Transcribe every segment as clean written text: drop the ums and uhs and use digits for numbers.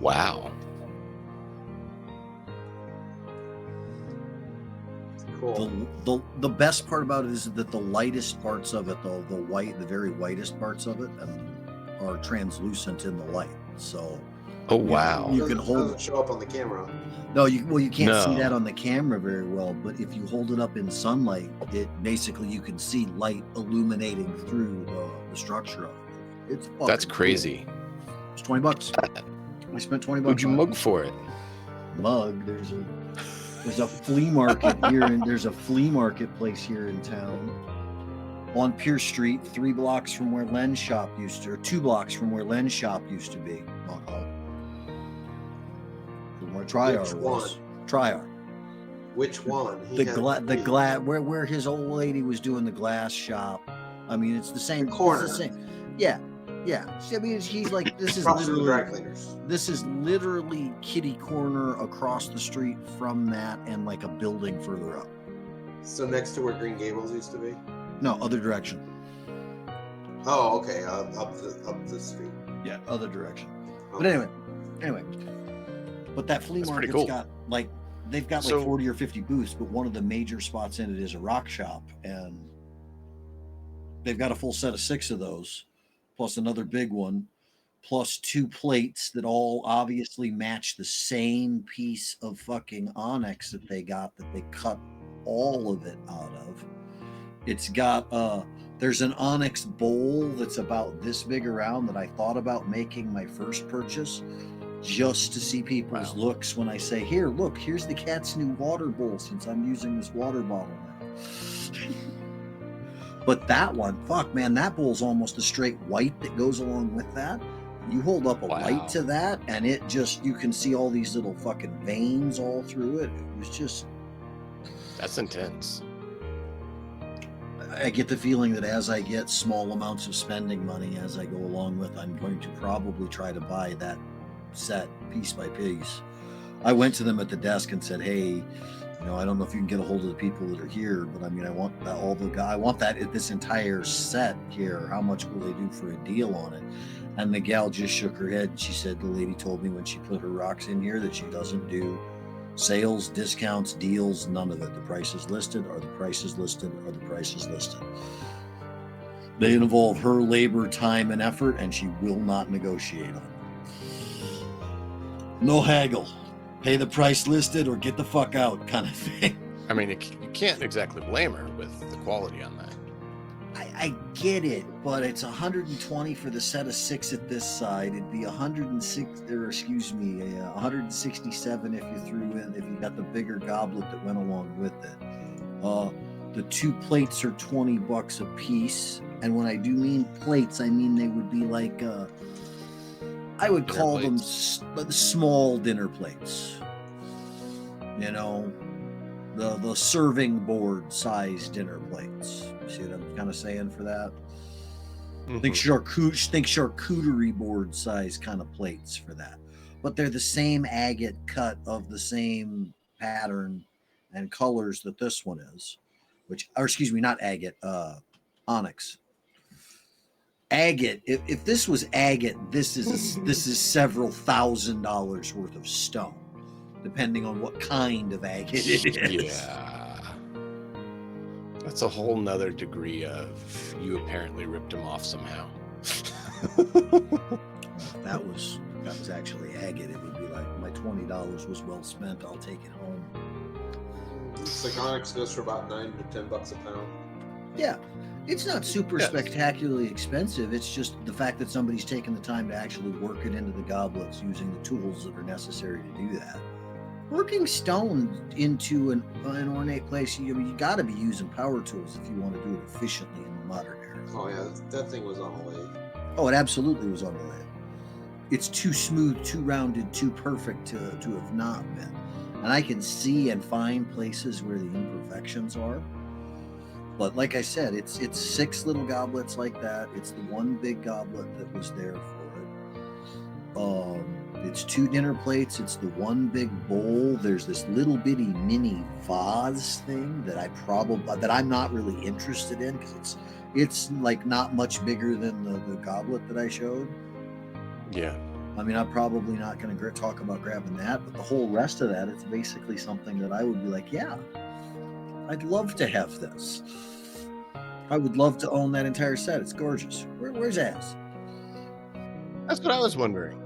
Wow. Cool. The best part about it is that the lightest parts of it, the very whitest parts of it, are translucent in the light. So, Oh wow. you can hold. Doesn't show up on the camera. No, you can't see No. that on the camera very well. But if you hold it up in sunlight, it basically you can see light illuminating through the structure of it. It's fucking That's crazy. Cool. It's $20. I spent $20. Who'd you mug for it? Mug. There's a flea market here, and there's a flea marketplace here in town on Pierce Street, 3 blocks from where Len's shop used to, or 2 blocks from where Len's shop used to be. From where Triar was. Triar. Which one? Where his old lady was doing the glass shop. I mean, it's the same corner. It's the same. Yeah. I mean, he's like, this is dry cleaners. This is literally kitty corner across the street from that, and like a building further up. So next to where Green Gables used to be? No, other direction. Oh, okay. Up the street. Yeah, other direction. Okay. But anyway. But that flea market's cool. got like, they've got like 40 or 50 booths, but one of the major spots in it is a rock shop, and they've got a full set of 6 of those, plus another big one, plus 2 plates that all obviously match the same piece of fucking onyx that they got, that they cut all of it out of. It's got there's an onyx bowl that's about this big around that I thought about making my first purchase, just to see people's looks when I say, here's the cat's new water bowl, since I'm using this water bottle now. But that one, fuck man, that bowl's almost a straight white that goes along with that. You hold up a light to that, and it just, you can see all these little fucking veins all through it. It was just... That's intense. I get the feeling that as I get small amounts of spending money as I go along with, I'm going to probably try to buy that set piece by piece. I went to them at the desk and said, hey, I don't know if you can get a hold of the people that are here, but I mean, I want this entire set here. How much will they do for a deal on it? And the gal just shook her head. She said, the lady told me when she put her rocks in here that she doesn't do sales, discounts, deals, none of it. The prices listed are the prices listed are the prices listed. They involve her labor, time, and effort, and she will not negotiate on it. No haggle. Pay the price listed or get the fuck out kind of thing. I mean, you can't exactly blame her with the quality on that. I get it, but it's $120 for the set of 6 at this side. It'd be $167 if if you got the bigger goblet that went along with it. The 2 plates are $20 a piece, and when I do mean plates, I mean they would be like I would call them the small dinner plates. The serving board size dinner plates. See what I'm kind of saying for that? Mm-hmm. Think charcuterie board size kind of plates for that. But they're the same agate cut of the same pattern and colors that this one is. Not agate, onyx. Agate. If this was agate, this is several $1,000s worth of stone, depending on what kind of agate it is. Yeah. That's a whole nother degree of you apparently ripped him off somehow. That was actually agate. It would be like, my $20 was well spent. I'll take it home. It's like onyx goes for about $9 to $10 a pound. Yeah. It's not super spectacularly expensive. It's just the fact that somebody's taken the time to actually work it into the goblets using the tools that are necessary to do that. Working stone into an ornate place, you got to be using power tools if you want to do it efficiently in the modern era. Oh yeah, that thing was on a lathe. Oh, it absolutely was on a lathe. It's too smooth, too rounded, too perfect to have not been. And I can see and find places where the imperfections are. But like I said, it's 6 little goblets like that. It's the one big goblet that was there for it. It's 2 dinner plates. It's the one big bowl. There's this little bitty mini vase thing that I'm not really interested in, because it's like not much bigger than the goblet that I showed. Yeah. I mean, I'm probably not going to talk about grabbing that, but the whole rest of that, it's basically something that I would be like, yeah, I'd love to have this. I would love to own that entire set. It's gorgeous. Where's Az? That's what I was wondering.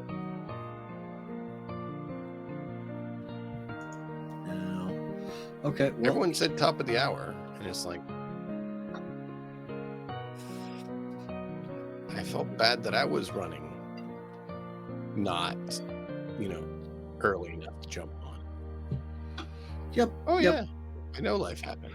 No. Okay. Well, everyone said top of the hour, and it's like I felt bad that I was running, not, early enough to jump on. Yep. Oh yep. yeah, I know life happens.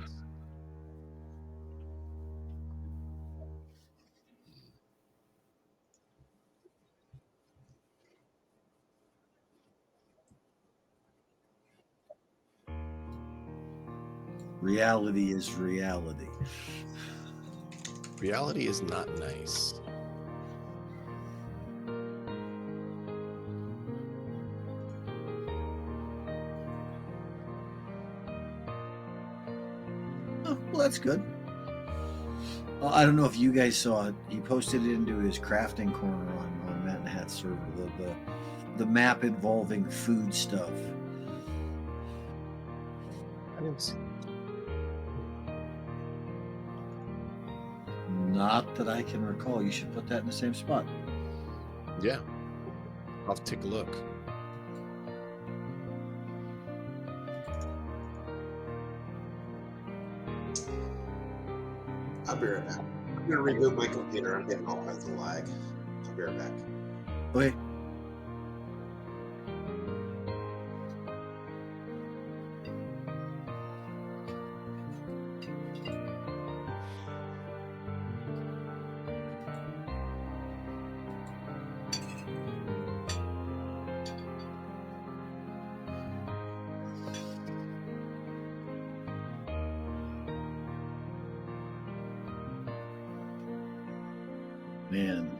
Reality is reality. Reality is not nice. Oh, well, that's good. I don't know if you guys saw it. He posted it into his crafting corner on Matt and Hat's server. The map involving food stuff. I didn't see. Not that I can recall. You should put that in the same spot. Yeah, I'll have to take a look. I'll be right back. I'm gonna reboot my computer. I'm getting all kinds of lag. I'll be right back. Okay. Man,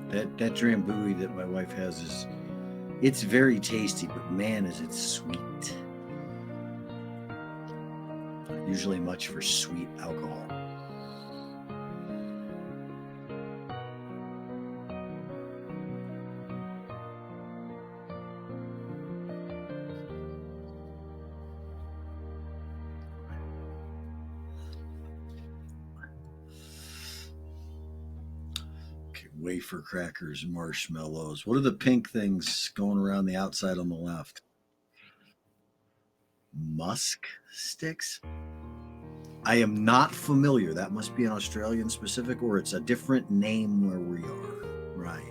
that drambuie that my wife has it's very tasty, but man, is it sweet. Not usually much for sweet alcohol. Wafer crackers, marshmallows. What are the pink things going around the outside on the left? Musk sticks? I am not familiar. That must be an Australian specific, or it's a different name where we are. Where I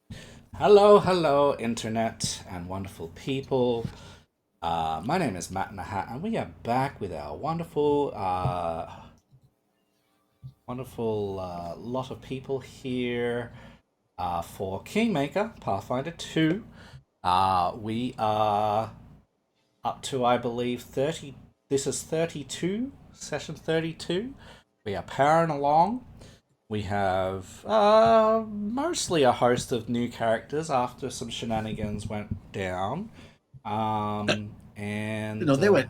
am. Hello, internet and wonderful people. My name is Matt Nahat, and we are back with our wonderful lot of people here for Kingmaker Pathfinder 2. We are up to, I believe, 30. This is 32, session 32. We are powering along. We have mostly a host of new characters after some shenanigans went down. And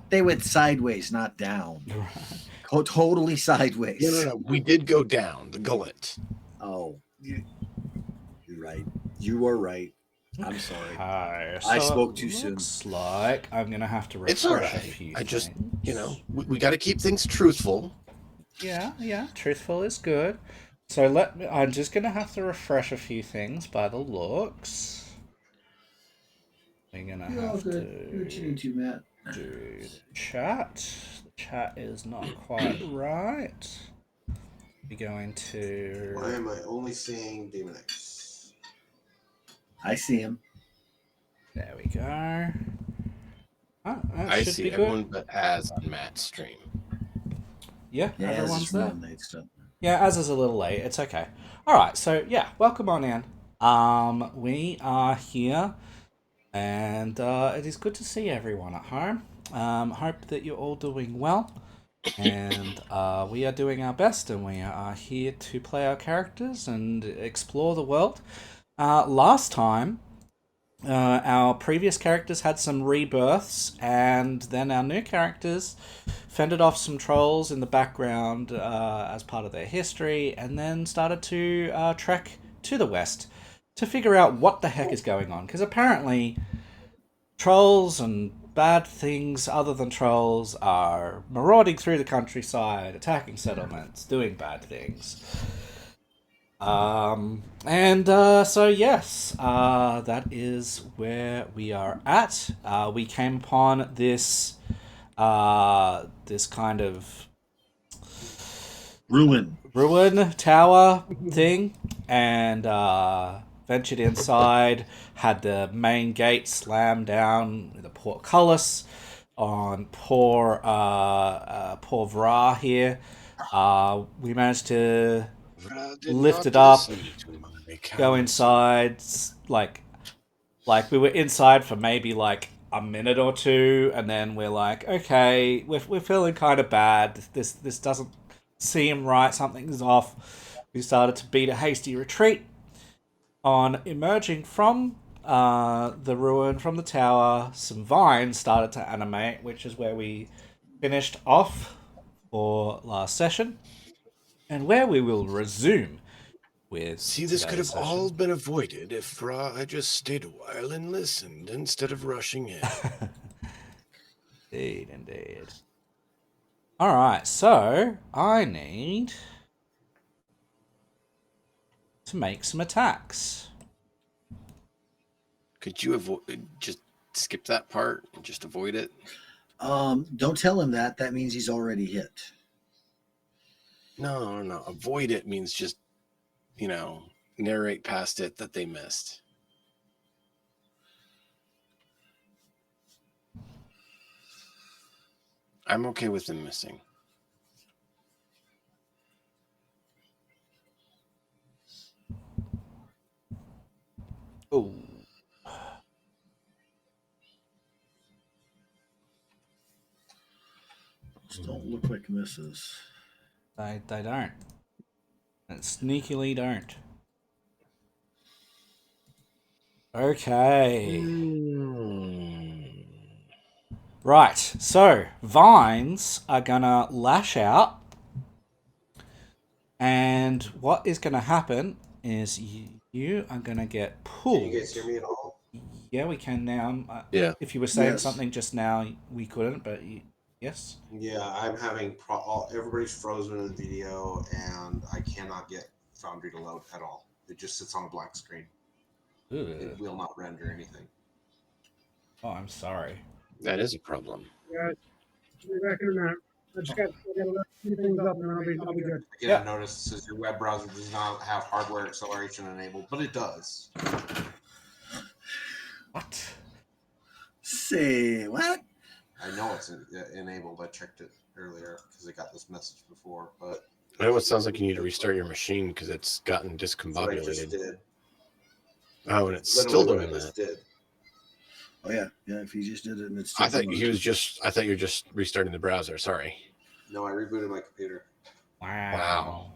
they went sideways, not down. Totally sideways. No. We did go down the gullet. Oh, you're right. You are right. I'm sorry. So I spoke too soon. Looks like I'm gonna have to refresh It's all right. a few I just, things. we got to keep things truthful. Yeah. Truthful is good. So I'm just gonna have to refresh a few things by the looks. We're gonna have to Matt. do the chat. The chat is not quite right. We're going to. Why am I only seeing Demon X? I see him. There we go. Oh, I see everyone but Az on Matt's stream. Yeah, everyone's there. Stuff. Yeah, Az is a little late. It's okay. All right, so yeah, welcome on in. We are here, and it is good to see everyone at home. Hope that you're all doing well, and we are doing our best, and we are here to play our characters and explore the world. Last time, our previous characters had some rebirths, and then our new characters fended off some trolls in the background as part of their history, and then started to trek to the west to figure out what the heck is going on. Because apparently, trolls and bad things other than trolls are marauding through the countryside, attacking settlements, doing bad things. So yes, that is where we are at. We came upon this this kind of ruin tower thing, and ventured inside. Had the main gate slammed down with a portcullis on poor Vra here. We managed to lift it up, go inside, like we were inside for maybe like a minute or two, and then we're like, okay, we're feeling kind of bad. This doesn't seem right. Something's off. We started to beat a hasty retreat. On emerging from the ruin, from the tower, some vines started to animate, which is where we finished off for last session, and where we will resume with. See, this could have all been avoided if I just stayed a while and listened instead of rushing in. Indeed. All right, so I need to make some attacks. Could you just skip that part and just avoid it? Don't tell him that. That means he's already hit. No. Avoid it means just, narrate past it that they missed. I'm okay with them missing. Oh. Those don't look like misses. They don't. And sneakily don't. Okay. Right, so vines are gonna lash out, and what is gonna happen is you are gonna get pulled. Can you guys hear me at all? Yeah, we can now. Yeah. If you were saying something just now, we couldn't, but yes. Yeah, I'm having everybody's frozen in the video, and I cannot get Foundry to load at all. It just sits on a black screen. It will not render anything. Oh, I'm sorry. That is a problem. Yeah, be back in a minute. I got to look things up, and I'll be good. I get a notice that says your web browser does not have hardware acceleration enabled, but it does. What? Say what? I know it's enabled. I checked it earlier because I got this message before, but I know it sounds like you need to restart your machine because it's gotten discombobulated. I just did. Oh, and it's Literally still doing what I just that. did. Oh yeah. If he just did it and it's. I thought you were just restarting the browser. Sorry. No, I rebooted my computer. Wow.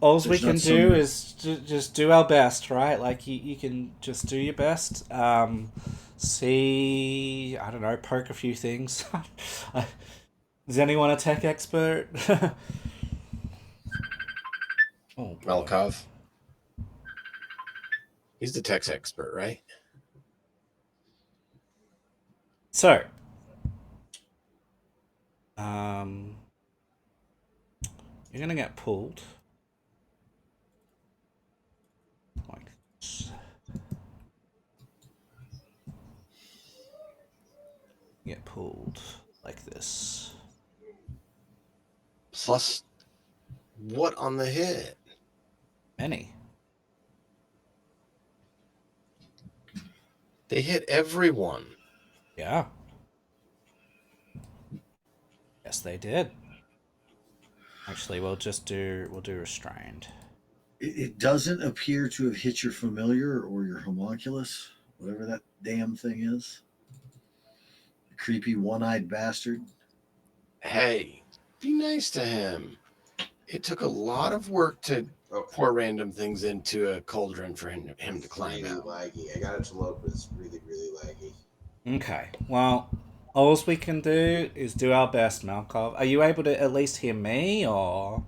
All we can do is just do our best, right? Like you can just do your best. See, I don't know, poke a few things. Is anyone a tech expert? Oh, Malkov. He's the tech expert, right? So, you're gonna get pulled. Like this. Get pulled like this. Plus, what on the hit? Many. They hit everyone. Yeah. Yes, they did. Actually, we'll do restrained. It doesn't appear to have hit your familiar or your homunculus, whatever that damn thing is. The creepy one-eyed bastard. Hey, be nice to him. It took a lot of work to pour random things into a cauldron for him to climb really out. laggy. I got it to load, but it's really, really laggy. Okay, well, all we can do is do our best, Malkov. Are you able to at least hear me, or...?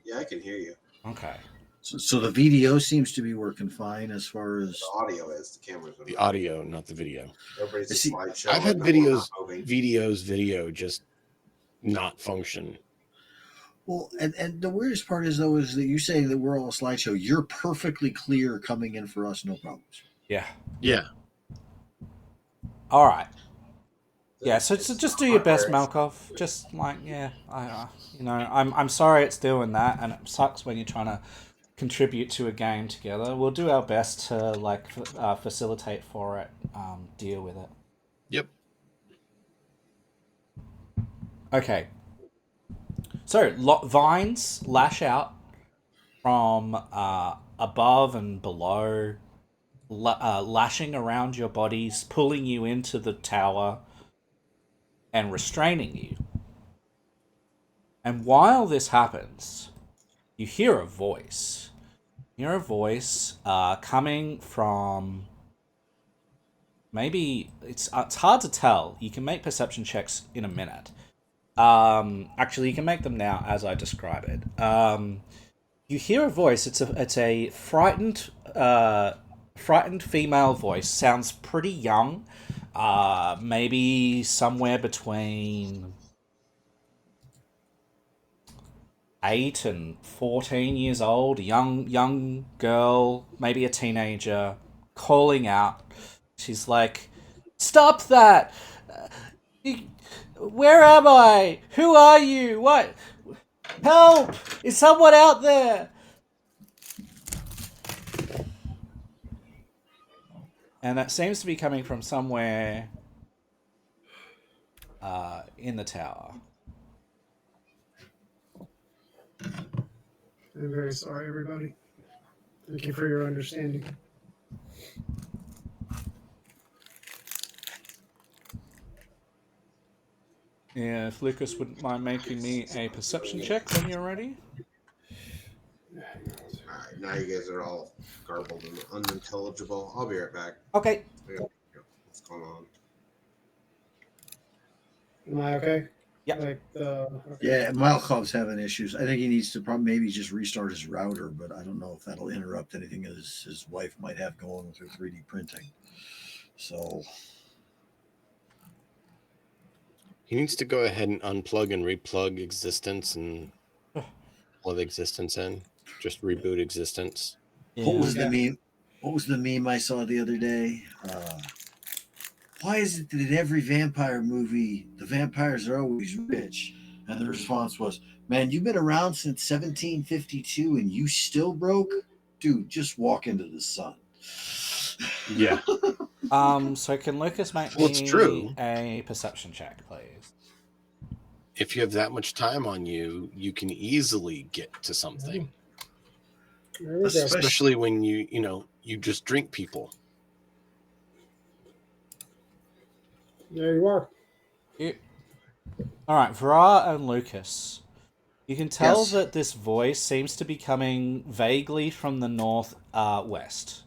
Yeah, I can hear you. Okay. So the video seems to be working fine as far as... The audio is. The cameras are The not. audio, not the video. Everybody's a slideshow. I've had video just not function. Well, and the weirdest part is, though, is that you say that we're all a slideshow. You're perfectly clear coming in for us, no problems. Yeah. Yeah. All right. Yeah, so just do your best, Malkov. Just like, yeah, I'm sorry it's doing that, and it sucks when you're trying to contribute to a game together. We'll do our best to facilitate for it, deal with it. Yep. Okay. So vines lash out from above and below, lashing around your bodies, pulling you into the tower, and restraining you. And while this happens, you hear a voice. You hear a voice coming from... Maybe it's hard to tell. You can make perception checks in a minute. Actually, you can make them now as I describe it. You hear a voice. It's a frightened female voice. Sounds pretty young. Maybe somewhere between 8 and 14 years old. Young girl, maybe a teenager, calling out. She's like, "Stop that! Where am I? Who are you? What? Help! Is someone out there?" And that seems to be coming from somewhere in the tower. I'm very sorry, everybody. Thank you for your understanding. Yeah, if Lucas wouldn't mind making me a perception check when you're ready. Alright, now you guys are all garbled and unintelligible. I'll be right back. Okay. What's going on? Am I okay? Yeah. Okay. Yeah, Malkov's having issues. I think he needs to maybe just restart his router, but I don't know if that'll interrupt anything his wife might have going with her 3D printing. So He needs to go ahead and unplug and replug existence and plug existence in. Just reboot existence. Yeah. What was the meme? What was the meme I saw the other day? Why is it that in every vampire movie the vampires are always rich? And the response was, "Man, you've been around since 1752 and you still broke? Dude, just walk into the sun." Yeah. So can Lucas make me a perception check, please? If you have that much time on you, you can easily get to something. Especially when you just drink people. There you are. All right, Vra and Lucas. You can tell that this voice seems to be coming vaguely from the north west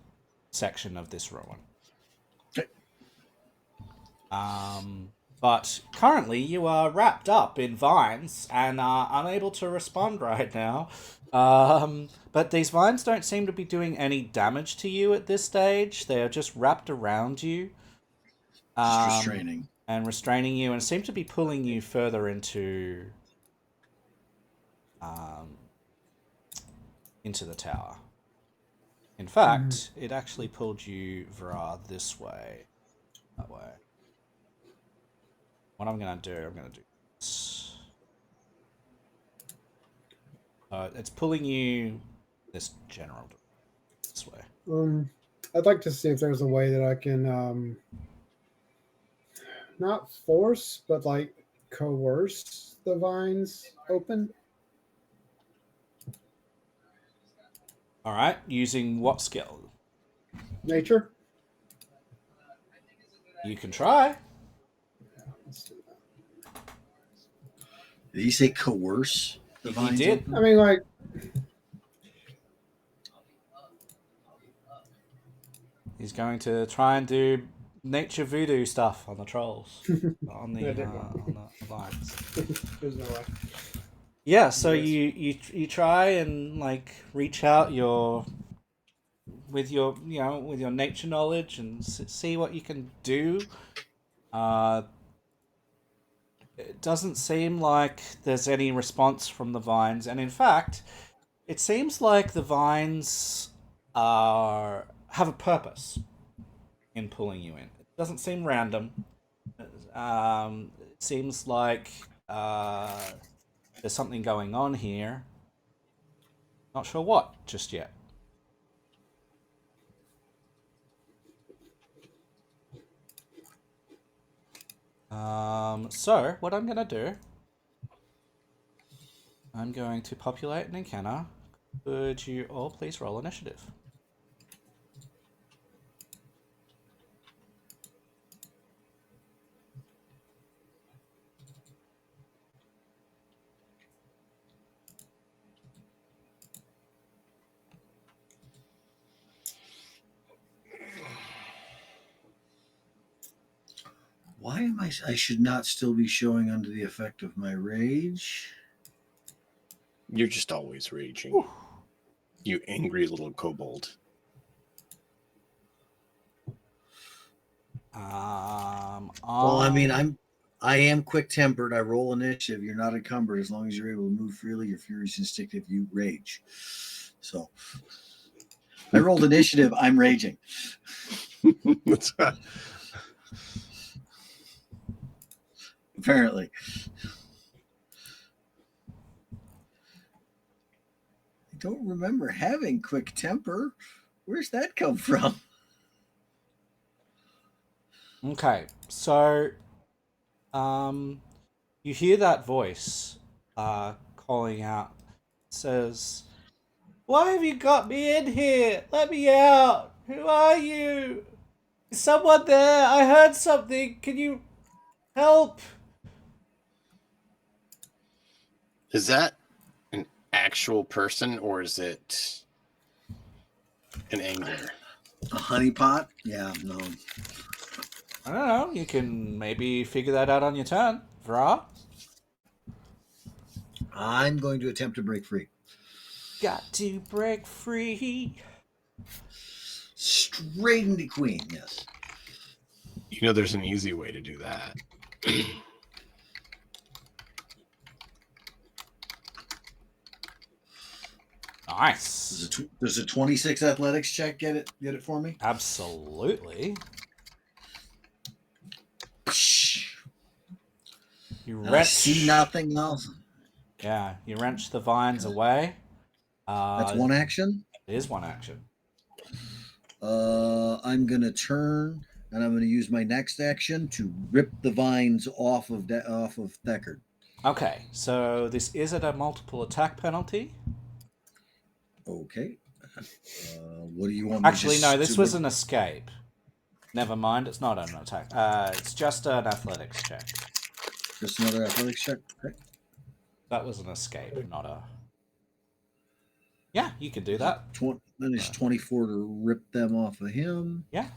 section of this ruin. Okay. But currently you are wrapped up in vines and are unable to respond right now. But these vines don't seem to be doing any damage to you at this stage. They are just wrapped around you. Just restraining. And restraining you, and seem to be pulling you further into the tower. In fact, it actually pulled you, Vra, this way. That way. What I'm going to do this. It's pulling you this general this way. I'd like to see if there's a way that I can not force, but like coerce the vines open. All right, using what skill? Nature. You can try. Yeah, let's do that. Did he say coerce The He vines did. open? I mean, like, He's going to try and do nature voodoo stuff on the trolls, on the vines. there's no way. Yeah, so Yes. you try and like reach out with your nature knowledge and see what you can do. It doesn't seem like there's any response from the vines, and in fact, it seems like the vines have a purpose in pulling you in. It doesn't seem random. It seems like there's something going on here. Not sure what just yet. So what I'm gonna do, I'm going to populate an encounter. Could you all please roll initiative? Why am I should not still be showing under the effect of my rage? You're just always raging. Whew. You angry little kobold. Well, I mean, I am quick tempered. I roll initiative. You're not encumbered as long as you're able to move freely. Your fury is instinctive. You rage. So I rolled initiative. I'm raging. Apparently. I don't remember having quick temper. Where's that come from? Okay, so you hear that voice calling out. It says, "Why have you got me in here? Let me out! Who are you? Is someone there? I heard something. Can you help?" Is that an actual person or is it an angler? A honeypot? Yeah, no. I don't know. You can maybe figure that out on your turn, Vra. I'm going to attempt to break free. Got to break free. Straight into Queen, yes. You know there's an easy way to do that. Nice. Does a 26 athletics check get it for me? Absolutely. You And I see nothing else. Yeah, you wrench the vines away. That's one action? It is one action. I'm going to turn, and I'm going to use my next action to rip the vines off of Deckard. Okay, so this is at a multiple attack penalty. Okay. What do you want me Actually, no, this was an escape. Never mind, it's not an attack. It's just an athletics check. Just another athletics check? Okay. That was an escape, not a... Yeah, you can do that. Then it's 24 to rip them off of him. Yeah.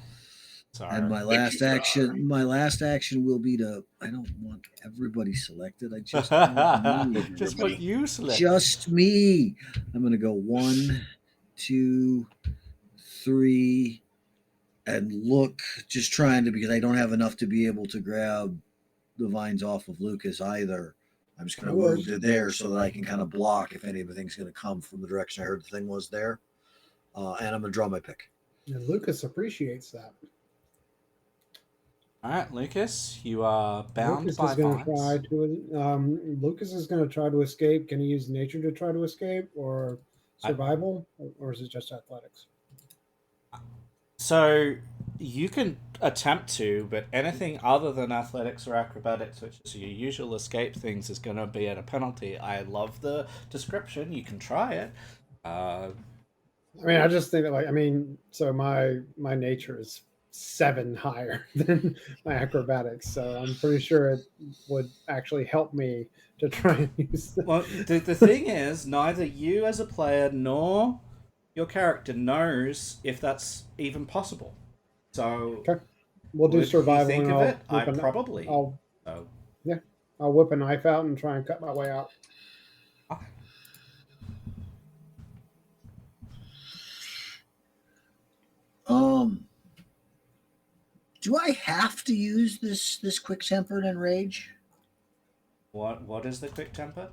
Sorry. And my last action will be to... I don't want everybody selected. I just want me. Just what you select. Just me. I'm going to go 1, 2, 3, and look, just trying to, because I don't have enough to be able to grab the vines off of Lucas either. I'm just going to move to there so that I can kind of block if anything's going to come from the direction I heard the thing was there. And I'm going to draw my pick. And Lucas appreciates that. All right, Lucas, you are bound Lucas by is going to vines. Lucas is going to try to escape. Can he use nature to try to escape, or survival, or is it just athletics? So you can attempt to, but anything other than athletics or acrobatics, which is your usual escape things, is going to be at a penalty. I love the description. You can try it. I mean, I just think that, so my nature is 7 higher than my acrobatics, so I'm pretty sure it would actually help me to try and use the... Well, the thing is, neither you as a player nor your character knows if that's even possible. So, Okay, we'll do would you survival, think and of it? I whip a, probably. I'll So, yeah, I'll whip a knife out and try and cut my way out. okay. Do I have to use this quick tempered and rage? What is the quick temper?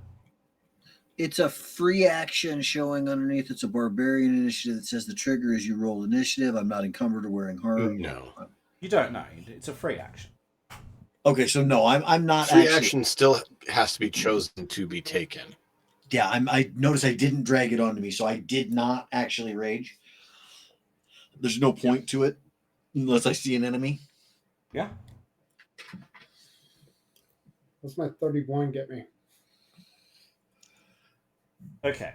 It's a free action showing underneath. It's a barbarian initiative that says the trigger is you roll initiative. I'm not encumbered or wearing harm. No. You don't know. It's a free action. Okay, so no, I'm not. Free actually, action still has to be chosen to be taken. Yeah, I noticed I didn't drag it onto me, so I did not actually rage. There's no point to it unless I see an enemy. Yeah. What's my 31 get me? Okay.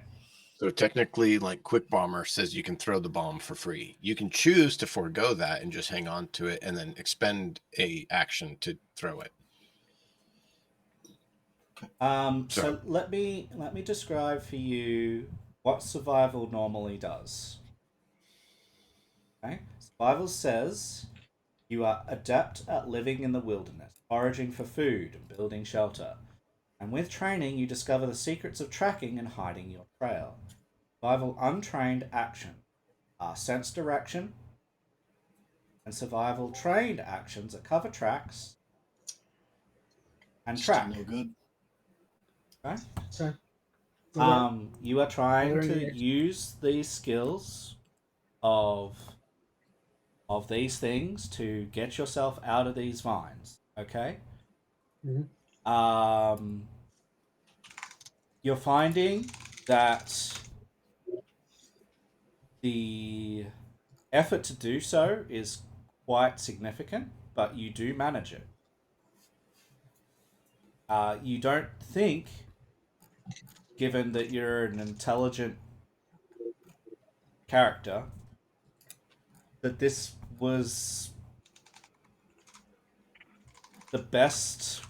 So technically, like Quick Bomber says, you can throw the bomb for free. You can choose to forego that and just hang on to it, and then expend a action to throw it. So let me describe for you what survival normally does. Okay. Survival says you are adept at living in the wilderness, foraging for food and building shelter. And with training, you discover the secrets of tracking and hiding your trail. Survival untrained action are sense direction, and survival trained actions are cover tracks and track. Still no good. Okay. Okay. You are trying Are there to any use these skills of these things to get yourself out of these vines. Okay. Mhm. You're finding that the effort to do so is quite significant, but you do manage it. You don't think, given that you're an intelligent character, that this was the best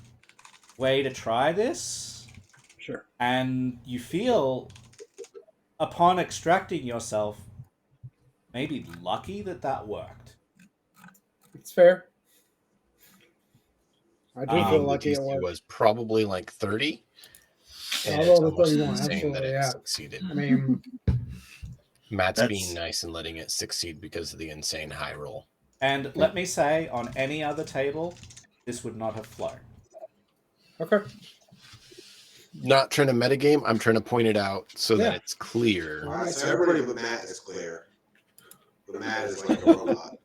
way to try this. Sure. And you feel, upon extracting yourself, maybe lucky that worked. It's fair. I do feel The lucky it DC worked. was probably like 30. And I'll it's roll the almost 31, insane absolutely, that it yeah. succeeded. I mean, Matt's being nice and letting it succeed because of the insane high roll. And let me say, on any other table, this would not have flown. okay. Not trying to metagame, I'm trying to point it out so that it's clear. All right, so everybody but Matt is clear. But Matt is like a robot.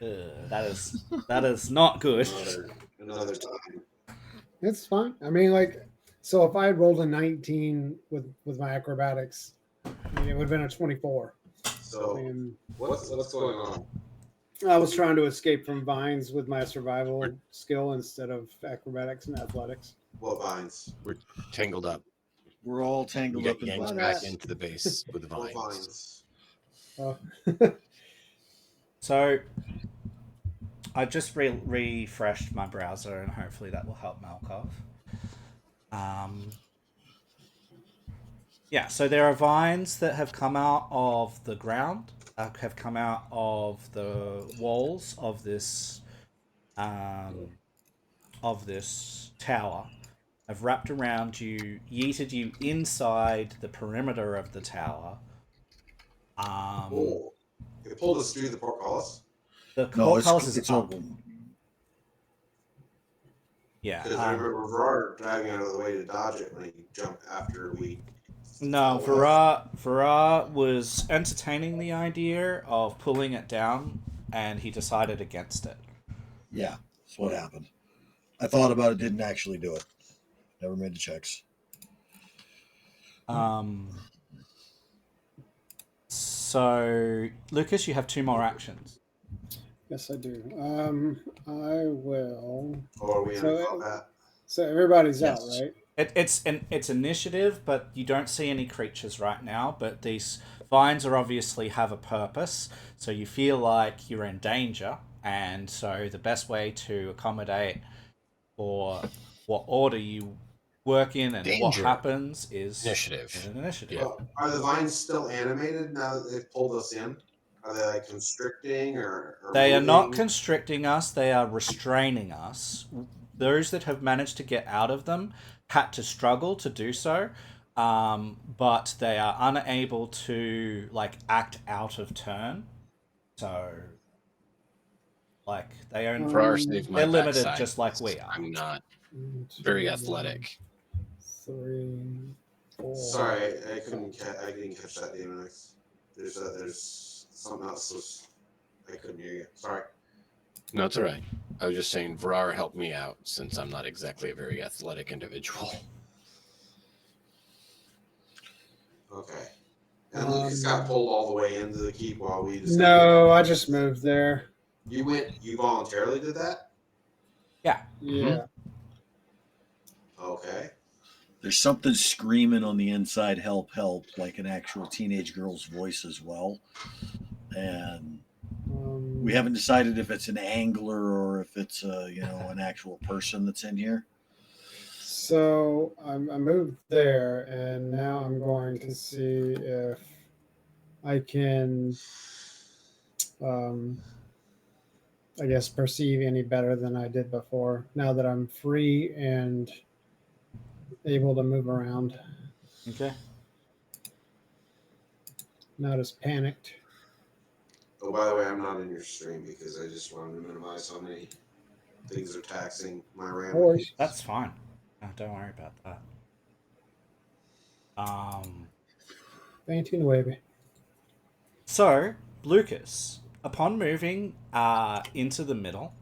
That is not good. Another time. It's fine. I mean, like, so if I had rolled a 19 with my acrobatics, I mean, it would have been a 24. So I mean, what's going on? I was trying to escape from vines with my survival skill instead of acrobatics and athletics. What vines? We're tangled up. We're all tangled up in yanked vines. back into the base with the vines. Oh. So, I just refreshed my browser, and hopefully that will help Malkov. Yeah, so there are vines that have come out of the ground, have come out of the walls of this tower, have wrapped around you, yeeted you inside the perimeter of the tower. Cool. It pulled us through the portcullis. The portcullis is up. open. Yeah. Because I remember Verard driving out of the way to dodge it when he jumped after we. No, Verard was entertaining the idea of pulling it down, and he decided against it. Yeah, that's what happened. I thought about it, didn't actually do it. Never made the checks. So, Lucas, you have 2 more actions. Yes, I do. I will. Or are we in combat? So everybody's out, right? It's initiative, but you don't see any creatures right now. But these vines are obviously have a purpose, so you feel like you're in danger, and so the best way to accommodate for what order you work in and what Danger. happens is Initiative. an initiative. Yeah. Are the vines still animated now that they've pulled us in? Are they like constricting or They are moving? not constricting us, they are restraining us. Those that have managed to get out of them had to struggle to do so, but they are unable to like act out of turn. So, like they are, For our sake, my they're limited backside, just like we are. I'm not 1, very 2, athletic. 3, 4. Sorry, I didn't catch that, Damon. There's something else. I couldn't hear you. Sorry. No, it's all right. I was just saying, Varar helped me out since I'm not exactly a very athletic individual. Okay. And Lucas got pulled all the way into the keep while we just. No, I just moved there. You voluntarily did that? Yeah. Yeah. Okay. There's something screaming on the inside, help, help, like an actual teenage girl's voice as well. And we haven't decided if it's an angler or if it's an actual person that's in here. So I moved there, and now I'm going to see if I can, I guess, perceive any better than I did before. Now that I'm free and able to move around, Okay. not as panicked. Oh, by the way, I'm not in your stream because I just wanted to minimize how many things are taxing my RAM. No worries. That's fine. No, don't worry about that. Nueve. So, Lucas, upon moving into the middle,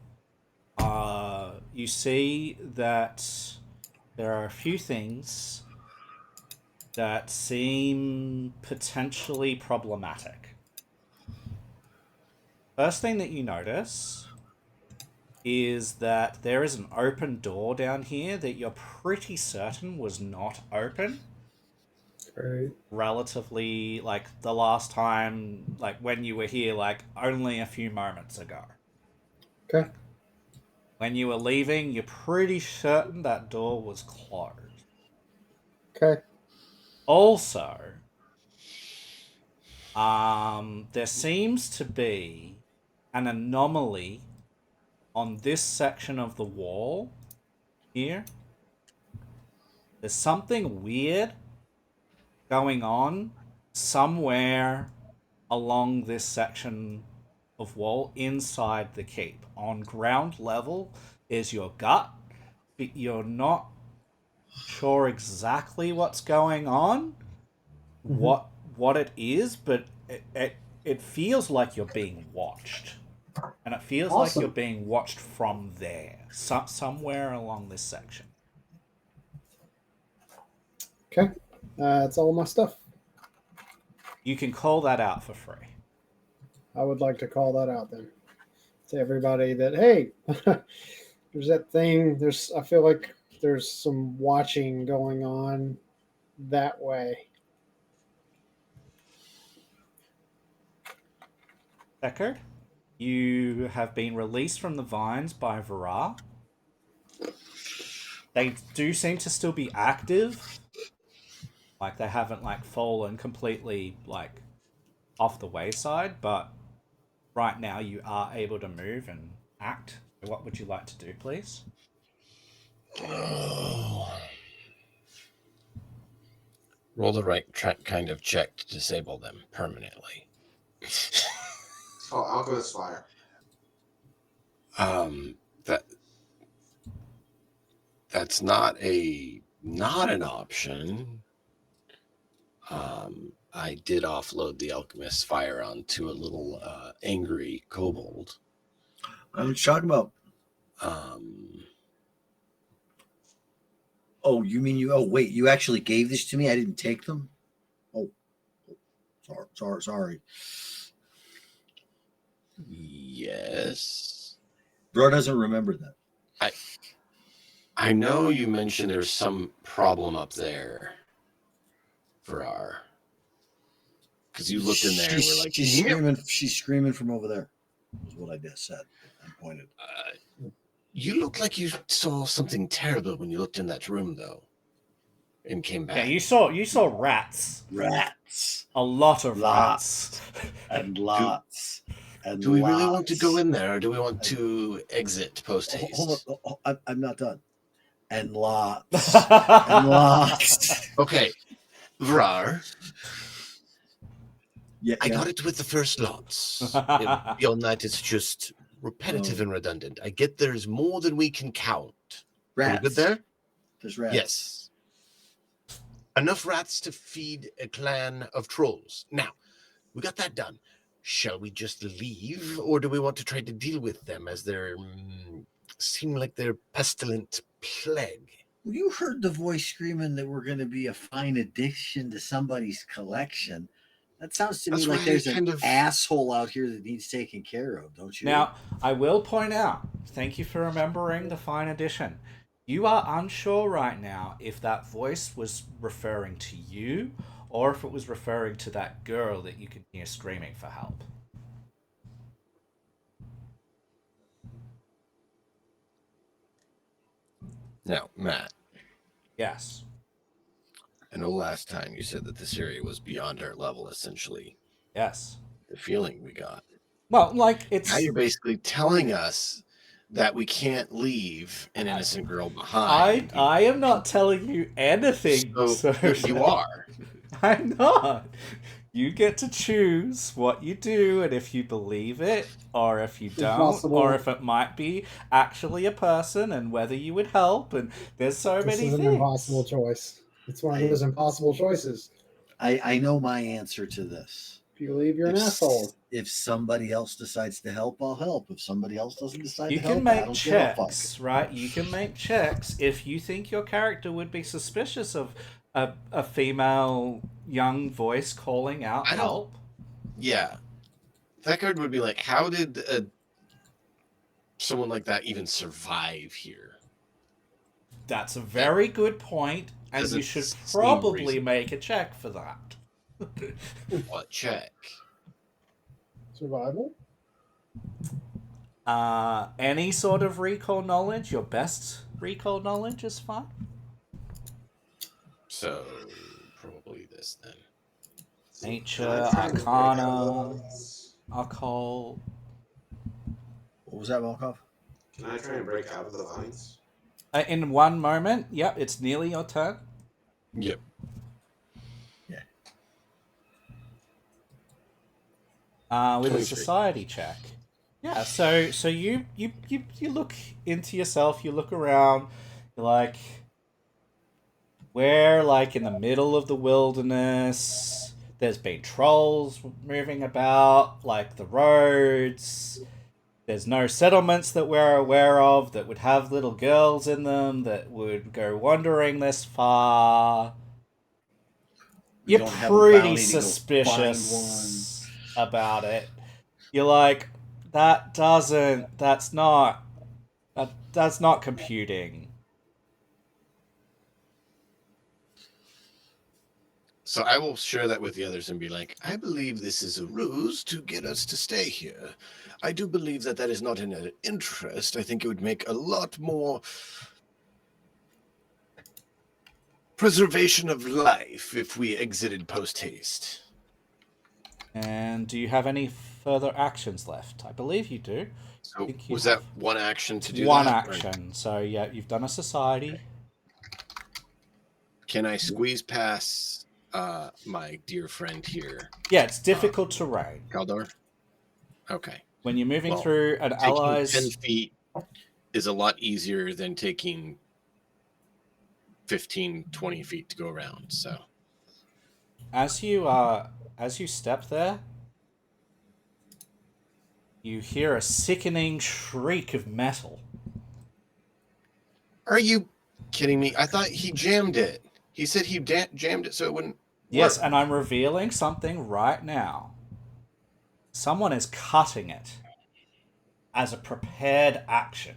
you see that there are a few things that seem potentially problematic. First thing that you notice is that there is an open door down here that you're pretty certain was not open. Great. Relatively, like the last time, like when you were here, like only a few moments ago. Okay. When you were leaving, you're pretty certain that door was closed. Okay. Also, there seems to be an anomaly on this section of the wall here. There's something weird going on somewhere along this section of wall inside the keep. On ground level is your gut, but you're not sure exactly what's going on, what it is, but it feels like you're being watched. And it feels like you're being watched from there, somewhere along this section. Okay. That's all my stuff. You can call that out for free. I would like to call that out then to everybody that, hey, there's that thing. I feel like there's some watching going on that way. Deckard, you have been released from the vines by Varar. They do seem to still be active. Like they haven't like fallen completely like off the wayside, but right now you are able to move and act. What would you like to do, please? Roll the right kind of check to disable them permanently. Alchemist Fire. That's not an option. I did offload the Alchemist Fire onto a little angry kobold. What are you talking about? Oh, you mean you? Oh, wait, you actually gave this to me? I didn't take them? Oh, sorry. Yes. Bro doesn't remember that. I know you mentioned there's some problem up there, Varar. Because you looked in there and were like, she's screaming from over there, is what I just said. I pointed. You look like you saw something terrible when you looked in that room, though, and came back. Yeah, you saw rats. Rats. A lot of rats. And lots. Do we really want to go in there, or do we want to exit post haste? Hold on. I'm not done. And lots. And lots. Okay. Vrar. Yeah, I got it with the first lots. Beyond that, it's just repetitive and redundant. I get there's more than we can count. Rats. Are we good there? There's rats. Yes. Enough rats to feed a clan of trolls. Now, we got that done. Shall we just leave, or do we want to try to deal with them as they're seem like they're pestilent plague? Well, you heard the voice screaming that we're going to be a fine addition to somebody's collection. That sounds to me like there's an asshole out here that needs taken care of, don't you? Now, I will point out, thank you for remembering the fine addition. You are unsure right now if that voice was referring to you or if it was referring to that girl that you can hear screaming for help. Now, Matt. Yes. I know last time you said that this area was beyond our level, essentially. Yes. The feeling we got. Well, like, it's... Now you're basically telling us that we can't leave an innocent girl behind. I am not telling you anything. So you are. I'm not. You get to choose what you do, and if you believe it, or if you don't, or if it might be actually a person, and whether you would help, and there's so many things. This is an impossible choice. It's one of those impossible choices. I know my answer to this. If you believe you're an asshole. If somebody else decides to help, I'll help. If somebody else doesn't decide to help, you can make checks, right? You can make checks if you think your character would be suspicious of a female young voice calling out help. Yeah. That card would be like, how did someone like that even survive here? That's a very good point, and you should probably make a check for that. What check? Survival? Any sort of recall knowledge, your best recall knowledge is fine. So, probably this then. Nature, Arcana, Occult. What was that, Volkov? Can I try and break out of the vines? In one moment, yep, it's nearly your turn. Yep. With a society check. Yeah, so you look into yourself, you look around, you're like, we're like in the middle of the wilderness, there's been trolls moving about, like the roads, there's no settlements that we're aware of that would have little girls in them that would go wandering this far. You're pretty suspicious about it. You're like, that's not computing. So I will share that with the others and be like, I believe this is a ruse to get us to stay here. I do believe that is not in our interest. I think it would make a lot more preservation of life if we exited post-haste. And do you have any further actions left? I believe you do. So was that one action to do one that? One action. So yeah, you've done a society. Can I squeeze past my dear friend here? Yeah, it's difficult terrain. Kaldor? Okay. When you're moving through an allies... 10 feet is a lot easier than taking 15, 20 feet to go around, so... As you step there, you hear a sickening shriek of metal. Are you kidding me? I thought he jammed it. He said he jammed it so it wouldn't Yes, work. And I'm revealing something right now. Someone is cutting it as a prepared action.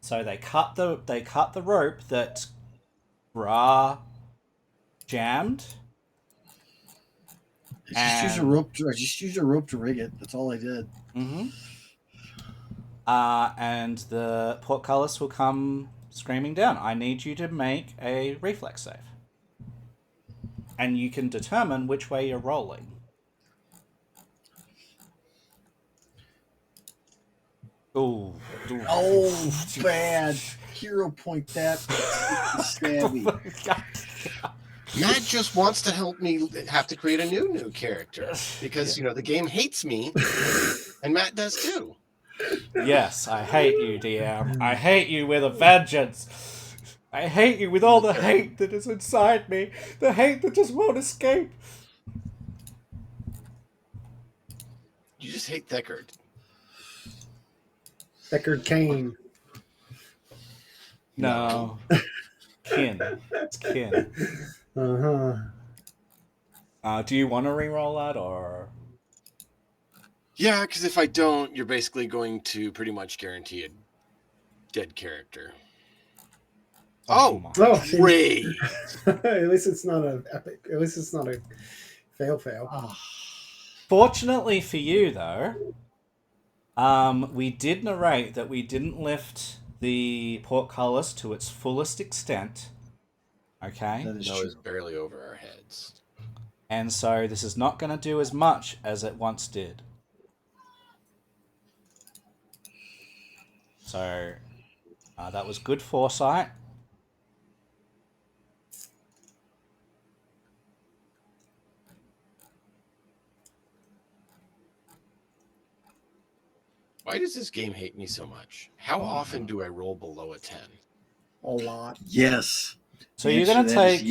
So they cut the rope that Ra jammed. I just used a rope to rig it. That's all I did. Mm-hmm. And the portcullis will come screaming down. I need you to make a reflex save. And you can determine which way you're rolling. Ooh. Oh, bad. Hero point that. Stabby. Matt just wants to help me have to create a new character because, the game hates me, and Matt does too. Yes, I hate you, DM. I hate you with a vengeance. I hate you with all the hate that is inside me. The hate that just won't escape. You just hate Deckard. Deckard Cain. No. Kin. It's kin. Uh-huh. Do you want to re-roll that, or...? Yeah, because if I don't, you're basically going to pretty much guarantee a dead character. Oh, great! At least it's not a epic. At least it's not a fail. Fortunately for you, though, we did narrate that we didn't lift the portcullis to its fullest extent. Okay? That is No, true. it's barely over our heads. And so this is not going to do as much as it once did. So that was good foresight. Why does this game hate me so much? How often do I roll below a 10? A lot. Yes. So you're gonna take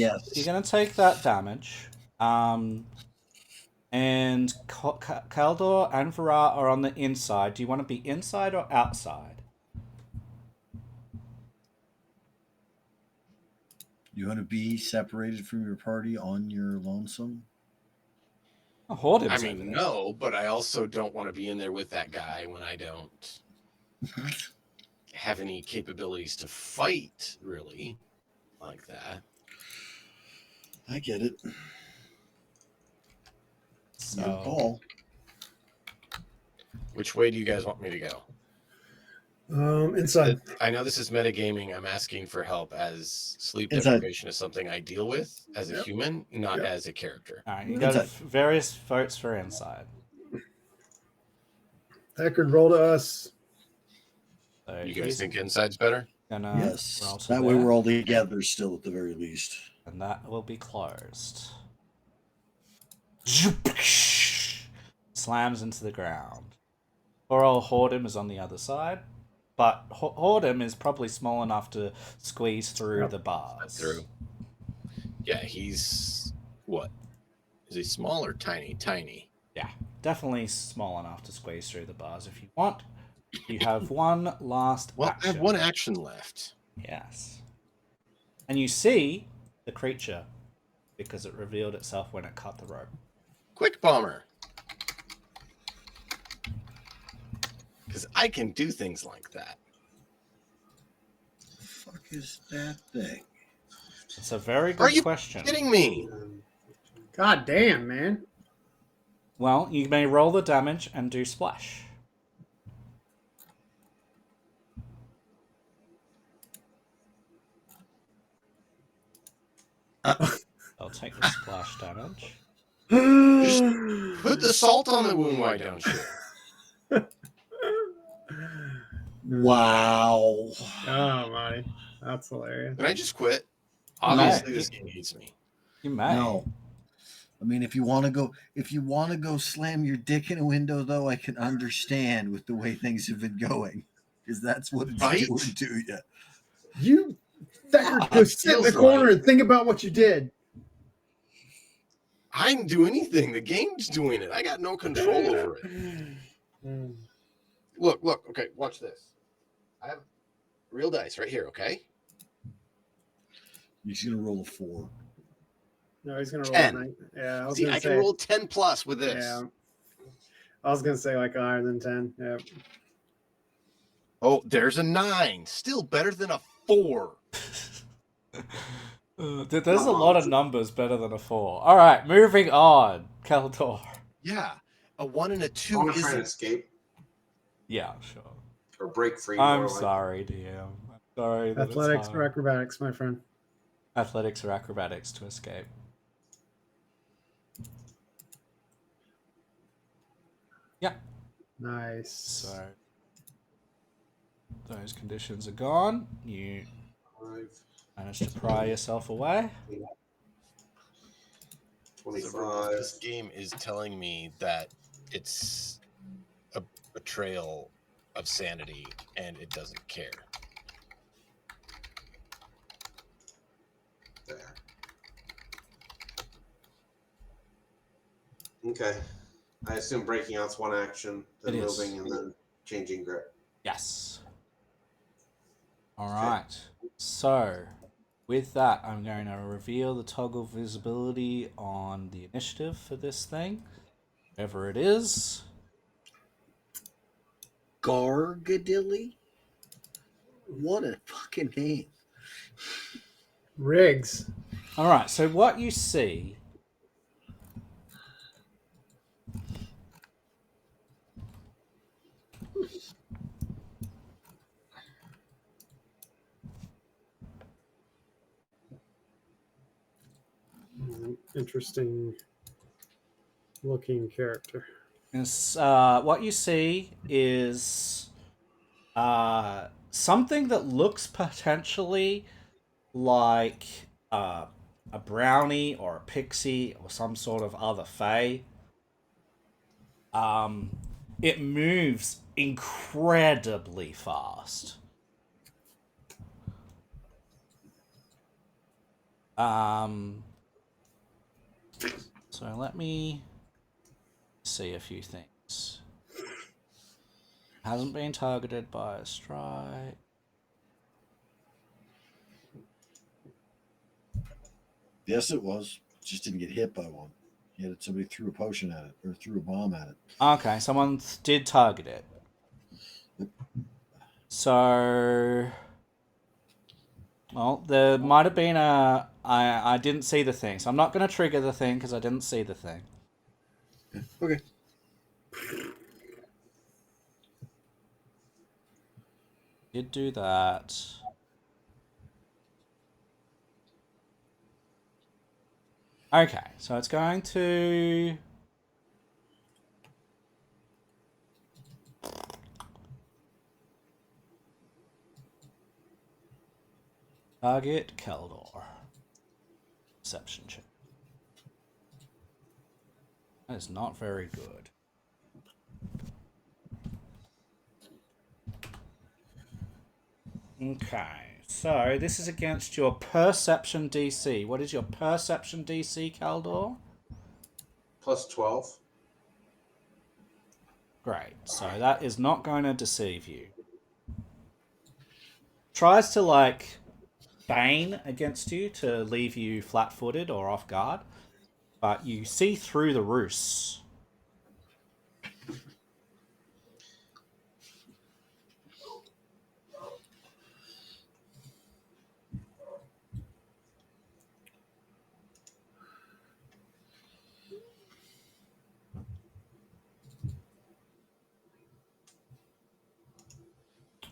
that damage. And Kaldor and Vara are on the inside. Do you want to be inside or outside? You want to be separated from your party on your lonesome? I mean, no, but I also don't want to be in there with that guy when I don't have any capabilities to fight, really, like that. I get it. So, your call. Which way do you guys want me to go? Inside. I know this is metagaming. I'm asking for help as sleep Inside. deprivation is something I deal with as a human, not as a character. All right, you got various votes for inside. Deckard, roll to us. So you guys think inside's better? Yes. That way we're all together still at the very least. And that will be closed. Slams into the ground. Poor old Hordem is on the other side. But Hordem is probably small enough to squeeze through the bars. Yeah, he's... What? Is he small or tiny? Tiny. Yeah, definitely small enough to squeeze through the bars if you want. You have one last action. I have one action left. Yes. And you see the creature because it revealed itself when it cut the rope. Quick bomber. Because I can do things like that. The fuck is that thing? It's a very good question. Are you kidding me? God damn, man. Well, you may roll the damage and do splash. I'll take the splash damage. Just put the salt on the wound, why don't you? Wow. Oh my, that's hilarious. Can I just quit? Obviously, this game hates me. You may. No. I mean, if you want to go slam your dick in a window, though, I can understand with the way things have been going, because that's what it's doing to you. You go sit in the corner and think about what you did. I didn't do anything. The game's doing it. I got no control over it. Look. Okay, watch this. I have real dice right here, okay? He's going to roll a 4. No, he's going to roll 10. a 9. Yeah, I can roll 10 plus with this. Yeah. I was going to say like higher than 10. Yeah. Oh, there's a 9. Still better than a 4. There's a lot of numbers better than a 4. All right, moving on. Keldor. Yeah, a 1 and a 2 I want to try and isn't. escape Yeah, sure. or break free. I'm more like. sorry, DM. I'm sorry that Athletics it's or hard. acrobatics, my friend? Athletics or acrobatics to escape. Yeah. Nice. So those conditions are gone. You 5, managed to pry yourself away. 25. This game is telling me that it's a betrayal of sanity, and it doesn't care. There. Okay. I assume breaking out's one action, then It is. moving, and then changing grip. Yes. All right. So, with that, I'm going to reveal the toggle visibility on the initiative for this thing, whatever it is. Gargadilly? What a fucking name. Riggs. All right. So what you see. Interesting looking character. Is, what you see is something that looks potentially like a brownie or a pixie or some sort of other fae. It moves incredibly fast. So let me see a few things. Hasn't been targeted by a strike. Yes, it was. Just didn't get hit by one. Somebody threw a potion at it or threw a bomb at it. Okay, someone did target it. So, well, there might have been a. I didn't see the thing, so I'm not going to trigger the thing because I didn't see the thing. Okay. Did do that. Okay, so it's going to. Target Keldor. Perception check. That is not very good. Okay, so this is against your perception DC. What is your perception DC, Keldor? Plus 12. Great, so that is not going to deceive you. Tries to, like, bane against you to leave you flat-footed or off guard, but you see through the ruse.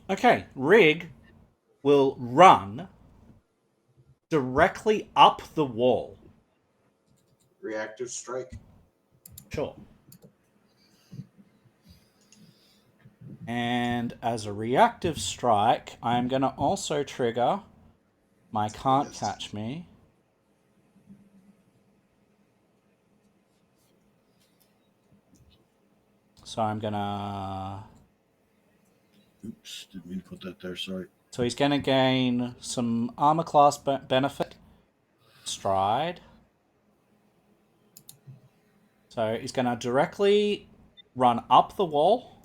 Okay, Rig will run directly up the wall. Reactive strike. Sure. And as a reactive strike, I'm going to also trigger my can't catch me. So I'm going to... Oops, didn't mean to put that there, sorry. So he's going to gain some armor class benefit. Stride. So he's going to directly run up the wall.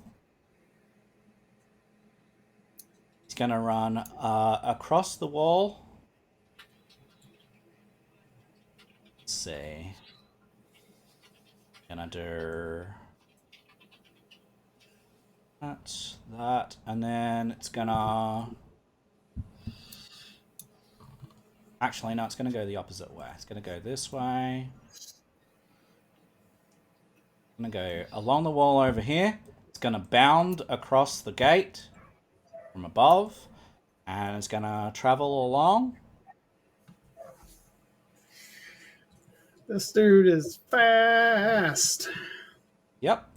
He's going to run across the wall. Let's see. Gonna do that, and then it's gonna Actually, no, it's going to go the opposite way. It's going to go this way. It's going to go along the wall over here. It's going to bound across the gate from above. And it's going to travel along. This dude is fast. Yep.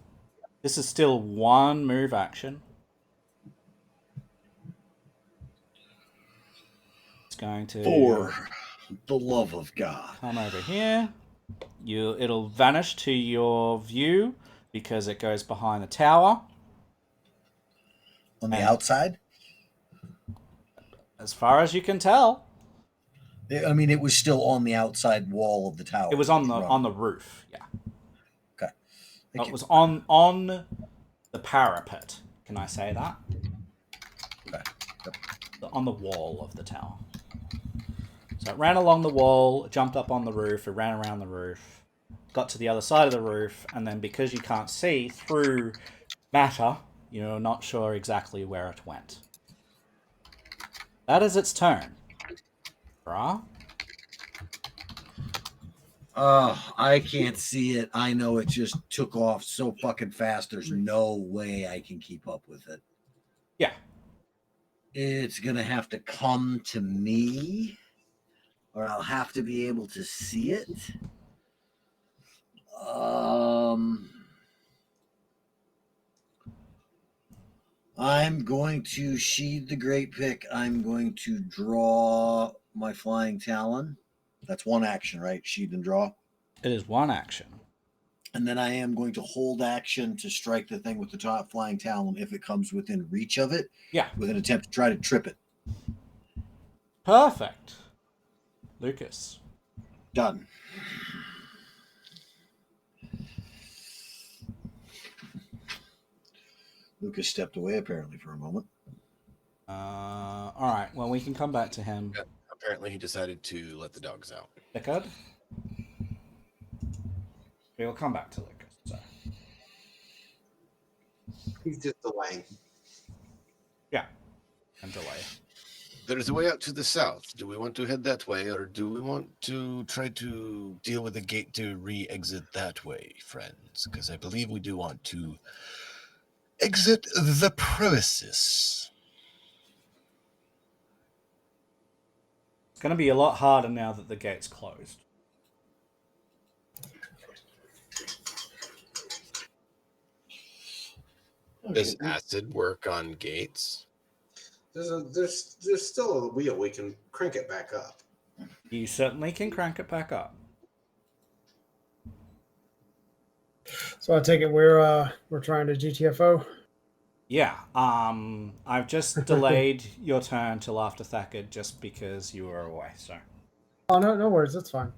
This is still one move action. It's going to... For the love of God. Come over here. It'll vanish to your view because it goes behind the tower. On the outside? As far as you can tell. I mean, it was still on the outside wall of the tower. It was on the roof, yeah. Okay. It was on the parapet. Can I say that? Okay. Yep. On the wall of the tower. So it ran along the wall, jumped up on the roof, it ran around the roof, got to the other side of the roof, and then because you can't see through matter, you're not sure exactly where it went. That is its turn. Brah? I can't see it. I know it just took off so fucking fast. There's no way I can keep up with it. Yeah. It's going to have to come to me, or I'll have to be able to see it. I'm going to sheathe the great pick. I'm going to draw my flying talon. That's one action, right? Sheathe and draw. It is one action. And then I am going to hold action to strike the thing with the top flying talon if it comes within reach of it. Yeah. With an attempt to try to trip it. Perfect. Lucas. Done. Lucas stepped away apparently for a moment. All right. Well, we can come back to him. Yeah, apparently, he decided to let the dogs out. Deckard? We will come back to Lucas. So. He's just delaying. Yeah. And delay. There's a way out to the south. Do we want to head that way, or do we want to try to deal with the gate to re-exit that way, friends? Because I believe we do want to exit the premises. It's going to be a lot harder now that the gate's closed. Does acid work on gates? There's still a wheel. We can crank it back up. You certainly can crank it back up. So I take it we're trying to GTFO. Yeah. I've just delayed your turn till after Thackard just because you were away. So. Oh no worries. That's fine.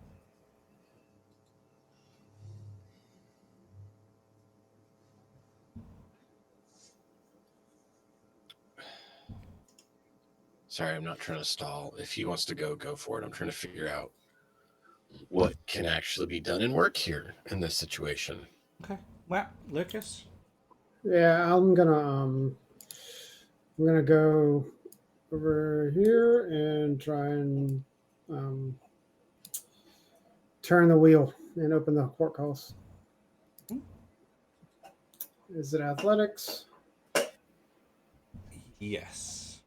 Sorry, I'm not trying to stall. If he wants to go for it. I'm trying to figure out what can actually be done and work here in this situation. Okay. Well, Lucas? Yeah, I'm gonna go over here and try and turn the wheel and open the portcullis. Is it athletics? Yes.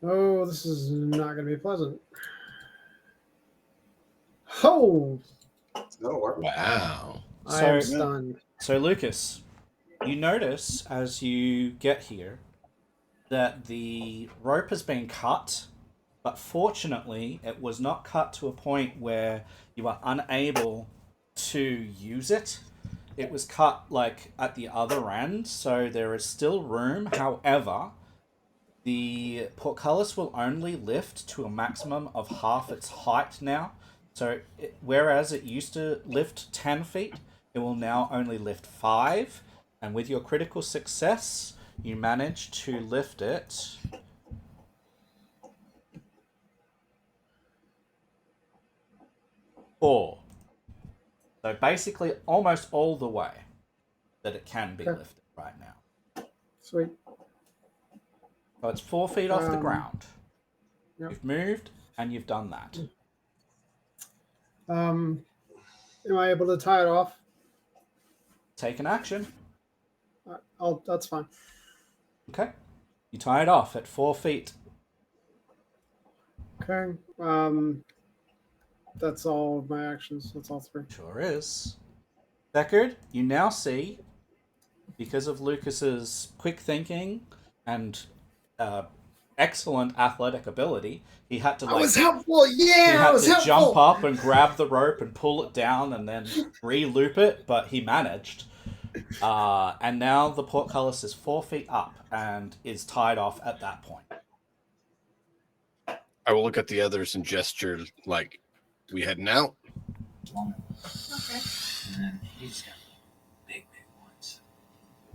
Oh, this is not going to be pleasant. Oh! That'll work. Wow. I am stunned. So, Lucas, you notice as you get here that the rope has been cut, but fortunately it was not cut to a point where you are unable to use it. It was cut like at the other end, so there is still room. However, the portcullis will only lift to a maximum of half its height now. So whereas it used to lift 10 feet, it will now only lift 5. And with your critical success, you manage to lift it 4. So basically almost all the way that it can be lifted right now. Sweet. So it's 4 feet off the ground. Yep. You've moved and you've done that. Am I able to tie it off? Take an action. That's fine. Okay. You tie it off at 4 feet. Okay. That's all of my actions. That's all 3. Sure is. Deckard, you now see, because of Lucas's quick thinking and excellent athletic ability, he had to I was helpful. Yeah, I was helpful. Jump up and grab the rope and pull it down and then re-loop it, but he managed. And now the portcullis is 4 feet up and is tied off at that point. I will look at the others and gesture like, we heading out? Okay. And then he's got big ones.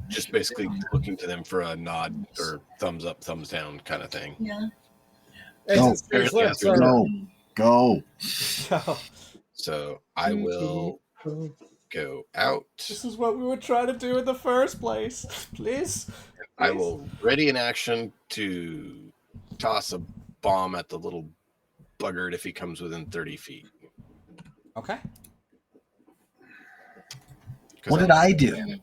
Just basically looking to them for a nod or thumbs up, thumbs down kind of thing. Yeah. Go. So I will go out. This is what we were trying to do in the first place. Please. I will ready in action to toss a bomb at the little buggard if he comes within 30 feet. Okay. What did I do?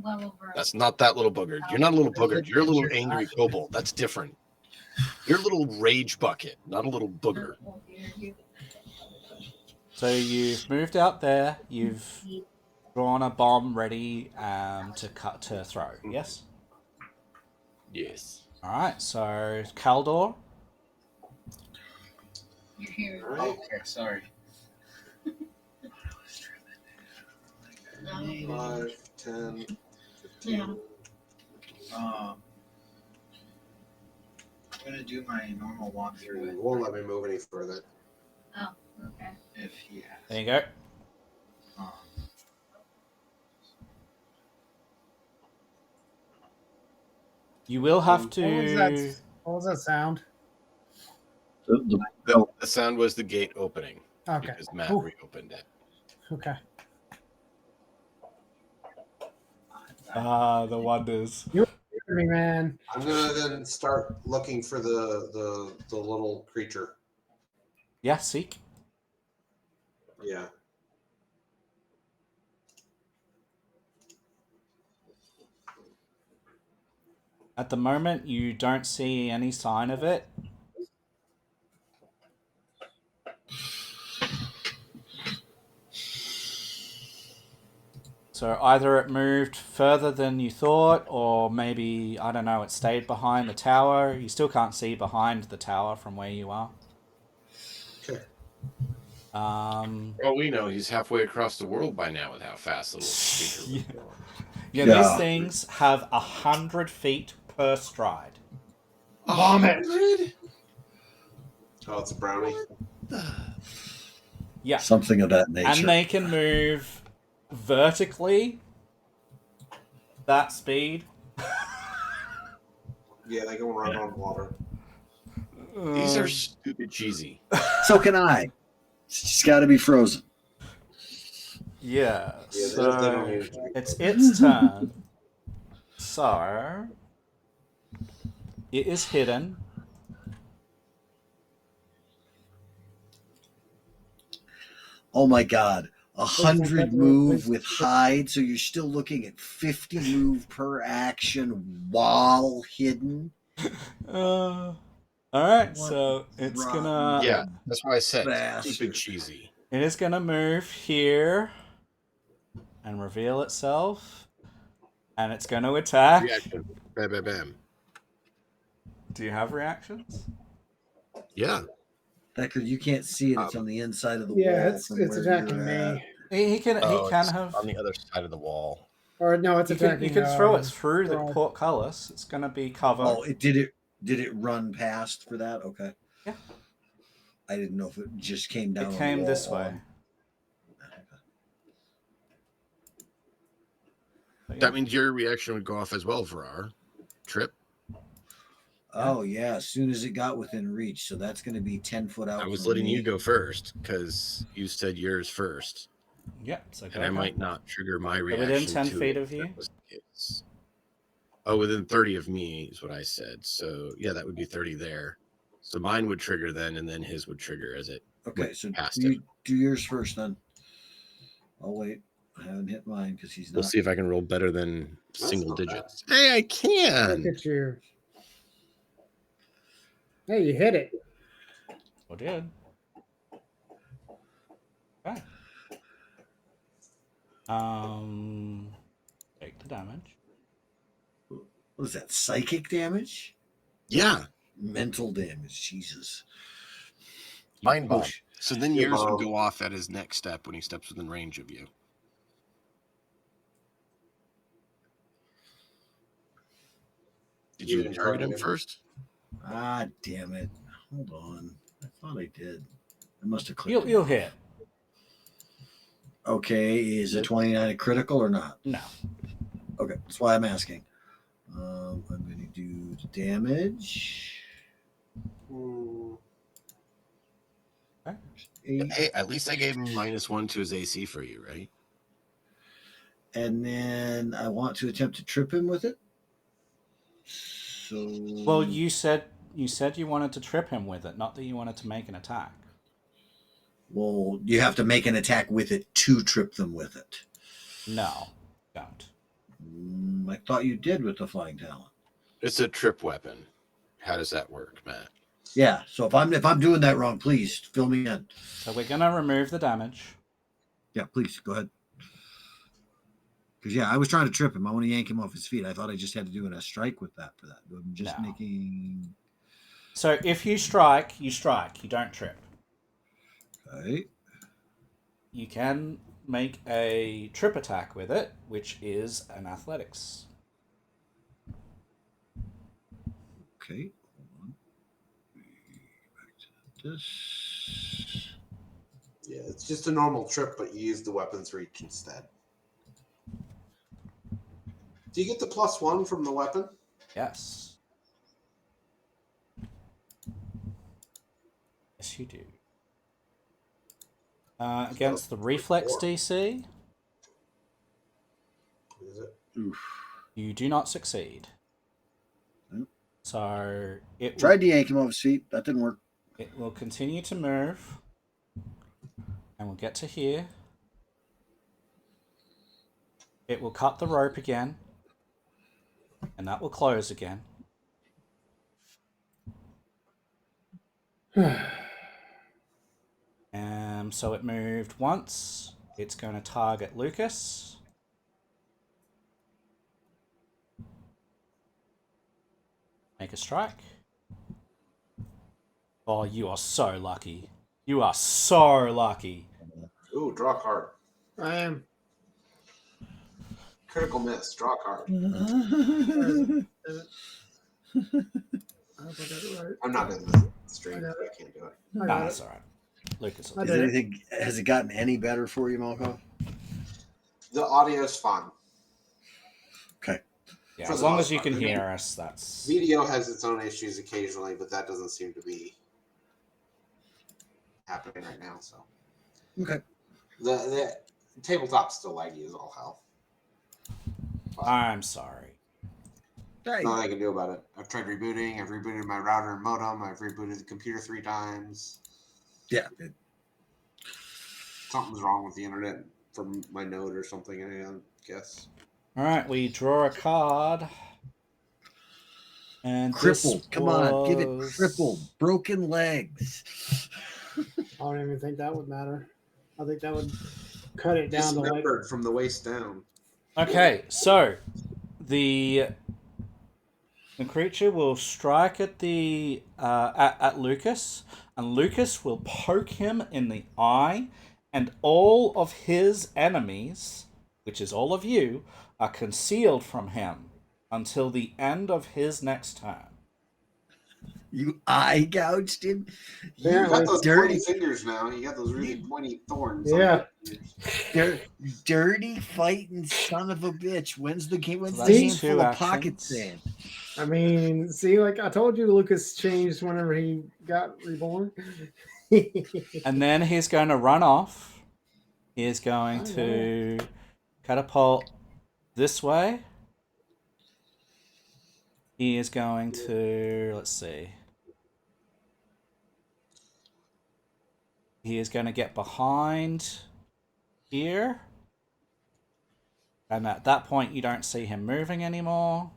Well over. That's not that little buggard. You're not a little buggard. You're a little angry kobold. That's different. You're a little rage bucket, not a little booger. So you've moved out there. You've drawn a bomb ready to throw. Yes. Yes. All right. So Kaldor. You're here. Right. Okay, sorry. 5, 10, 15. Yeah. I'm gonna do my normal It walkthrough won't let me move any further. Oh, okay. if he has. There you go. Um, You will have to. What was that sound? The sound was the gate opening. Okay. Because Matt Ooh. reopened it. Okay. The wonders. Me, man. I'm gonna then start looking for the little creature. Yeah, seek. Yeah. At the moment, you don't see any sign of it. So either it moved further than you thought, or maybe, I don't know, it stayed behind the tower. You still can't see behind the tower from where you are. Okay. Well, we know he's halfway across the world by now with how fast little creature was going. Yeah, these things have 100 feet per stride. Vomit. Oh, it's a brownie. Yeah. Something of that nature. And they can move vertically that speed. Yeah, they can run on water. These are stupid cheesy. So can I. It's just got to be frozen. Yeah, Yeah, so they don't need to. it's its turn. So it is hidden. Oh my God. 100 move with hide, so you're still looking at 50 move per action while hidden. All right, What so it's rotten gonna. Yeah, that's why I said Bastard. stupid cheesy. It is gonna move here and reveal itself, and it's gonna attack. Reaction. Bam, bam, bam. Do you have reactions? Yeah. Deckard, you can't see it. It's on the inside of the wall. Yeah, it's from where attacking you're at. me. He can It's have. on the other side of the wall. Or no, it's You can, attacking. you can throw it through the Thrall. portcullis. It's gonna be cover. Oh, did it run past for that? Okay. Yeah. I didn't know if it just came down. It on came the this wall. way. That means your reaction would go off as well for our trip. Oh yeah, as soon as it got within reach, so that's going to be 10 foot out. I was from letting me. you go first because you said yours first, Yeah, so and I might not trigger my They're reaction. within 10 to feet it of if you? that was the case. Oh, within 30 of me is what I said. So yeah, that would be 30 there. So mine would trigger then, and then his would trigger as it. Okay, so past you do yours first then. I'll wait. I haven't hit mine because he's not. We'll see if I can roll better than single not bad. digits. Hey, I can. Look at you. Hey, you hit it. I did. Okay. Take the damage. What is that? Psychic damage? Yeah. Mental damage. Jesus. Mind bomb. Push. So then yours would go off at his next step when he steps within range of you. Did you target him first? Ah, damn it. Hold on. I thought I did. I must have clicked. You'll hit. Okay, is a 29 a critical or not? No. Okay, that's why I'm asking. I'm going to do the damage. Okay. 8. Hey, at least I gave him -1 to his AC for you, right? And then I want to attempt to trip him with it. So. Well, you said you wanted to trip him with it, not that you wanted to make an attack. Well, you have to make an attack with it to trip them with it. No, don't. I thought you did with the flying talent. It's a trip weapon. How does that work, Matt? Yeah. So if I'm doing that wrong, please fill me in. So we're gonna remove the damage. Yeah, please go ahead. Because I was trying to trip him. I want to yank him off his feet. I thought I just had to do a strike with that for that. But I'm just making. So if you strike. You don't trip. Okay. You can make a trip attack with it, which is an athletics. Okay. Hold on. Back to this. Yeah, it's just a normal trip, but you use the weapons reach instead. Do you get the +1 from the weapon? Yes. Yes, you do. Against the reflex DC, Is it? Oof. you do not succeed. Nope. So it Tried to yank him off his feet. That didn't work. It will continue to move, and we'll get to here. It will cut the rope again, and that will close again. So it moved once. It's going to target Lucas. Make a strike. Oh, you are so lucky. You are so lucky. Ooh, draw a card. I am. Critical miss. Draw a card. I hope I got it right. I'm not in the stream. I got I can't do it. I got Nah, it. that's alright. Lucas will I Is did it. anything? Has it gotten any better for you, Malco? The audio's fine. Okay. Yeah, For as the long most as you part. can hear us, that's... Video has its own issues occasionally, but that doesn't seem to be happening right now. So Okay. the tabletop's still laggy as all hell. I'm sorry. Nothing I can do about it. I've tried rebooting. I've rebooted my router and modem. I've rebooted the computer 3 times. Yeah. Something's wrong with the internet from my node or something, I guess. Alright, we draw a card. And Crippled. Come on, give it was- crippled. Broken legs. I don't even think that would matter. I think that would cut it down to like. Dismembered from the waist down. Okay, so the creature will strike at the at Lucas, and Lucas will poke him in the eye, and all of his enemies, which is all of you, are concealed from him until the end of his next turn. You eye gouged him. You Yeah, got those dirty, pointy fingers now. You got those really pointy thorns. Yeah. dirty fighting son of a bitch. When's the game? When's So the that's handful two of pocket actions. sand? I mean, see, like I told you, Lucas changed whenever he got reborn. And then he's going to run off. He is going Oh, to catapult this way. He is going to, let's see. He is going to get behind here. And at that point, you don't see him moving anymore.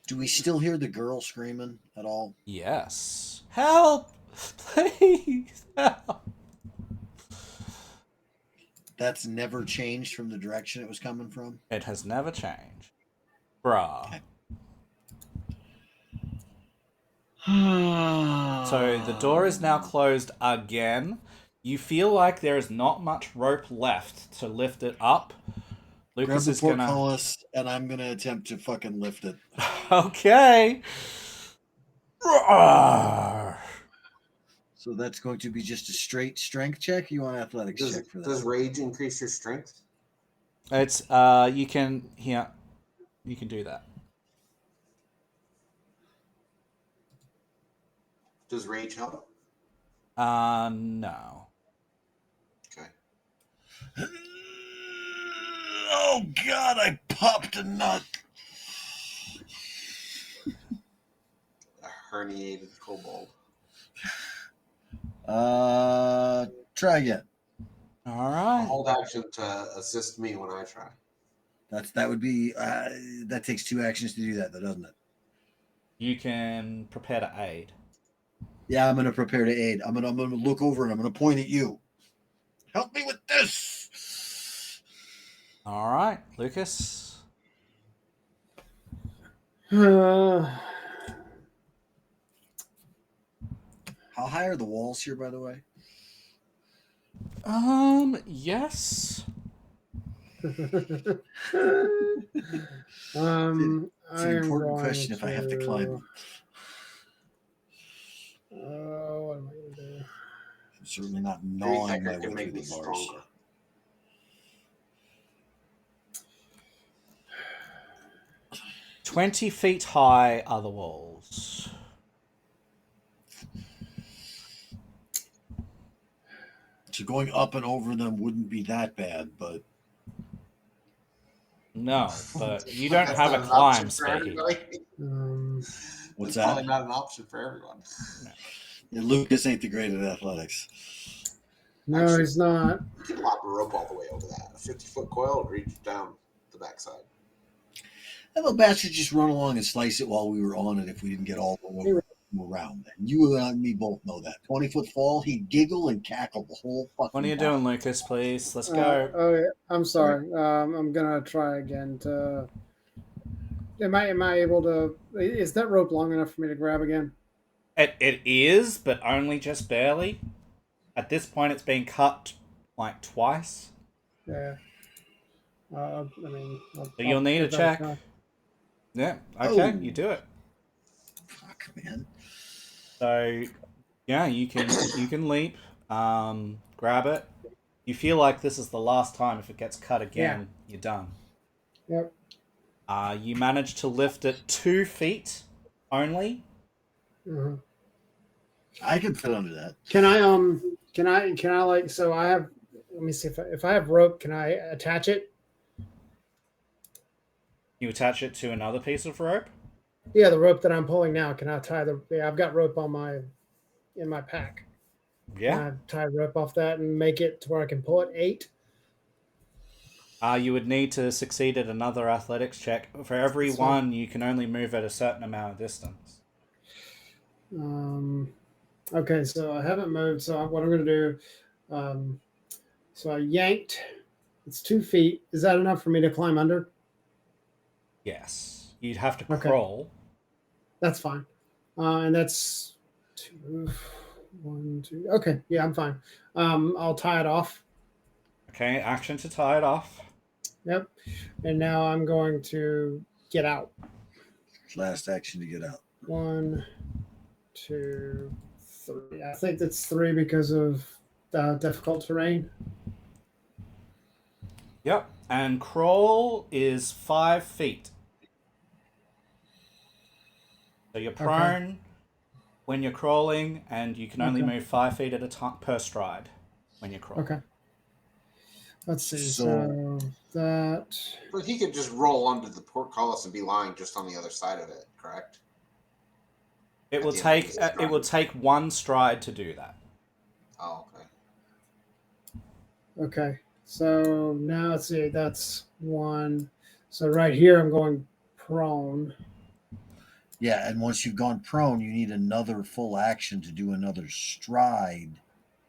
Do we still hear the girl screaming at all? Yes. Help! Please help! That's never changed from the direction it was coming from? It has never changed. Bruh. Okay. So the door is now closed again. You feel like there is not much rope left to lift it up. Grab Lucas the is gonna. portcullis, and I'm gonna attempt to fucking lift it. Okay. Roar. So that's going to be just a straight strength check. You want athletics check for that? Does rage increase your strength? It's you can do that. Does rage help? No. Okay. Oh God! I popped a nut. A herniated kobold. Try again. All right. Hold action to assist me when I try. That would be that takes 2 actions to do that, though, doesn't it? You can prepare to aid. Yeah, I'm gonna prepare to aid. I'm gonna look over and I'm gonna point at you. Help me with this. All right, Lucas. How high are the walls here, by the way? Yes. It's an important question if I have to climb them. What am I going to do? I'm certainly not Three gnawing my hacker can way make through me the bars. stronger. "20 feet high are the walls." So going up and over them wouldn't be that bad, but No, but you don't That's have not a an climb option for speed. everybody. what's That's that? probably not an option for everyone. Yeah, Lucas ain't the great at athletics. No, Actually, he's not. You can lock a rope all the way over that. A 50-foot coil would reach down the backside. That little bastard just run along and slice it while we were on it if we didn't get all the way around. And you and me both know that. 20-foot fall, he'd giggle and cackle the whole fucking What are you time. doing, Lucas? Please, let's go. Okay, I'm sorry. I'm gonna try again. Am I able to? Is that rope long enough for me to grab again? It is, but only just barely. At this point, it's been cut like twice. Yeah. I mean, So you'll need a give that check. try. Yeah. Okay, Oh. you do it. Fuck, man. So, yeah, you can leap, grab it. You feel like this is the last time. If it gets cut again, you're done. Yep. You manage to lift it 2 feet only. Mm-hmm. I can fit under that. Can I like? So I have. Let me see if I have rope. Can I attach it? You attach it to another piece of rope. Yeah, the rope that I'm pulling now. Can I tie the? Yeah, I've got rope in my pack. Yeah. Can I tie rope off that and make it to where I can pull it 8? You would need to succeed at another athletics check. For every one, you can only move at a certain amount of distance. Okay, so I haven't moved. So what I'm going to do, so I yanked. It's 2 feet. Is that enough for me to climb under? Yes. You'd have to crawl. That's fine. And that's 2, 1, 2. Okay, yeah, I'm fine. I'll tie it off. Okay, action to tie it off. Yep. And now I'm going to get out. Last action to get out. 1, 2, 3. I think that's 3 because of difficult terrain. Yep. And crawl is 5 feet. So you're prone when you're crawling, and you can only move 5 feet at a time per stride when you're crawling. Okay. Let's see. So that. But he could just roll under the portcullis and be lying just on the other side of it, correct? It will At the end of take this it will take one stride to do that. Oh, okay. Okay. So now let's see. That's one. So right here, I'm going prone. Yeah, and once you've gone prone, you need another full action to do another stride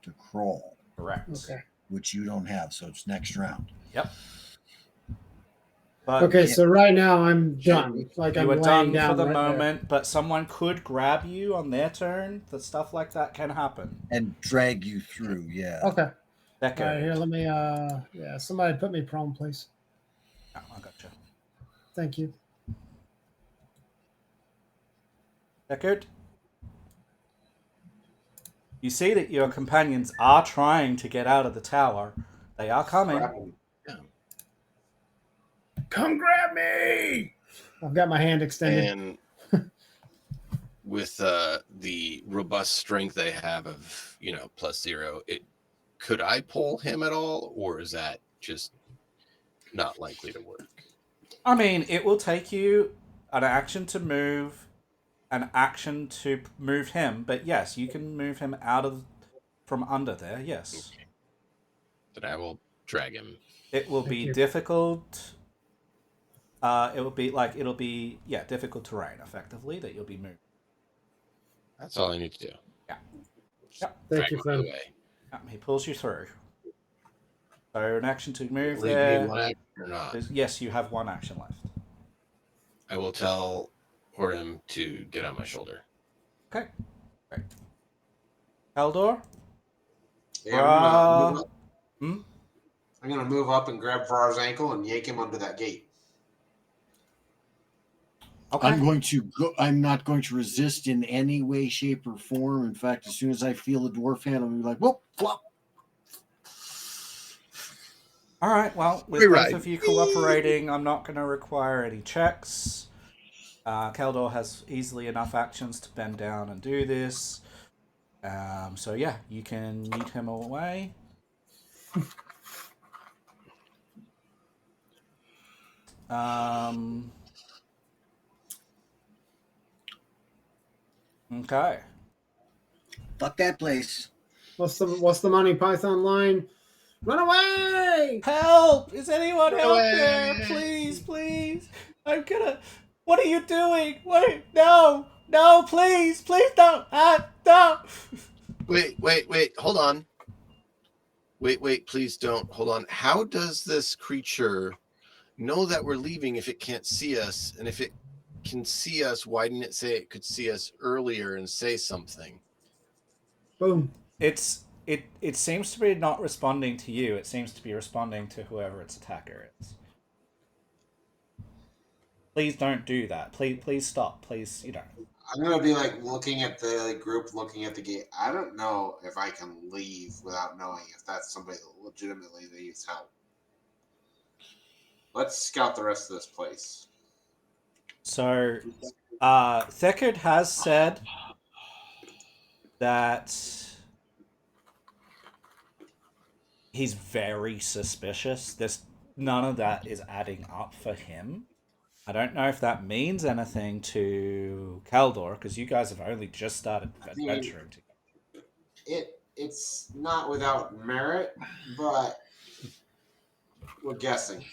to crawl, Correct. Okay. which you don't have. So it's next round. Yep. But Okay. So right now I'm done. Like you I'm are laying done for down the right moment, but someone could grab you on their turn. The stuff like that can happen. And drag you through. Yeah. there. Okay. That All right. goes. Here, let me. Yeah. Somebody put me prone, please. Oh, I gotcha. Thank you. That good? You see that your companions are trying to get out of the tower. They are coming. Grab him. Come grab me! I've got my hand extended. And with the robust strength they have of +0, could I pull him at all, or is that just not likely to work? I mean, it will take you an action to move, an action to move him, but yes, you can move him from under there. Yes, Okay. Then I will drag him. it will Thank be you. difficult. It'll be difficult terrain effectively that you'll be moving. That's all I need to do. Yeah. Yep. Thank you, Drag friend. him away. He pulls you through. So an action to move Leave me there. one action or not? Yes, you have one action left. I will tell Horim to get on my shoulder. Okay. Great. Eldor? Yeah, I'm Hmm? gonna move up and grab Var's ankle and yank him under that gate. Okay. I'm going to go. I'm not going to resist in any way, shape, or form. In fact, as soon as I feel the dwarf hand, I'll be like, "Whoop, flop." All right. Well, with both of you cooperating, I'm not going to require any checks. Keldor has easily enough actions to bend down and do this. So yeah, you can yeet him away. Okay. Fuck that place. What's the Monty Python line? Run away! Help! Is anyone out away! there? Please, please! I'm gonna. What are you doing? Wait! No! No! Please! Please don't! No! Wait! Hold on. Wait! Please don't. Hold on. How does this creature know that we're leaving if it can't see us? And if it can see us, why didn't it say it could see us earlier and say something? Boom. It seems to be not responding to you. It seems to be responding to whoever its attacker is. Please don't do that. Please stop. Please, I'm gonna be like looking at the group, looking at the gate. I don't know if I can leave without knowing if that's somebody that legitimately needs help. Let's scout the rest of this place. So, Thekard has said that he's very suspicious. None of that is adding up for him. I don't know if that means anything to Kaldor, because you guys have only just started adventuring together. It's not without merit, but we're guessing.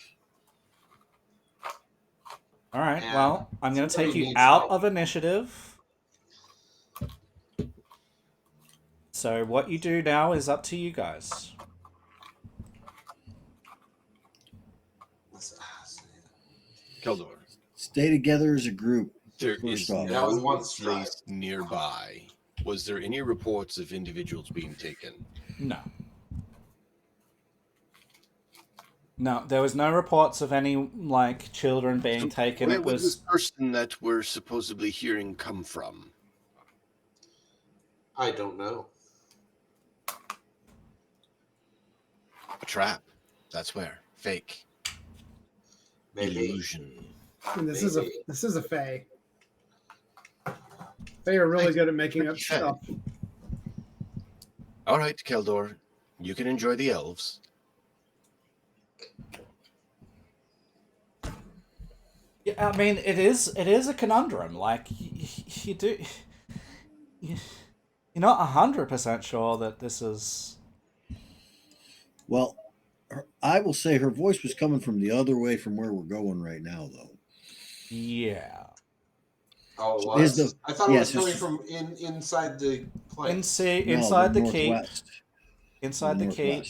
All right, And well, I'm going to take you needs out help. of initiative. So what you do now is up to you guys. Keldor. Stay together as a group. There First is off. That was no one strike. place nearby. Was there any reports of individuals being taken? No. No, there was no reports of any, children being taken. Where It would was... this person that we're supposedly hearing come from? I don't know. A trap. That's where. Fake. Maybe. Illusion. And this is a Fae. Fae are really good at making up Fae. stuff. All right, Keldor. You can enjoy the elves. Yeah, I mean, it is a conundrum. You do... you're not 100% sure that this is. Well, I will say her voice was coming from the other way from where we're going right now, though. Yeah. Oh, it Is was? the I thought it yes, was it's coming from inside the place. no the Inside the keep. northwest. Inside the keep.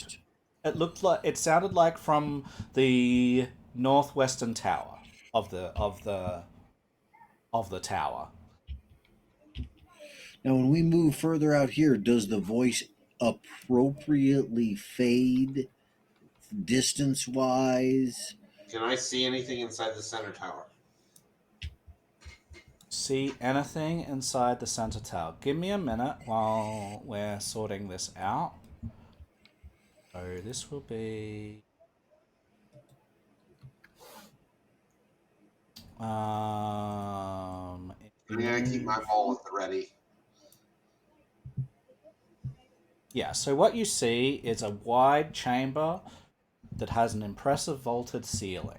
Northwest. It sounded like from the northwestern tower of the tower. Now, when we move further out here, does the voice appropriately fade distance wise? Can I see anything inside the center tower? See anything inside the center tower? Give me a minute while we're sorting this out. So this will be I'm gonna keep my ball at the ready. Yeah, so what you see is a wide chamber that has an impressive vaulted ceiling.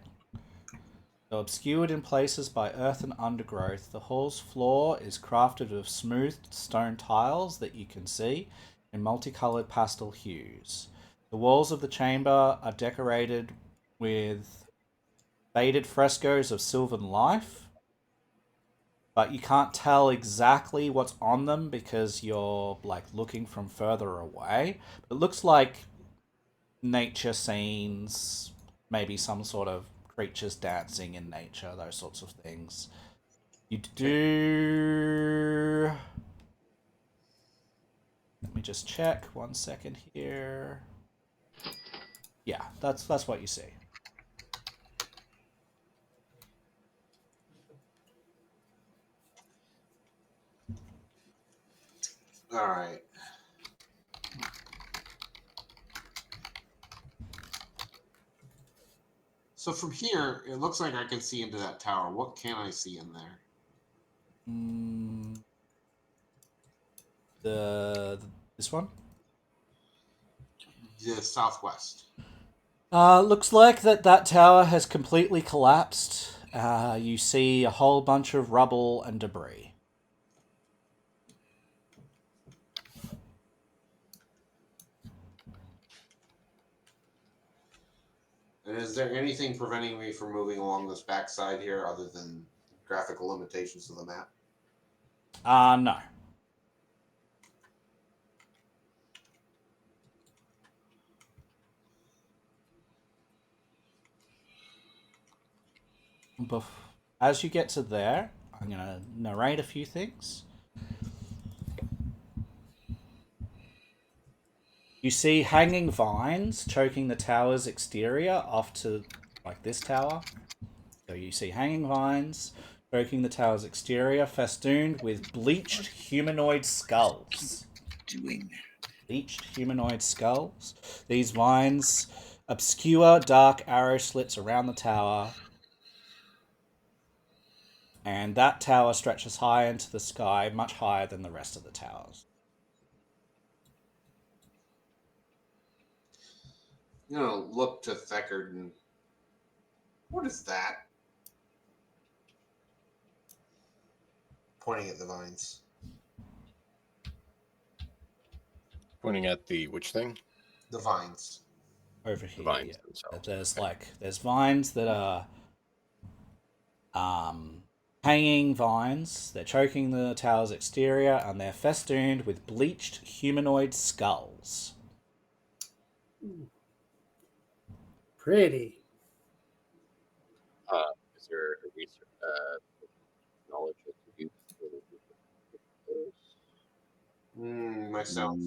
Though obscured in places by earth and undergrowth, the hall's floor is crafted of smooth stone tiles that you can see in multicolored pastel hues. The walls of the chamber are decorated with faded frescoes of sylvan life, but you can't tell exactly what's on them because you're like looking from further away. It looks like nature scenes, maybe some sort of creatures dancing in nature, those sorts of things. You do. Let me just check 1 second here. Yeah, that's what you see. All right. So from here, it looks like I can see into that tower. What can I see in there? This one. The southwest. Looks like that tower has completely collapsed. You see a whole bunch of rubble and debris. And is there anything preventing me from moving along this backside here other than graphical limitations of the map? No. As you get to there, I'm going to narrate a few things. You see hanging vines choking the tower's exterior off to, like, this tower. So you see hanging vines choking the tower's exterior, festooned with bleached humanoid skulls. Bleached humanoid skulls. These vines obscure dark arrow slits around the tower. And that tower stretches high into the sky, much higher than the rest of the towers. You know, look to Theckard and what is that? Pointing at the vines. Pointing at the which thing? The vines. Over here. The vines themselves. There's vines that are hanging vines. They're choking the tower's exterior, and they're festooned with bleached humanoid skulls. Pretty. Is there a research knowledge that you Myself.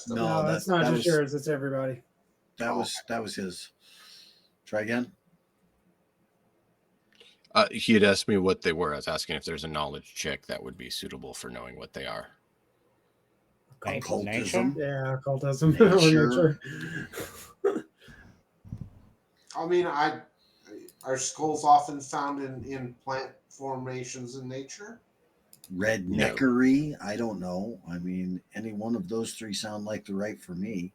No, that's not just yours. It's everybody. That was his. Try again. He had asked me what they were. I was asking if there's a knowledge check that would be suitable for knowing what they are. Occultism. Yeah, occultism. Nature. I mean, are skulls often found in plant formations in nature? Redneckery. No. I don't know. I mean, any one of those three sound like the right for me.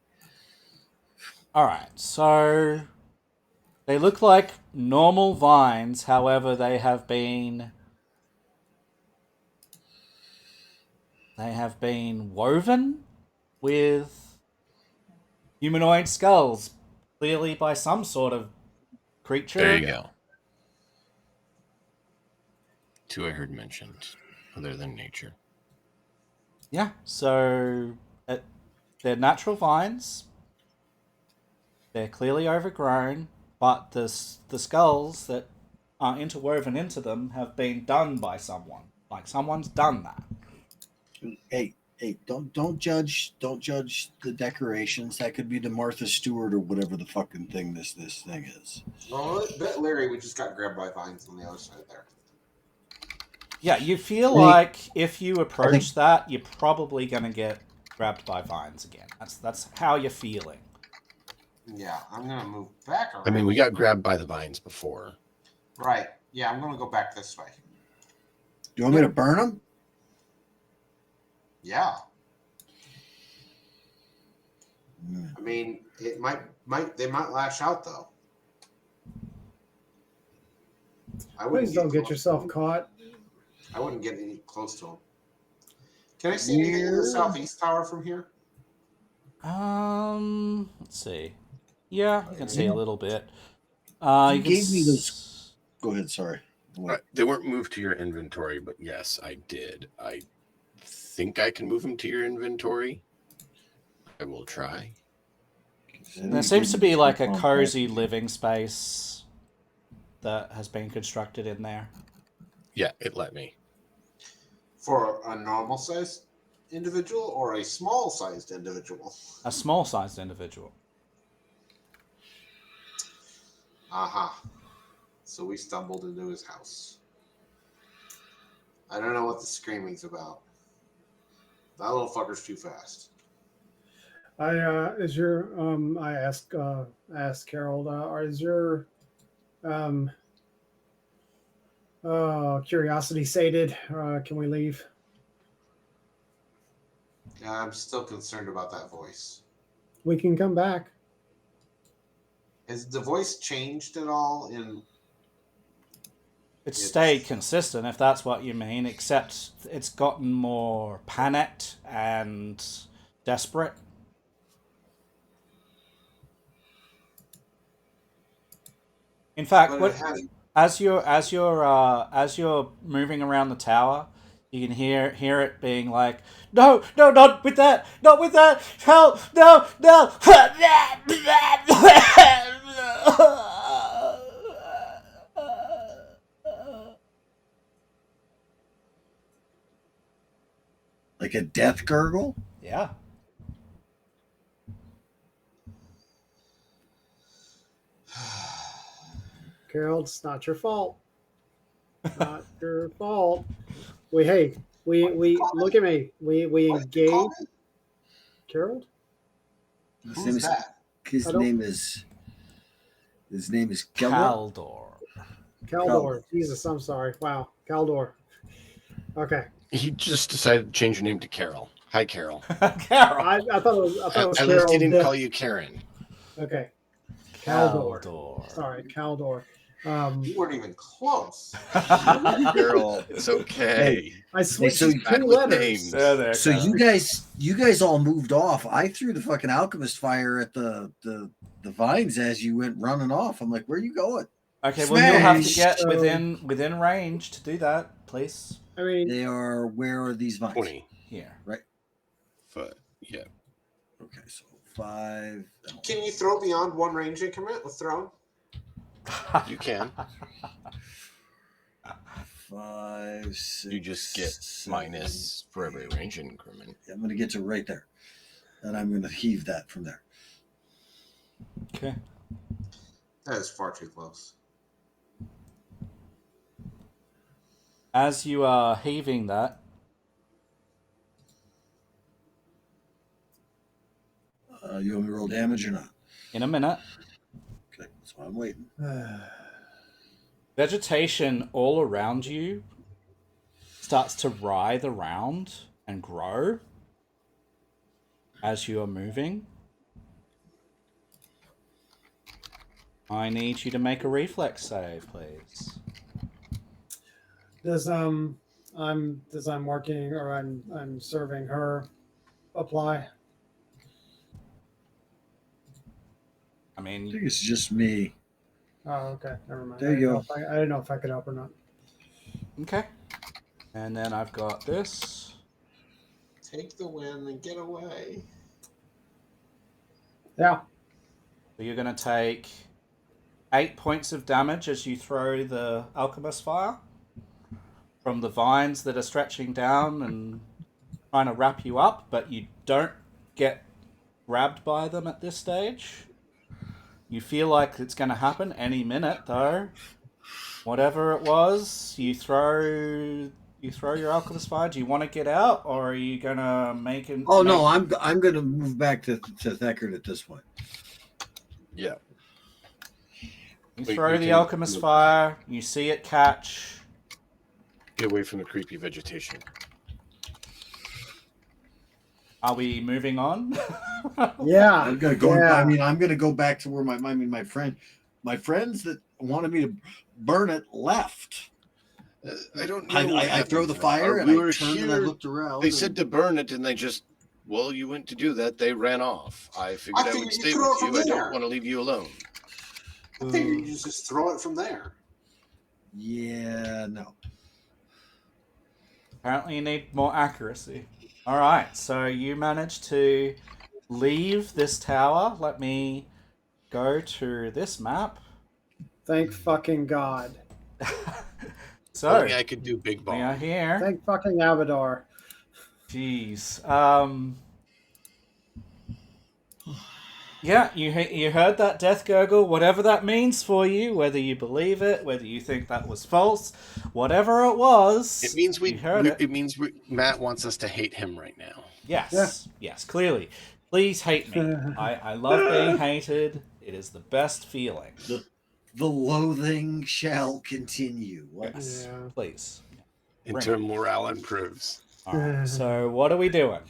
All right, so they look like normal vines. However, they have been They have been woven with humanoid skulls, clearly by some sort of creature. There you go. Two I heard mentioned, other than nature. Yeah, so they're natural vines. They're clearly overgrown, but the skulls that are interwoven into them have been done by someone. Like someone's done that. Hey, don't judge the decorations. That could be the Martha Stewart or whatever the fucking thing this thing is. Well, I bet Larry, we just got grabbed by vines on the other side there. Yeah, you feel like if you approach that, you're probably gonna get grabbed by vines again. That's how you're feeling. Yeah, I'm gonna move back around. I mean, we got grabbed by the vines before. Right. Yeah, I'm gonna go back this way. Do you want me to burn them? Yeah. I mean, it they might lash out though. Please don't get yourself caught. I wouldn't get any close to them. Can I see anything in the southeast tower from here? Let's see. Yeah, you can see a little bit. You gave me those. Go ahead. Sorry. They weren't moved to your inventory, but yes, I did. I think I can move them to your inventory. I will try. There seems to be like a cozy living space that has been constructed in there. Yeah, it let me. For a normal sized individual or a small sized individual? A small sized individual. Aha. So we stumbled into his house. I don't know what the screaming's about. That little fucker's too fast. I asked Carol, is your curiosity sated? Can we leave? I'm still concerned about that voice. We can come back. Has the voice changed at all in... It's stayed consistent, if that's what you mean, except it's gotten more panicked and desperate. In fact, as you're moving around the tower, you can hear it being like, "No, not with that, help, no." Like a death gurgle? Yeah. Carol, it's not your fault. Not your fault. We look at me. We engage. Carol? Who's that? His name is Kaldor. Kaldor. Jesus, I'm sorry. Wow. Kaldor. Okay. He just decided to change your name to Carol. Hi, Carol. Carol. I thought it was Carol. At least he didn't call you Karen. Okay. Kaldor. Sorry, Kaldor. You weren't even close. Carol, it's okay. I switched two letters. So you guys all moved off. I threw the fucking alchemist fire at the vines as you went running off. I'm like, where are you going? Okay, well you'll have to get within range to do that, please. I mean, they are. Where are these vines? 20 here, right? Foot. Yeah. Okay, so 5. Can you throw beyond one range increment with thrown? You can. 5, 6. You just get 7, minus for every range increment. I'm going to get to right there, and I'm going to heave that from there. Okay. That is far too close. As you are heaving that, you want me to roll damage or not? In a minute. Okay, that's why I'm waiting. Vegetation all around you starts to writhe around and grow as you are moving. I need you to make a reflex save, please. Does I'm working or I'm serving her apply. I I mean, think it's just me. Oh, okay, never mind. There you go. I didn't know if I could help or not. okay. And then I've got this. Take the win and get away. Yeah. So you're going to take 8 points of damage as you throw the alchemist fire from the vines that are stretching down and trying to wrap you up, but you don't get grabbed by them at this stage. You feel like it's going to happen any minute, though. Whatever it was, you throw your alchemist fire. Do you want to get out, or are you gonna make it? Oh no, I'm going to move back to Thackard at this point. Yeah. You We throw the can alchemist move fire. You see it catch. Get away from the creepy vegetation. Are we moving on? Yeah. I'm going to go. Yeah. I mean, I'm going to go back to where my friends that wanted me to burn it left. I don't know. I throw the fire and I turned and I looked around. They said to burn it, and they just, well, you went to do that. They ran off. I figured I would stay with you. I don't want to leave you alone. I figured you just throw it from there. Yeah, no. Apparently, you need more accuracy. All right, so you managed to leave this tower. Let me go to this map. Thank fucking God. So Only I could do big we are bomb. here. Thank fucking Abadar. Jeez. Yeah, you heard that death gurgle, whatever that means for you, whether you believe it, whether you think that was false, whatever it was. It means you heard it. It means Matt wants us to hate him right now. Yes, yes, clearly. Please hate me. I love being hated. It is the best feeling. The loathing shall continue. What? Yes, Yeah. please. Until morale improves. All right, so what are we doing?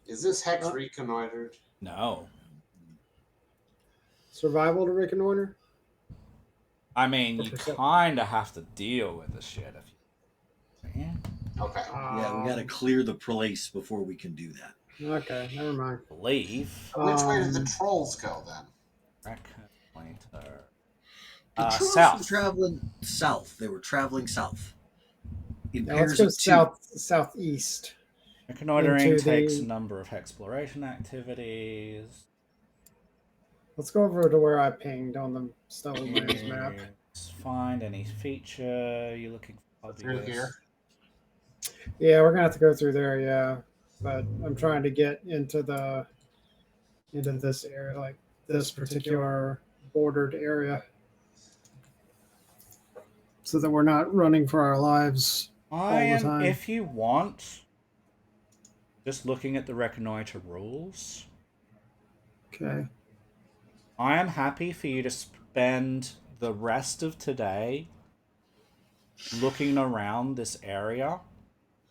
Is this hex reconnoitered? No. Survival to reconnoiter? I mean, you kind of have to deal with the shit if you... Okay. Yeah, we got to clear the place before we can do that. Okay, never mind. Believe. Which way did the trolls go then? Reconnoiter. The trolls South. were traveling south. They were traveling south. In Now let's pairs go of two. southeast. Reconnoitering into takes the- a number of exploration activities. Let's go over to where I pinged on the Stonelands map. Find any feature you're looking for. Through here. Yeah, we're gonna have to go through there, yeah. But I'm trying to get into this area, like this particular bordered area. So that we're not running for our lives all the time. If you want, just looking at the Reconnoiter rules, Okay. I am happy for you to spend the rest of today looking around this area.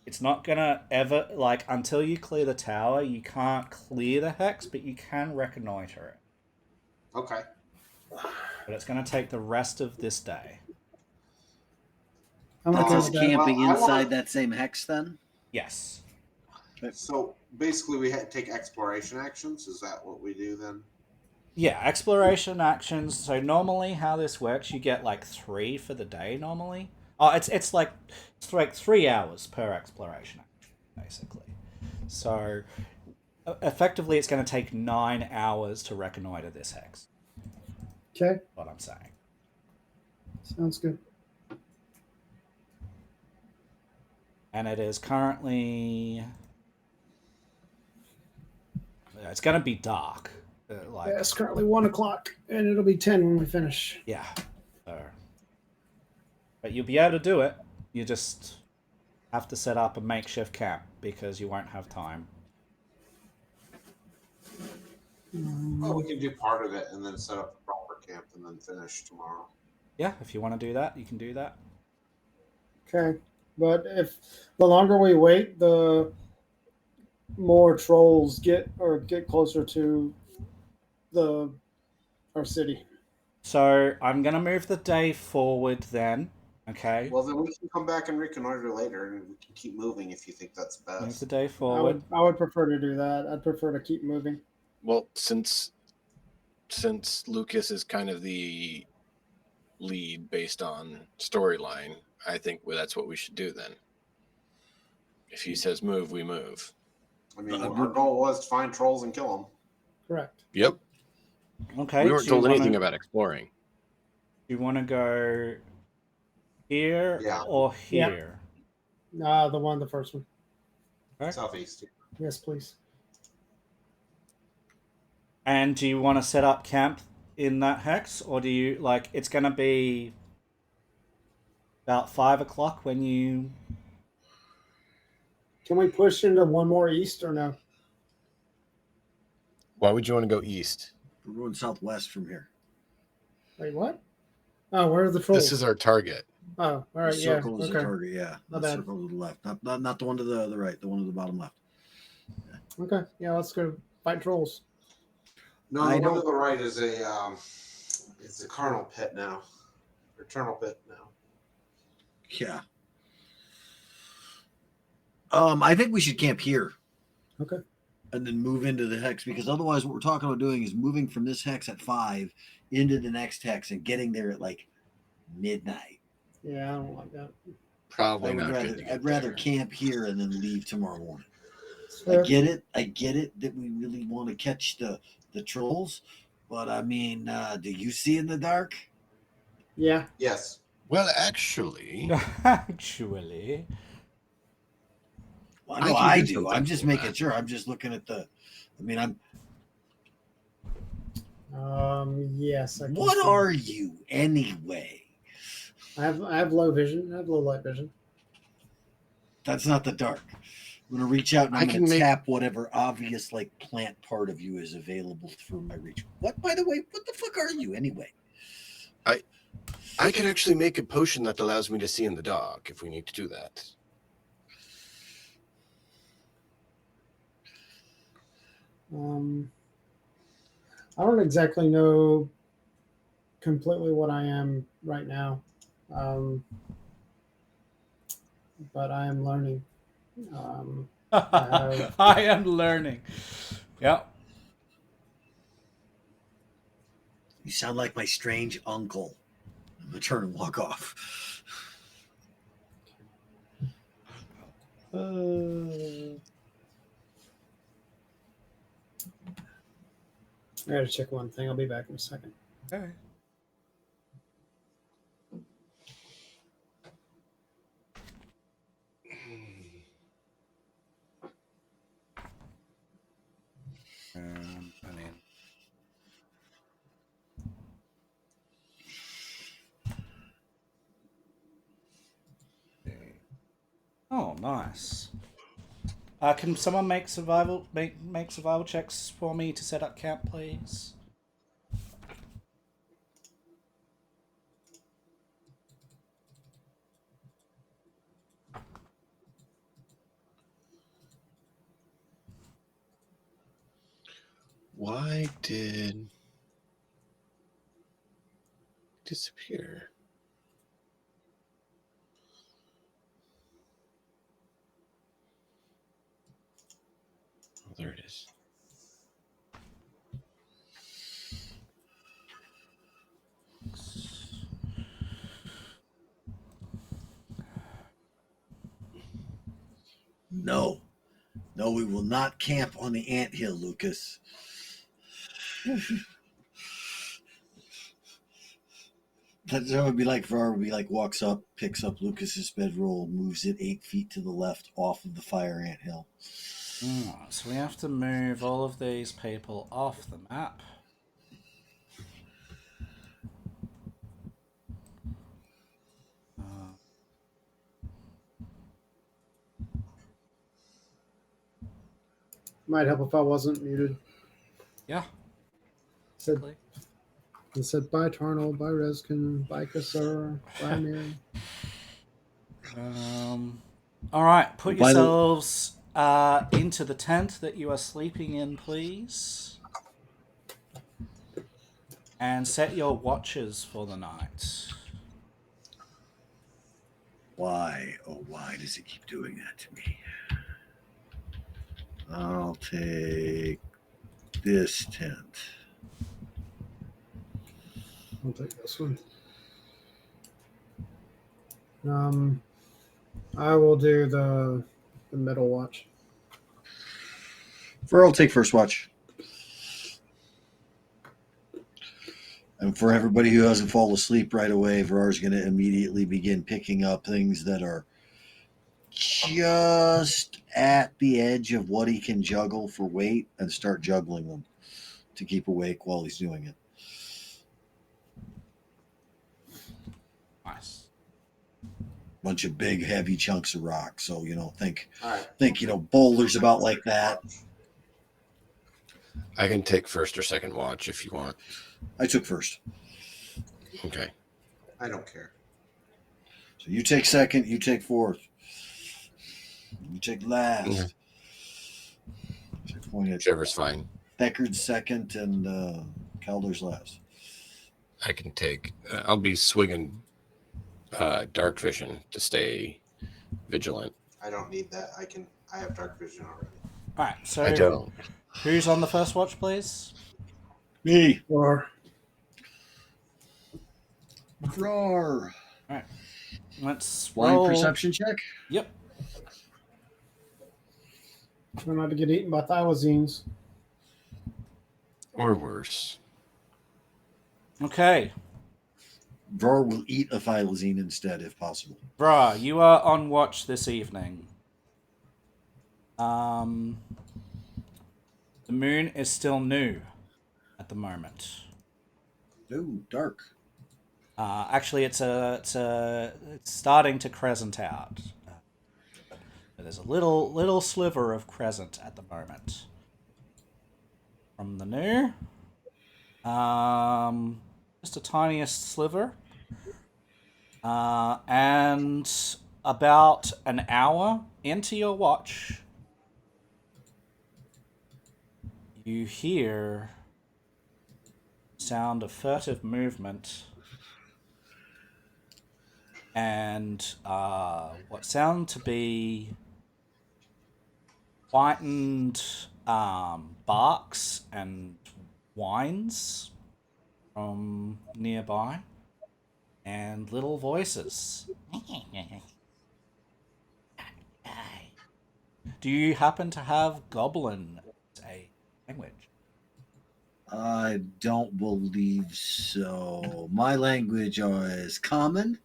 It's not gonna ever, like, until you clear the tower, you can't clear the hex, but you can reconnoiter it. Okay. But it's gonna take the rest of this day. I'm That's okay us with that. camping Well, I inside wanna- that same hex then? Yes. So basically, we had to take exploration actions. Is that what we do then? Yeah, exploration actions. So normally how this works, you get like 3 for the day normally. Oh, it's like 3 hours per exploration action, basically. So effectively it's going to take 9 hours to reconnoiter this hex. Okay. What I'm saying. Sounds good. And it is currently... It's going to be dark. Yeah, it's currently 1 o'clock, and it'll be 10 when we finish. Yeah. But you'll be able to do it. You just have to set up a makeshift camp because you won't have time. Well, we can do part of it and then set up a proper camp and then finish tomorrow. Yeah, if you want to do that, you can do that. Okay. But if the longer we wait, the more trolls get closer to our city. So I'm going to move the day forward then. Okay. Well, then we can come back and reconnoiter later, and we can keep moving if you think that's Move best. the day I forward. would prefer to do that. I'd prefer to keep moving. Well, since Lucas is kind of the lead based on storyline, I think that's what we should do then. If he says move, we move. I mean, our goal was to find trolls and kill them. Correct. Yep. Okay. We weren't told anything about exploring. Do you want to go here or here? The first one. Okay. Southeast. Yes, please. And do you want to set up camp in that hex, or do you like it's going to be about 5 o'clock when you? Can we push into one more east or no? Why would you want to go east? We're going southwest from here. Wait, what? Oh, where are the trolls? This is our target. Oh, all right, The circle is okay. the target, yeah. Not The bad. circle to the left. Not the one to the right, the one to the bottom left. Okay, yeah, let's go fight trolls. No, the one to the right is it's a carnal pit now. Eternal pit now. Yeah. I think we should camp here. Okay. And then move into the hex, because otherwise what we're talking about doing is moving from this hex at 5 into the next hex and getting there at like midnight. Yeah, I don't like that. Probably not good to get I'd rather there. camp here and then leave tomorrow morning. Fair. I get it that we really want to catch the trolls, but I mean, do you see in the dark? Yeah. Yes. Well, actually, Well, I know I do. I'm just making sure. I'm just looking at the. I mean, I'm. Yes. What are you anyway? I have low vision. I have low light vision. That's not the dark. I'm gonna reach out and I'm gonna tap whatever obvious like plant part of you is available for my reach. What, by the way, what the fuck are you anyway? I can actually make a potion that allows me to see in the dark if we need to do that. I don't exactly know completely what I am right now, but I am learning. I am learning. Yep. You sound like my strange uncle. I'm gonna turn and walk off. I gotta check one thing. I'll be back in a second. Okay. Oh, nice. Can someone make survival checks for me to set up camp, please? Why did disappear? Oh, there it is. No, we will not camp on the anthill, Lucas. That's how it would be like. Var would be like, walks up, picks up Lucas's bedroll, moves it 8 feet to the left off of the fire anthill. So we have to move all of these people off the map. Might help if I wasn't muted. Yeah. It said bye Tarnal, bye Reskin, bye Kassar, bye Mary. All right, put yourselves into the tent that you are sleeping in, please. And set your watches for the night. Why? Oh, why does it keep doing that to me? I'll take this tent. I'll take this one. I will do the middle watch. I'll take first watch. And for everybody who doesn't fall asleep right away, Verar's going to immediately begin picking up things that are just at the edge of what he can juggle for weight and start juggling them to keep awake while he's doing it. Nice. Bunch of big, heavy chunks of rock. So, think, All right. boulders about like that. I can take first or second watch if you want. I took first. Okay. I don't care. So you take second, you take fourth. You take last. Yeah. Whichever's fine. Deckard's second and Calder's last. I can take. I'll be swinging dark vision to stay vigilant. I don't need that. I have dark vision already. All right, so I don't. who's on the first watch, please? Me. Or Roar. All right, let's Blind roll. perception check. Yep. try not to get eaten by thylacines. Or worse. Okay. Roar will eat a thylacine instead, if possible. Brah, you are on watch this evening. The moon is still new at the moment. Ooh, dark. Actually, it's starting to crescent out. There's a little sliver of crescent at the moment from the new. Just a tiniest sliver. And about an hour into your watch, you hear sound of furtive movement and what sound to be whitened barks and whines from nearby, and little voices. Do you happen to have Goblin as a language? I don't believe so. My language is Common,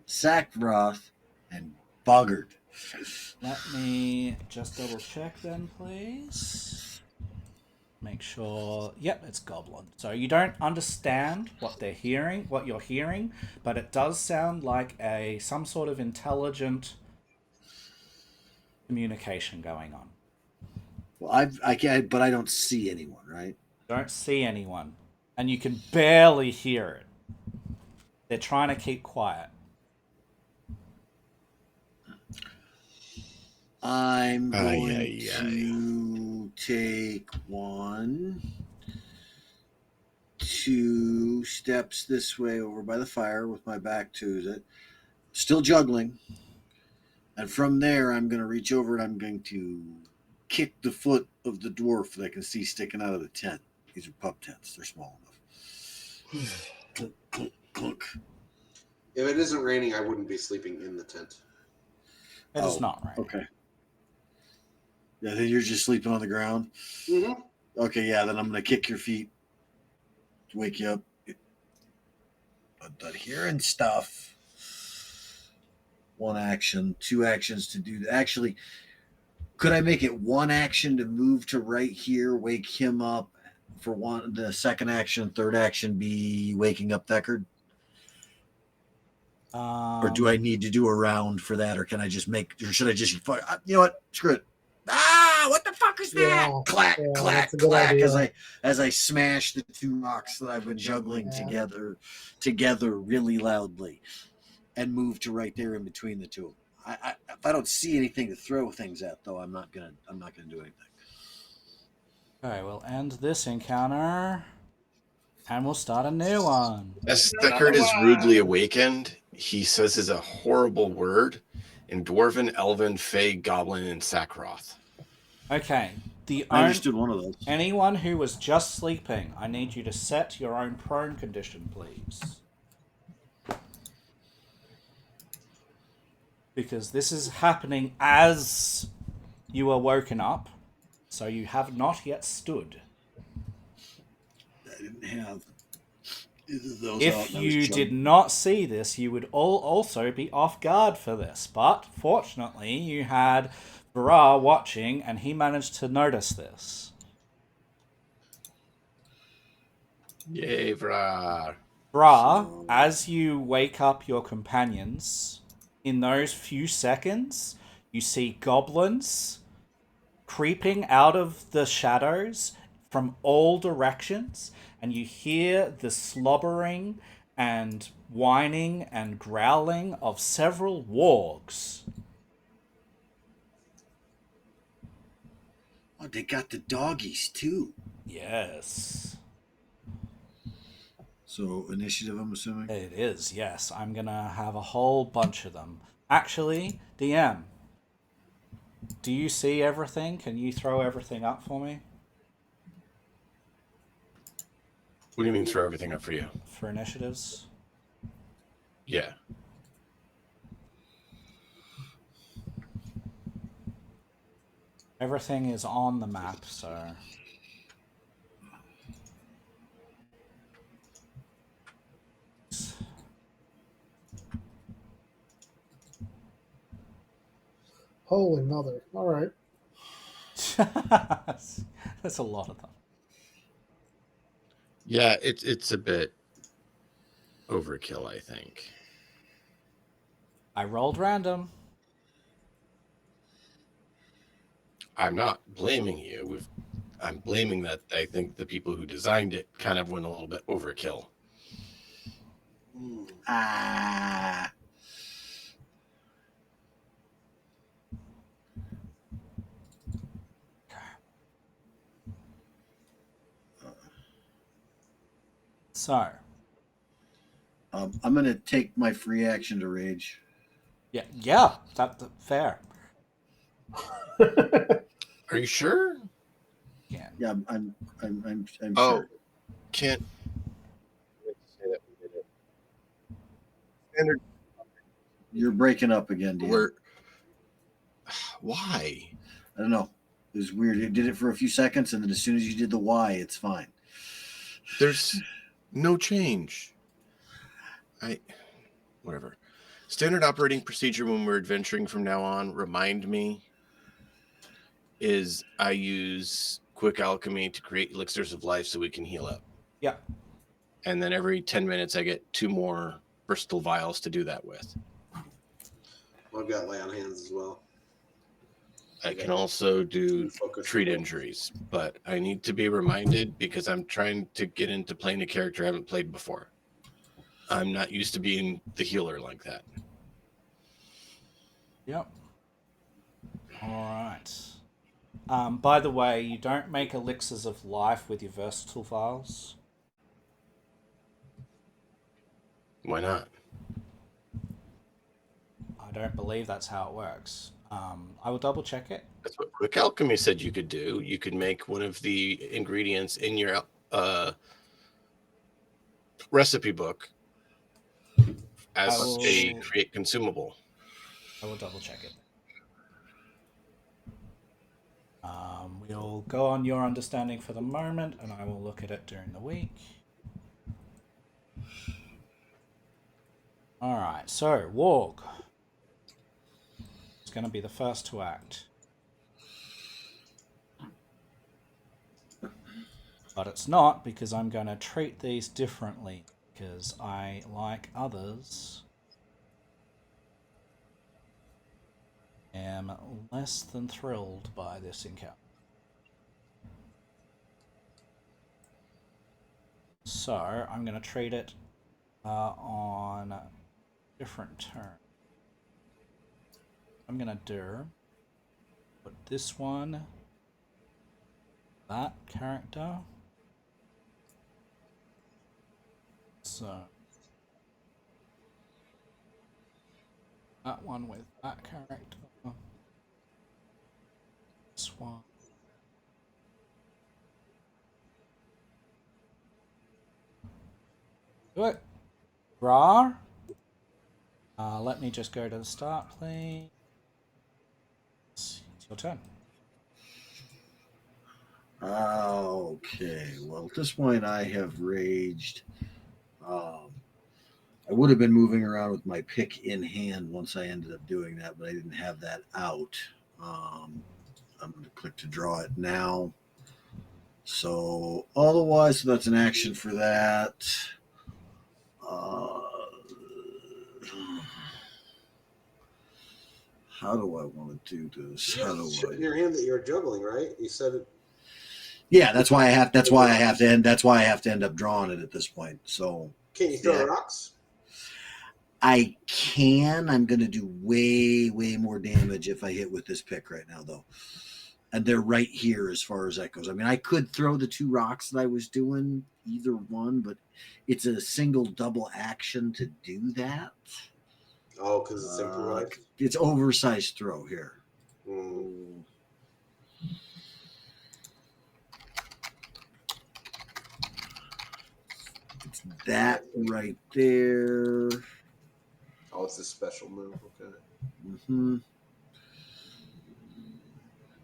Sackroth, and Boggart. Let me just double check then, please. Make sure. Yep, it's Goblin. So you don't understand what they're hearing, what you're hearing, but it does sound like some sort of intelligent communication going on. Well, I can't, but I don't see anyone, right? Don't see anyone, and you can barely hear it. They're trying to keep quiet. I'm going to take 1, 2 steps this way over by the fire with my back to it, still juggling. And from there, I'm going to reach over and I'm going to kick the foot of the dwarf that I can see sticking out of the tent. These are pup tents. They're small enough. Clunk, clunk. If it isn't raining, I wouldn't be sleeping in the tent. It is not raining. Okay. Yeah, then you're just sleeping on the ground? Mm-hmm. Okay, yeah, then I'm going to kick your feet to wake you up. But hearing stuff. 1 action, 2 actions to do that. Actually, could I make it 1 action to move to right here, wake him up for one? The second action, third action be waking up Deckard? Or do I need to do a round for that? Or can I just or should I just, you know what? Screw it. Ah, what the fuck is that? Yeah, Clack, yeah, clack, that's a good clack idea. as I smash the 2 rocks that I've been juggling together really loudly and move to right there in between the two. If I don't see anything to throw things at, though, I'm not gonna do anything. Okay, we'll end this encounter And we'll start a new one. As Deckard is rudely awakened, he says a horrible word in Dwarven, Elven, Fey, Goblin, and Sakroth. Okay. I understood one of those. Anyone who was just sleeping, I need you to set your own prone condition, please. Because this is happening as you are woken up, so you have not yet stood. I didn't have either of those out. If you did not see this, you would all also be off guard for this. But fortunately, you had Vara watching, and he managed to notice this. Yay, Vrar. Bra, as you wake up your companions, in those few seconds, you see goblins creeping out of the shadows from all directions, and you hear the slobbering and whining and growling of several wargs. Oh, they got the doggies too. Yes. So initiative, I'm assuming? It is, yes. I'm gonna have a whole bunch of them. Actually, DM, do you see everything? Can you throw everything up for me? What do you mean throw everything up for you? For initiatives? Yeah. Everything is on the map, so... Holy mother. All right. That's a lot of them. Yeah, it's a bit overkill, I think. I rolled random. I'm not blaming you. I'm blaming that I think the people who designed it kind of went a little bit overkill. Ah. So, I'm going to take my free action to rage. yeah, that's fair. Are you sure? Yeah. Yeah, I'm Oh, sure. can't say that we did it. Standard. You're breaking up again, Dan. Why? I don't know. It was weird. It did it for a few seconds, and then as soon as you did the Y, it's fine. There's no change. Whatever. Standard operating procedure when we're adventuring from now on, remind me, is I use quick alchemy to create elixirs of life so we can heal up. Yeah. And then every 10 minutes I get 2 more Bristol vials to do that with. Well, I've got lay on hands as well. I can also do treat injuries, but I need to be reminded because I'm trying to get into playing a character I haven't played before. I'm not used to being the healer like that. Yep. Alright. By the way, you don't make elixirs of life with your versatile vials. Why not? I don't believe that's how it works. I will double check it. That's what quick alchemy said you could do. You could make one of the ingredients in your recipe book as a create consumable. I will double check it. We'll go on your understanding for the moment, and I will look at it during the week. Alright, so, Warg. It's going to be the first to act. But it's not, because I'm going to treat these differently, because I, like others, am less than thrilled by this encounter. So, I'm going to treat it on a different turn. I'm going to put this one, that character, So that one with that character. This one. Do it. Raw. Let me just go to the start, please. It's your turn. Okay. Well, at this point, I have raged. I would have been moving around with my pick in hand once I ended up doing that, but I didn't have that out. I'm going to click to draw it now. So otherwise, so that's an action for that. How do I want to do this? How do I? Your hand that you're juggling, right? You said it. Yeah, that's why I have. That's why I have to end. That's why I have to end up drawing it at this point. So Can you throw rocks? I can. I'm going to do way more damage if I hit with this pick right now, though. And they're right here as far as that goes. I mean, I could throw the 2 rocks that I was doing, either one, but it's a single double action to do that. Oh, because it's improvised. It's oversized throw here. It's that right there. Oh, it's a special move. Okay. Mm-hmm.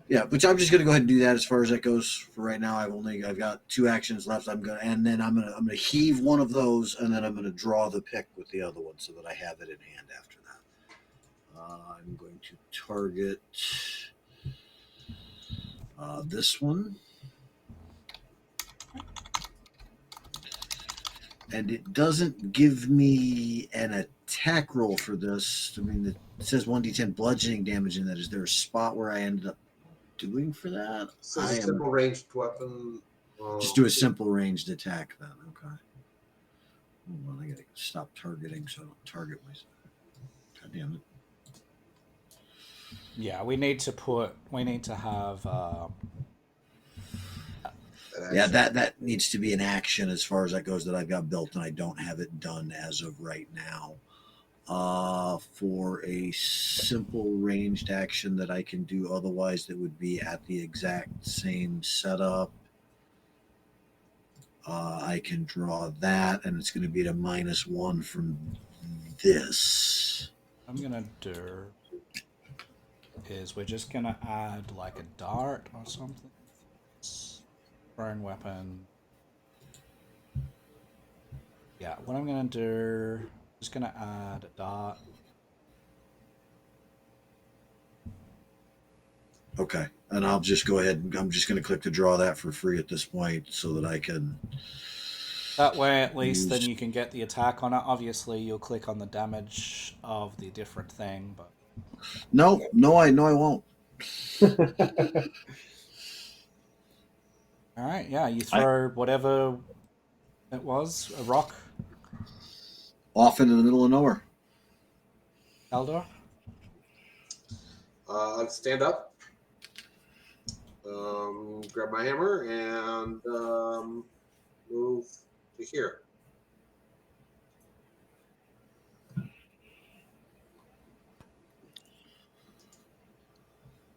Yeah, which I'm just gonna go ahead and do that as far as that goes for right now. I've got 2 actions left. I'm gonna heave one of those, and then I'm gonna draw the pick with the other one so that I have it in hand after that. I'm going to target this one, and it doesn't give me an attack roll for this. I mean, it says 1d10 bludgeoning damage, and that is there a spot where I ended up doing for that? So it's a simple ranged weapon. Just do a simple ranged attack then. Okay. Hold on, I gotta stop targeting so I don't target myself. God damn it. Yeah, we need to have. Yeah, that needs to be an action as far as that goes that I've got built, and I don't have it done as of right now. For a simple ranged action that I can do otherwise that would be at the exact same setup, I can draw that, and it's going to be at a -1 from this. I'm gonna do is we're just gonna add like a dart or something. Thrown weapon. Yeah, what I'm gonna do, just gonna add a dart. Okay, and I'll just go ahead and I'm just going to click to draw that for free at this point so that I can. That way, at least, then you can get the attack on it. Obviously, you'll click on the damage of the different thing, but No, I won't. All right, yeah, you throw whatever it was, a rock, off into the middle of nowhere. Eldor. I'd stand up, grab my hammer, and move to here.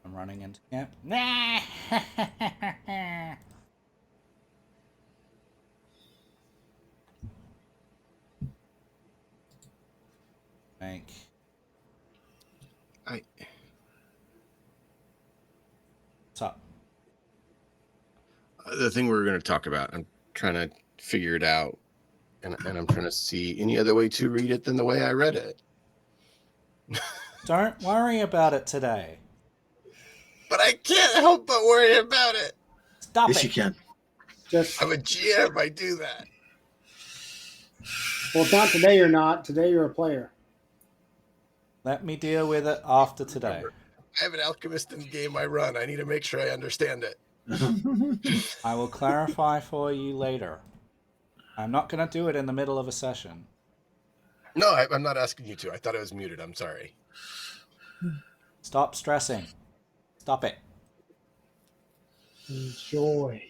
I'm running into camp. Make. What's up? The thing we were going to talk about. I'm trying to figure it out, and I'm trying to see any other way to read it than the way I read it. Don't worry about it today. But I can't help but worry about it. Stop yes, it. You can. I'm a GM. I do that. Well, it's not today. You're not. Today you're a player. Let me deal with it after today. I have an alchemist in the game I run. I need to make sure I understand it. I will clarify for you later. I'm not going to do it in the middle of a session. No, I'm not asking you to. I thought I was muted. I'm sorry. Stop stressing. Stop it. Enjoy.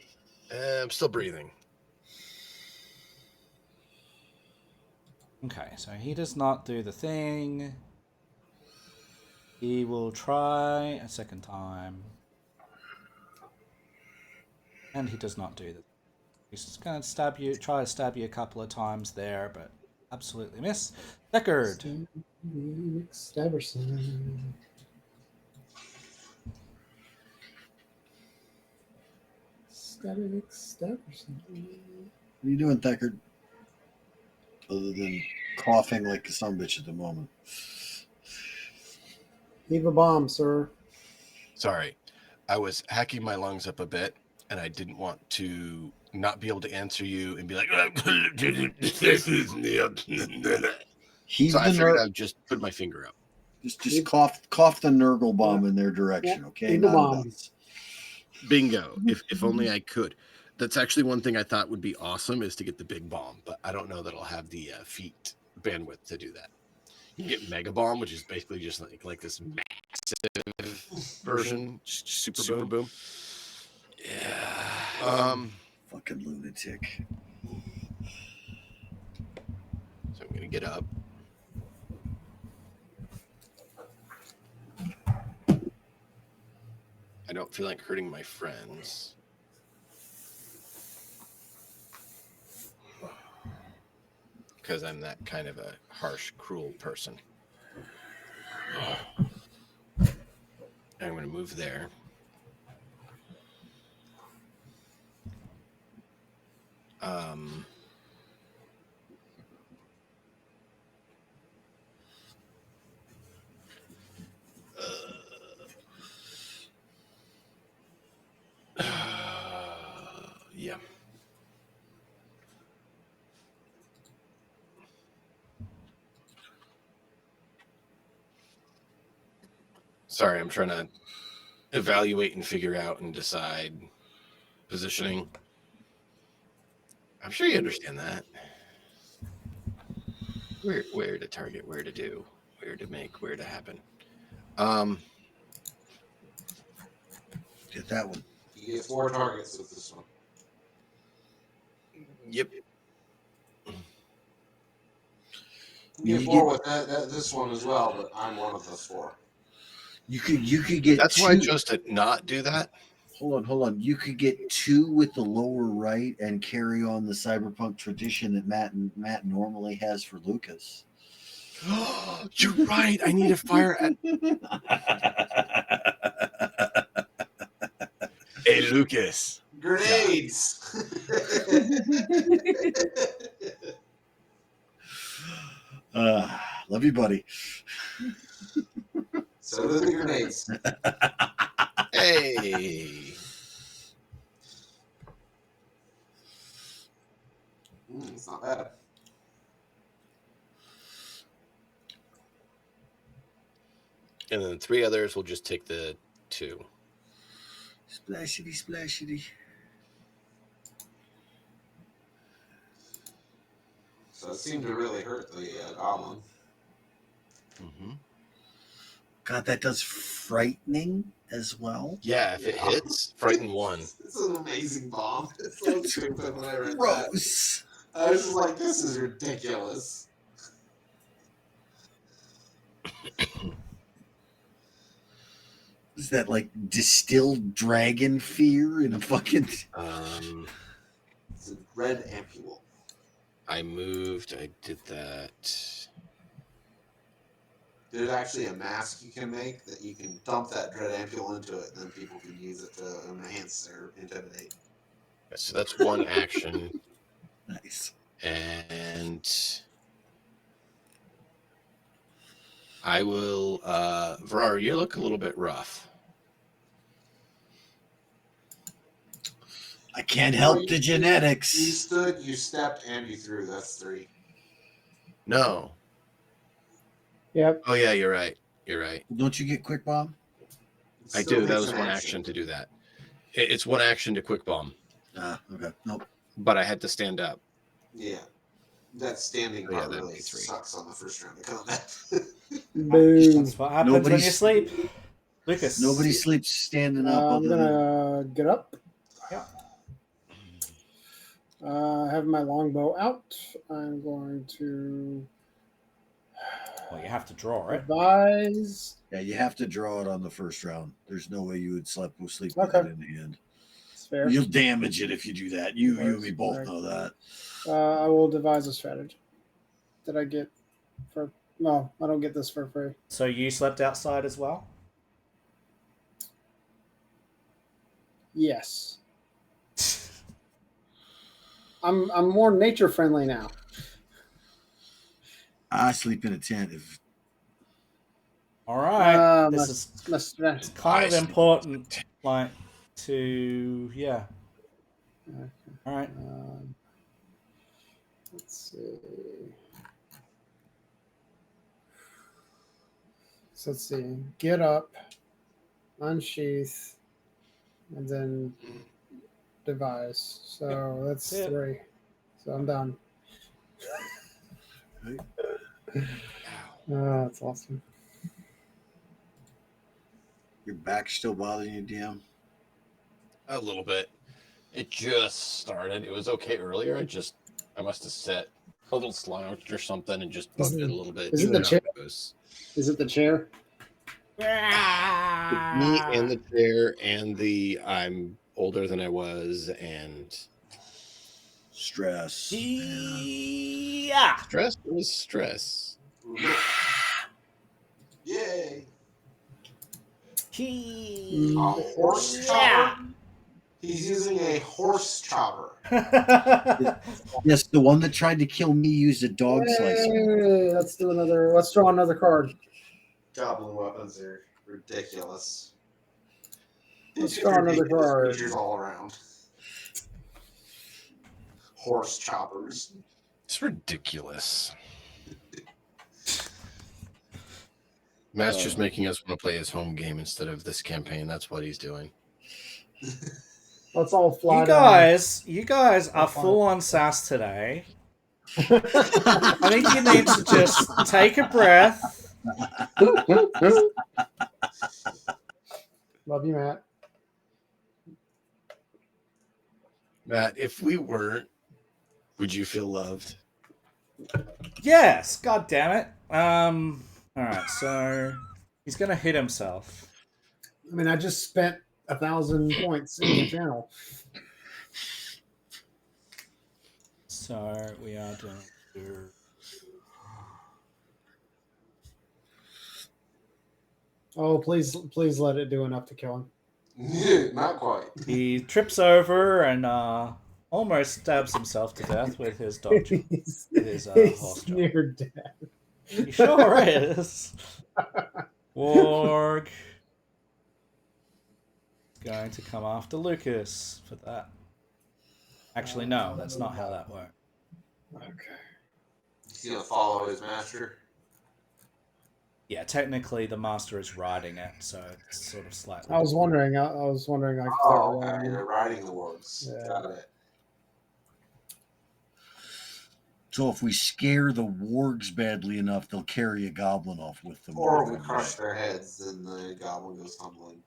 I'm still breathing. Okay, so he does not do the thing. He will try a second time. And he does not do that. He's just going to try to stab you a couple of times there, but absolutely miss. Deckard. Staberson. Staberson. What are you doing, Deckard? Other than coughing like a sumbitch at the moment. Leave a bomb, sir. Sorry, I was hacking my lungs up a bit, and I didn't want to not be able to answer you and be like, Heave so I the figured ner- I'd just put my finger up. just cough the Nurgle bomb in their direction, okay? Leave a Not bomb. at us. Bingo. If only I could. That's actually one thing I thought would be awesome is to get the big bomb, but I don't know that I'll have the feet bandwidth to do that. You can get Mega Bomb, which is basically just like this massive version, just super boom. Yeah. Fucking lunatic. So I'm gonna get up. I don't feel like hurting my friends. Because I'm that kind of a harsh, cruel person. I'm going to move there. Yeah. Sorry, I'm trying to evaluate and figure out and decide positioning. I'm sure you understand that. Where to target, where to do, where to make, where to happen. Get that one. You get 4 targets with this one. Yep. You get 4 with this one as well, but I'm one of those 4. You could get. That's why I chose to not do that. Hold on. You could get 2 with the lower right and carry on the cyberpunk tradition that Matt normally has for Lucas. You're right. I need to fire at. Hey, Lucas. Grenades! Love you, buddy. So do the grenades. Hey. It's not bad. And then 3 others will just take the 2. Splashity. So it seemed to really hurt the goblin. Mm-hmm. God, that does frightening as well. Yeah, if it hits, frighten 1. It's an amazing bomb. It's so stupid when I read Gross. that. I was just like, this is ridiculous. Is that like distilled dragon fear in a fucking... It's a red ampule. I did that. There's actually a mask you can make that you can dump that dread ampule into it, and then people can use it to enhance their intimidate. So that's 1 action. Nice. And I will, Varar, you look a little bit rough. I can't help the genetics. You stood, you stepped, and you threw. That's 3. No. Yep. Oh, yeah, you're right. Don't you get quick bomb? I do. That was 1 action to do that. It's 1 action to quick bomb. Okay. Nope. But I had to stand up. Yeah. That standing part that'd really be 3. sucks on the first round of combat. Boom. That's what happens when you sleep. Lucas. Nobody sleeps standing up. I'm gonna get up. Yeah. I have my longbow out. I'm going to Well, you have to draw it. Advise. Yeah, you have to draw it on the first round. There's no way you would sleep with Okay. it in the hand. It's fair. You'll damage it if you do that. You and me both Right. know that. I will devise a strategy. Did I get for? No, I don't get this for free. So you slept outside as well? Yes. I'm more nature friendly now. I sleep in a tent. All right. My- This is my strat- it's kind of I important, like to Okay. All right. Let's see. So let's see. Get up, unsheath, and then devise. So that's Yeah. 3. So I'm done. That's awesome. Your back's still bothering you, DM? A little bit. It just started. It was okay earlier. I must have set a little slouched or something and just bugged it a little bit. Is You it know the how chair? it goes. Is it the chair? Me and the chair and the I'm older than I was and Stress. Yeah. stress was stress. Yay! He... A horse chopper? He's using a horse chopper. Yes, the one that tried to kill me used a dog slicer. Hey, let's draw another card. Goblin weapons are ridiculous. Let's Just draw another ridiculous card. creatures all around. Horse choppers. It's ridiculous. Matt's just making us want to play his home game instead of this campaign. That's what he's doing. Let's all fly You guys are full on sass today. I think you need to just take a breath. Love you, Matt. Matt, if we weren't, would you feel loved? Yes, god damn it. Alright, so he's gonna hit himself. I mean, I just spent 1,000 points in the channel. So we are doing Oh, please let it do enough to kill him. Not quite. He trips over and almost stabs himself to death with his dog. He's horse job. near death. He sure is. Warg going to come after Lucas for that. Actually, no, that's not how that works. Okay. He's gonna follow his master. Yeah, technically the master is riding it, so it's sort of slightly. I was wondering. I was wondering. I could Oh, start okay. rolling. They're riding the wargs. Yeah. Got it. So if we scare the wargs badly enough, they'll carry a goblin off with them. Or we crush their heads and the goblin goes tumbling.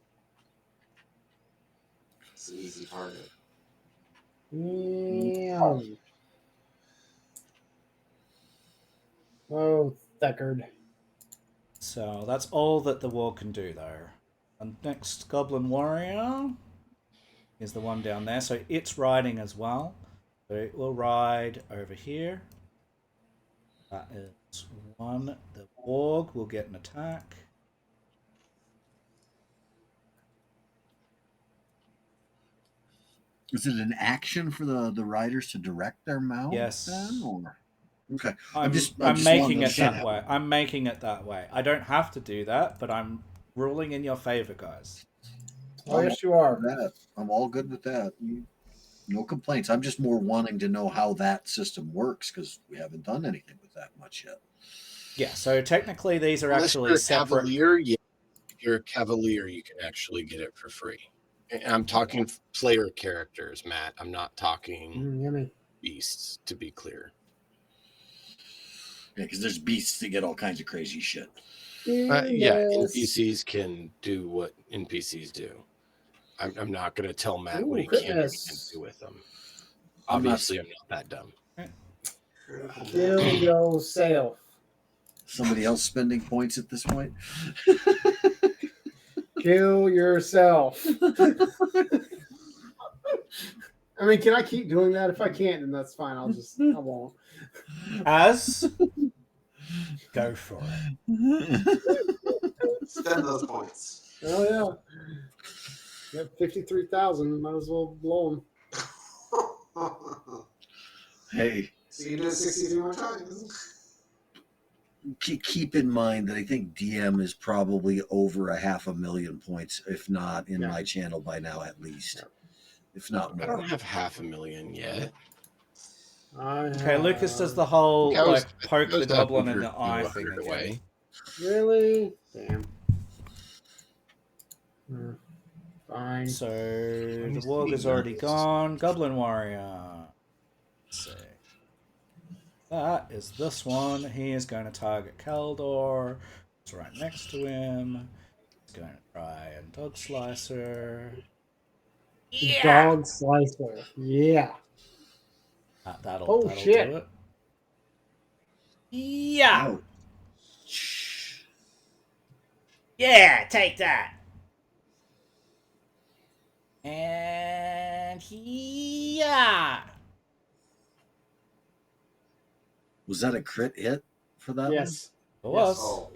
It's an easy target. Yeah. Oh, Theckard. So that's all that the war can do, though. And next Goblin Warrior is the one down there. So it's riding as well. So it will ride over here. That is one. The Warg will get an attack. Is it an action for the riders to direct their mount? Yes. Then, or? Okay. I'm just making it understand that way. I'm making it that way. I don't have to do that, but I'm ruling in your favor, guys. Oh, yes, you are. I'm all good with that. No complaints. I'm just more wanting to know how that system works because we haven't done anything with that much yet. Yeah, so technically these are Unless actually you're a separate. Cavalier, yeah. If you're a Cavalier, you can actually get it for free. And I'm talking player characters, Matt. I'm not talking Yummy. beasts, to be clear. Yeah, because there's beasts that get all kinds of crazy shit. Yeah, Yes. NPCs can do what NPCs do. I'm not going to tell Matt what he Ooh, can and goodness. can't do with them. I'm not- Obviously, I'm not that dumb. Kill yourself. Somebody else spending points at this point? Kill yourself. I mean, can I keep doing that? If I can't, then that's fine. I won't. As go for it. Spend those points. Oh yeah. Got 53,000. Might as well blow them. Hey, So you do it 63 more times. keep in mind that I think DM is probably over 500,000 points, if not in my channel by now, at least, if not I more. don't have 500,000 yet. Okay, Lucas does the whole I poke was the up goblin in over the eye 200 thing again. away. Really? Damn. Fine. So the warg is already gone. Goblin warrior. Let's see. That is this one. He is going to target Kaldor. It's right next to him. He's going to try and dog slicer. Yeah. Dog slicer. Yeah. That'll shit. do it. Yeah. Oh. Yeah, take that. And yeah. Was that a crit hit for that Yes. It was. Oh.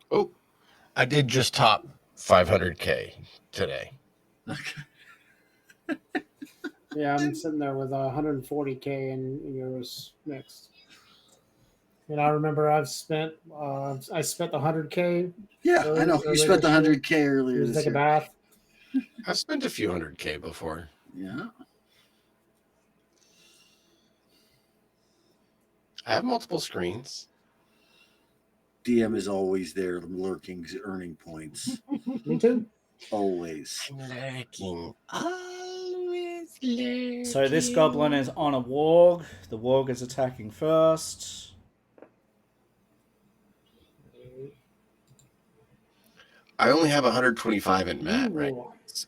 Oh, I did just top 500K today. one? Okay. Yeah, I'm sitting there with 140K in euros next. And I remember I spent the 100K. Yeah, I know. You spent the 100K earlier to this take a year. bath. I've spent a few 100K before. Yeah. I have multiple screens. DM is always there, lurking, earning points. Me too. Always. Lurking. Always lurking. So this goblin is on a warg. The warg is attacking first. I only have 125 in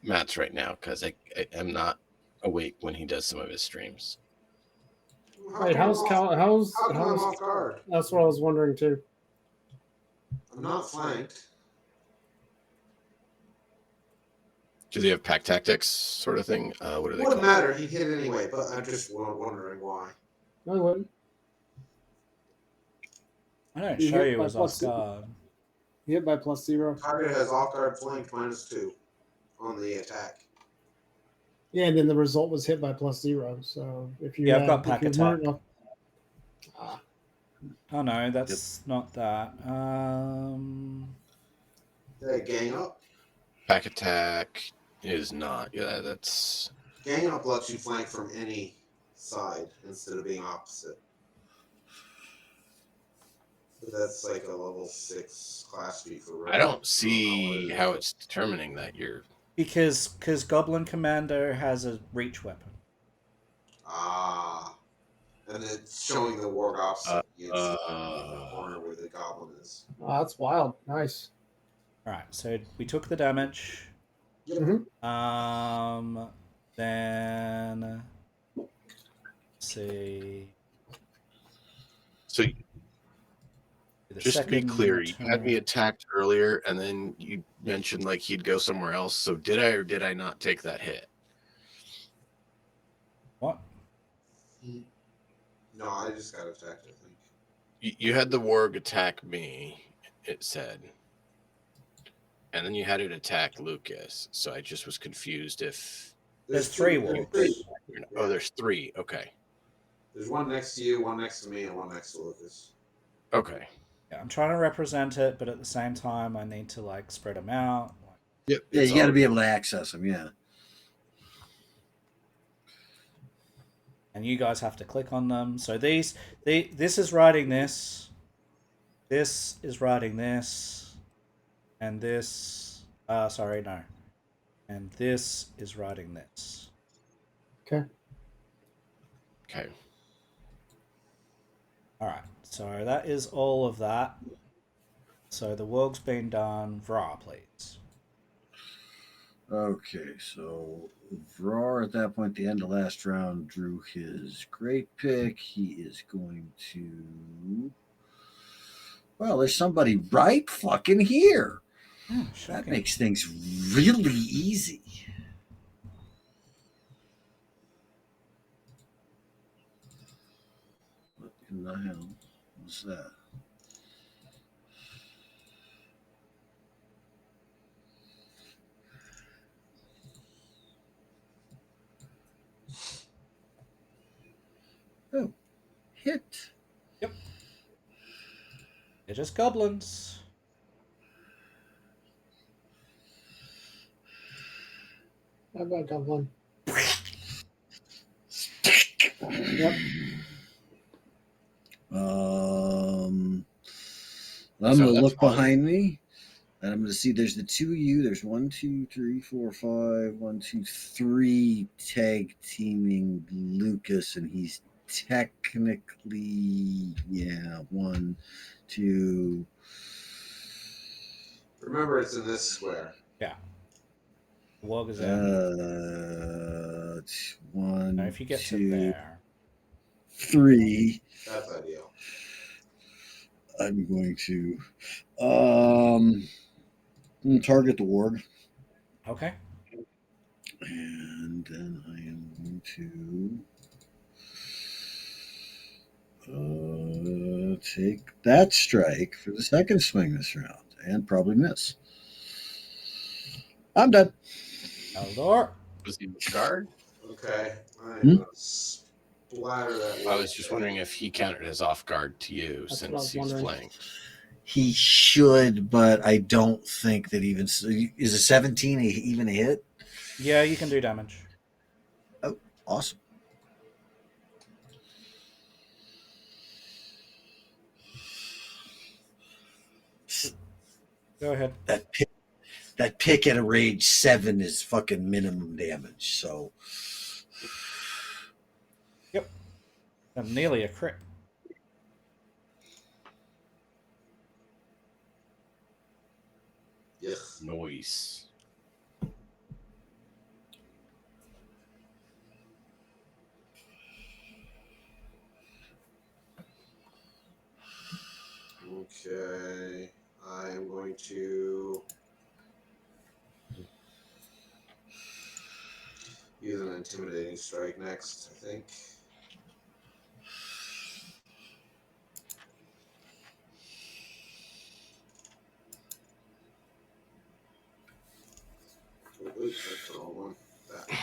Matt's right now because I am not awake when he does some of his streams. Wait, how's off guard? That's what I was wondering too. I'm not flanked. Do they have pack tactics sort of thing? What are they Wouldn't called? matter. He hit anyway, but I'm just wondering why. No, he wouldn't. I don't You show hit you by as plus off guard. He hit by +0. Target has off guard flank -2 on the attack. Yeah, and then the result was hit by +0. So if you I've got pack attack. Ah. Oh no, that's not that. Hey, gang up. Pack attack is not. Yeah, that's. Gang up lets you flank from any side instead of being opposite. But that's like a level 6 class feat for. I don't see how it's determining that you're. Because Goblin Commander has a reach weapon. Ah. And it's showing the warg opposite. It's the corner where the goblin is. Oh, that's wild. Nice. Alright, so we took the damage. Yep. Mm-hmm. Then let's see. So just to be clear, you had me attacked earlier, and then you mentioned like he'd go somewhere else. So did I or did I not take that hit? What? No, I just got attacked, I think. You had the warg attack me, it said. And then you had it attack Lucas. So I just was confused if... There's 3 wargs. Oh, there's 3. Okay. There's one next to you, one next to me, and one next to Lucas. Okay. Yeah, I'm trying to represent it, but at the same time, I need to like spread them out. Yep. Yeah, you got to be able to access them, yeah. And you guys have to click on them. So this is writing this. This is writing this. And this... sorry, no. And this is writing this. Okay. Okay. Alright, so that is all of that. So the warg's been done. Vra, please. Okay, so Vrar at that point, the end of last round, drew his great pick. He is going to. Well, there's somebody right fucking here. Yeah, That shocking. makes things really easy. What in the hell was that? Oh, hit. Yep. They're just goblins. How about goblin? Yep. I'm So going to that's look fun. behind me, and I'm going to see there's the two of you. There's 1, 2, 3, 4, 5, 1, 2, 3 tag teaming Lucas, and he's technically, 1, 2. Remember, it's in this square. Yeah. Warg is in. 1, Now, if you get 2, to there. 3. That's ideal. I'm going to target the warg. Okay. And then I am going to take that strike for the second swing this round and probably miss. I'm done. Eldor. Was he guard? Okay. I'm going to splatter that. I was just wondering if he counted as off guard to you That's what I since was he's wondering. flanked. He should, but I don't think that even is a 17 even a hit. Yeah, you can do damage. Oh, awesome. Go ahead. That pick at a rage 7 is fucking minimum damage. So, Yep. And nearly a crit. Yes. Noise. Okay. I am going to use an intimidating strike next, I think. Oops, that's the wrong one. That.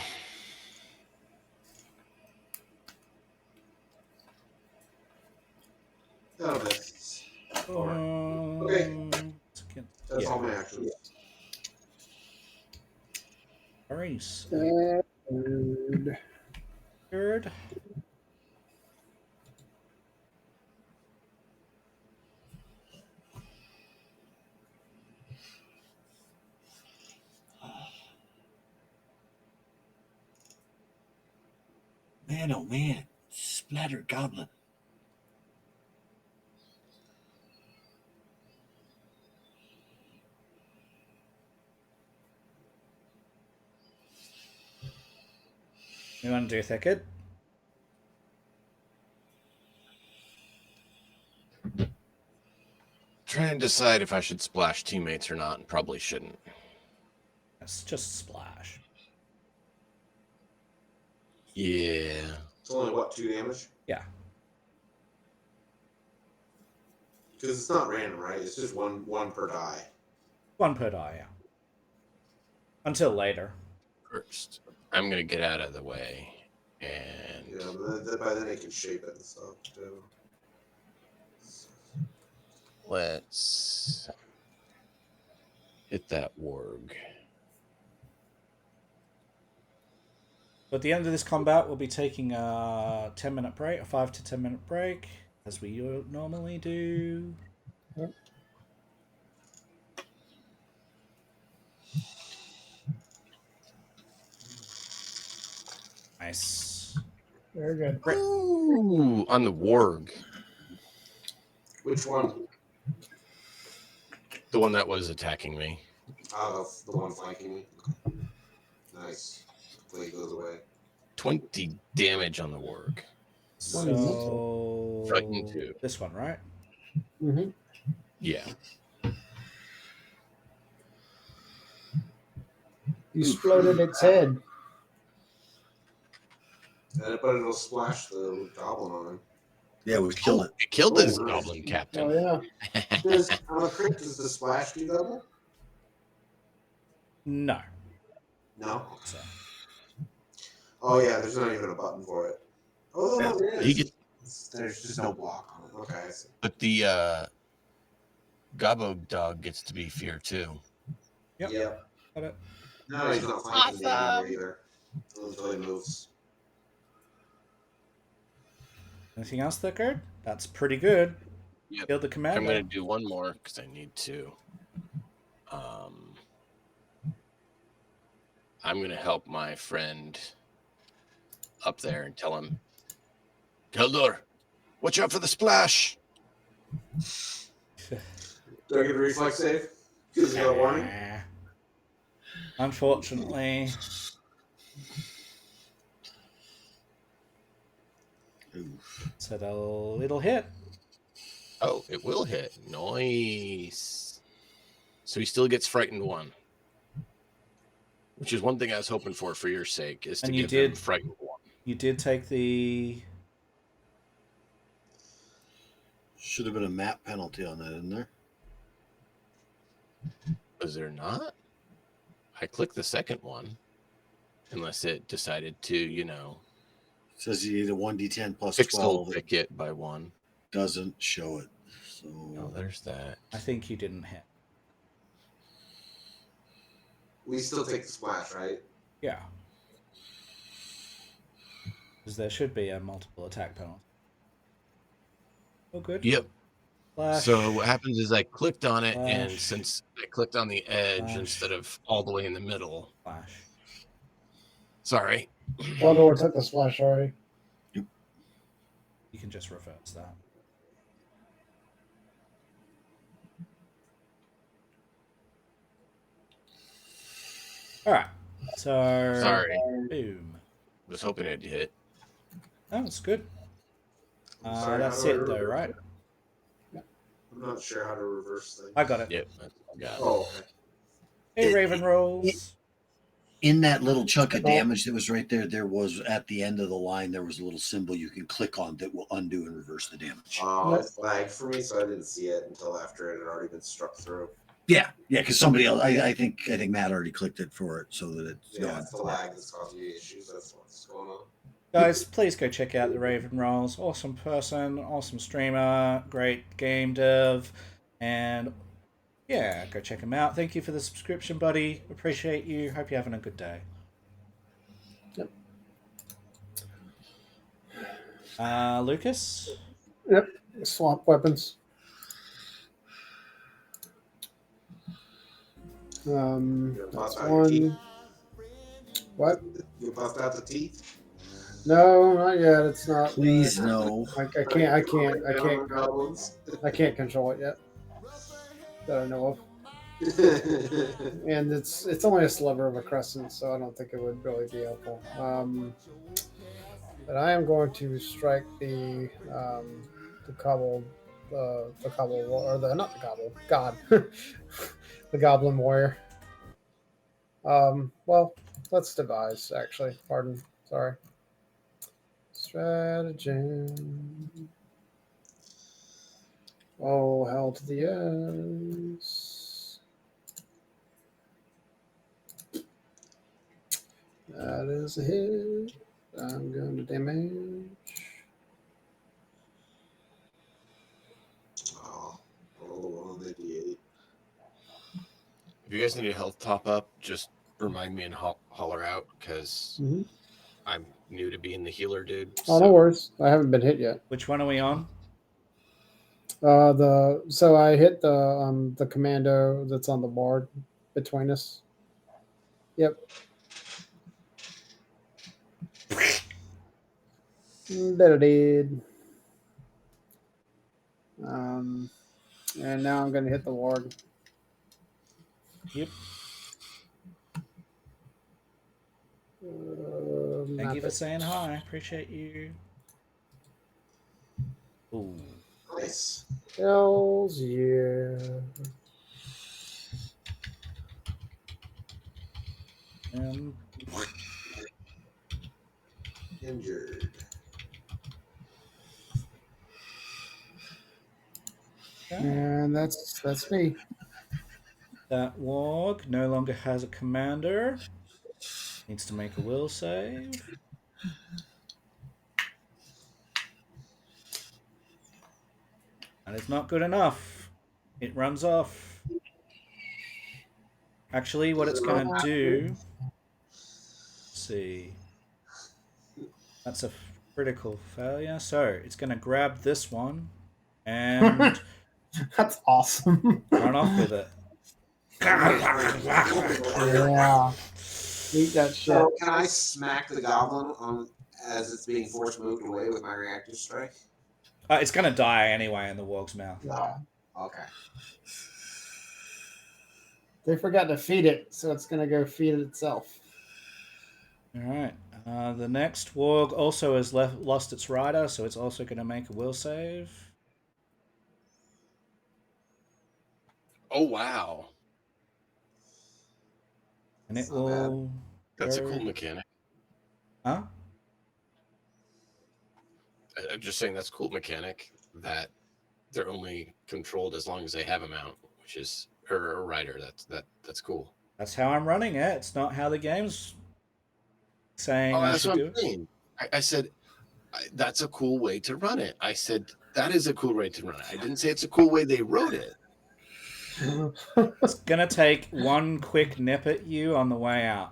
That'll miss. Okay. That's all my actions. Very Third. man, oh man, splatter goblin. You want to do Thicket? Trying to decide if I should splash teammates or not, and probably shouldn't. It's just splash. Yeah. It's only what, 2 damage? Yeah. Because it's not random, right? It's just one per die. 1 per die, yeah. Until later. First, I'm gonna get out of the way, and Yeah, but by then it can shape it and stuff too. let's hit that warg. At the end of this combat, we'll be taking a 10-minute break, a 5 to 10-minute break, as we normally do. Yep. Nice. Very good. Ooh, on the warg. Which one? The one that was attacking me. Out of the one flanking me. Nice. Plague goes away. 20 damage on the warg. So Frightened 2. this one, right? Mm-hmm. Yeah. You exploded its head. But it'll splash the goblin on him. Yeah, we killed it. It killed his nice. goblin captain. Oh yeah. On a crit, does the splash do double? No. No. So Oh yeah, there's not even a button for it. Oh no, there He is. gets, There's just no block on it. Okay, I see. but the Gobbo dog gets to be fear too. Yep. Got it. No, he's not flanking me anymore either. Until he moves. Anything else that good? That's pretty good. Yep. Killed the commander. I'm going to do one more because I need to. I'm going to help my friend up there and tell him, Keldor, watch out for the splash. Do I get a reflex save? Because you got a warning? Unfortunately. Said a little hit. Oh, it will hit. Nice. So he still gets frightened 1. Which is one thing I was hoping for your sake, is to give him frightened 1. You did take the... Should have been a map penalty on that, isn't there? Was there not? I clicked the second one. Unless it decided to, It says you need a 1d10 plus pixel 12. pick it by 1. Doesn't show it. So Oh, there's that. I think you didn't hit. We still take the splash, right? Yeah. Because there should be a multiple attack penalty. Oh, good. Yep. Flash. So what happens is I clicked on it, Flash. and since I clicked on the edge Flash. instead of all the way in the middle. Flash. Sorry. Bloodlord took the splash already. You can just reverse that. Alright. So... Sorry. Boom. Was hoping it'd hit. Oh, that's good. Sorry, That's how do I it, though, reverse right? it? I'm not sure how to reverse things. I got it. Yep. I got it. Oh, okay. Hey, Raven rolls. in that little chunk of damage that was right there, there was at the end of the line, there was a little symbol you can click on that will undo and reverse the damage. It flagged for me, so I didn't see it until after it had already been struck through. Yeah, because somebody else, I think Matt already clicked it for it so that it's Yeah, gone. it's the lag that's causing me issues. That's what's going on. Guys, please go check out the Raven Rolls. Awesome person, awesome streamer, great game dev, and yeah, go check him out. Thank you for the subscription, buddy. Appreciate you. Hope you're having a good day. Yep. Lucas? Yep. Swap weapons. That's one. What? You bust out the teeth? No, not yet. It's not. Please no. I can't control it yet. That I know of. And it's only a sliver of a crescent, so I don't think it would really be helpful. But I am going to strike the cobble, the cobble, or the not the cobble, God, the goblin warrior. Well, let's devise. Actually, pardon, sorry. Stratagem. Oh, hell to the yes. That is a hit. I'm going to damage. Oh, roll the one on the D8. If you guys need a health top up, just remind me and holler out because I'm new to being the healer, dude. Oh, no worries. I haven't been hit yet. Which one are we on? So I hit the commando that's on the board between us. Yep. That it did. And now I'm gonna hit the ward. Yep. Thank you for saying hi. Appreciate you. Ooh. Nice. Hells yeah. Injured. Okay. And that's me. That warg no longer has a commander. Needs to make a will save. And it's not good enough. It runs off. Actually, what it's going to do... Let's see. That's a critical failure. So, it's going to grab this one and That's awesome. run off with it. Yeah. Eat that shit. So can I smack the goblin on as it's being force moved away with my reactive strike? It's going to die anyway in the warg's mouth. Yeah. Okay. They forgot to feed it, so it's gonna go feed it itself. Alright. The next warg also has lost its rider, so it's also going to make a will save. Oh wow, And it Not bad. will... that's a go- cool mechanic. Huh? I'm just saying that's a cool mechanic that they're only controlled as long as they have a mount, which is or a rider. That's cool. That's how I'm running it. It's not how the game's saying I That's should what do I'm it. saying. I said that's a cool way to run it. I said that is a cool way to run it. I didn't say it's a cool way they wrote it. It's gonna take one quick nip at you on the way out.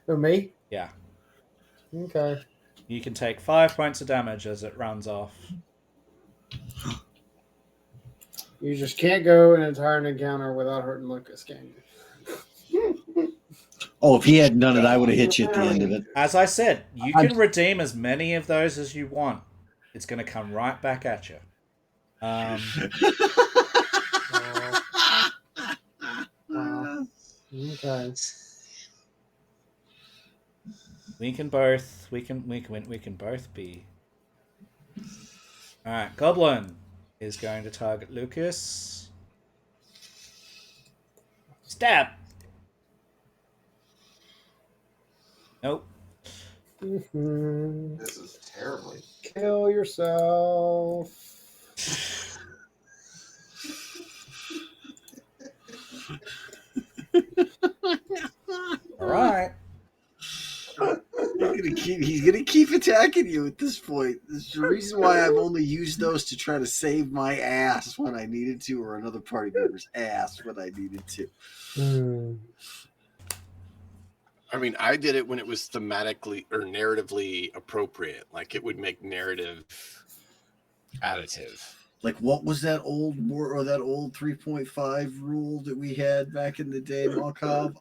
For me? Yeah. Okay. You can take 5 points of damage as it runs off. You just can't go an entire encounter without hurting Lucas, can you? Oh, if he hadn't done it, I would have hit you at the end of it. As I said, you can redeem as many of those as you want. It's gonna come right back at you. Wow. Okay. We can both be. Alright, Goblin is going to target Lucas. Stab! Nope. Mm-hmm. This is terribly. Kill yourself. Alright. He's gonna keep attacking you at this point. This is the reason why I've only used those to try to save my ass when I needed to, or another party member's ass when I needed to. I mean, I did it when it was thematically or narratively appropriate. Like it would make narrative additive. Like what was that old 3.5 rule that we had back in the day, Malkov?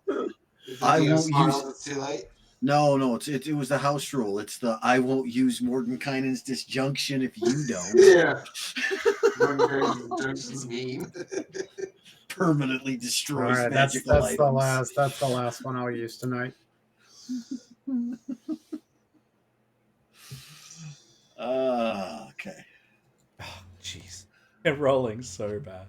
I won't use. Too late. No, it was the house rule. It's the I won't use Mordenkainen's disjunction if you don't. Yeah. Mordenkainen's mean. Permanently destroys All right, magical items. That's the last one I'll use tonight. Okay. Oh, jeez. They're rolling so bad.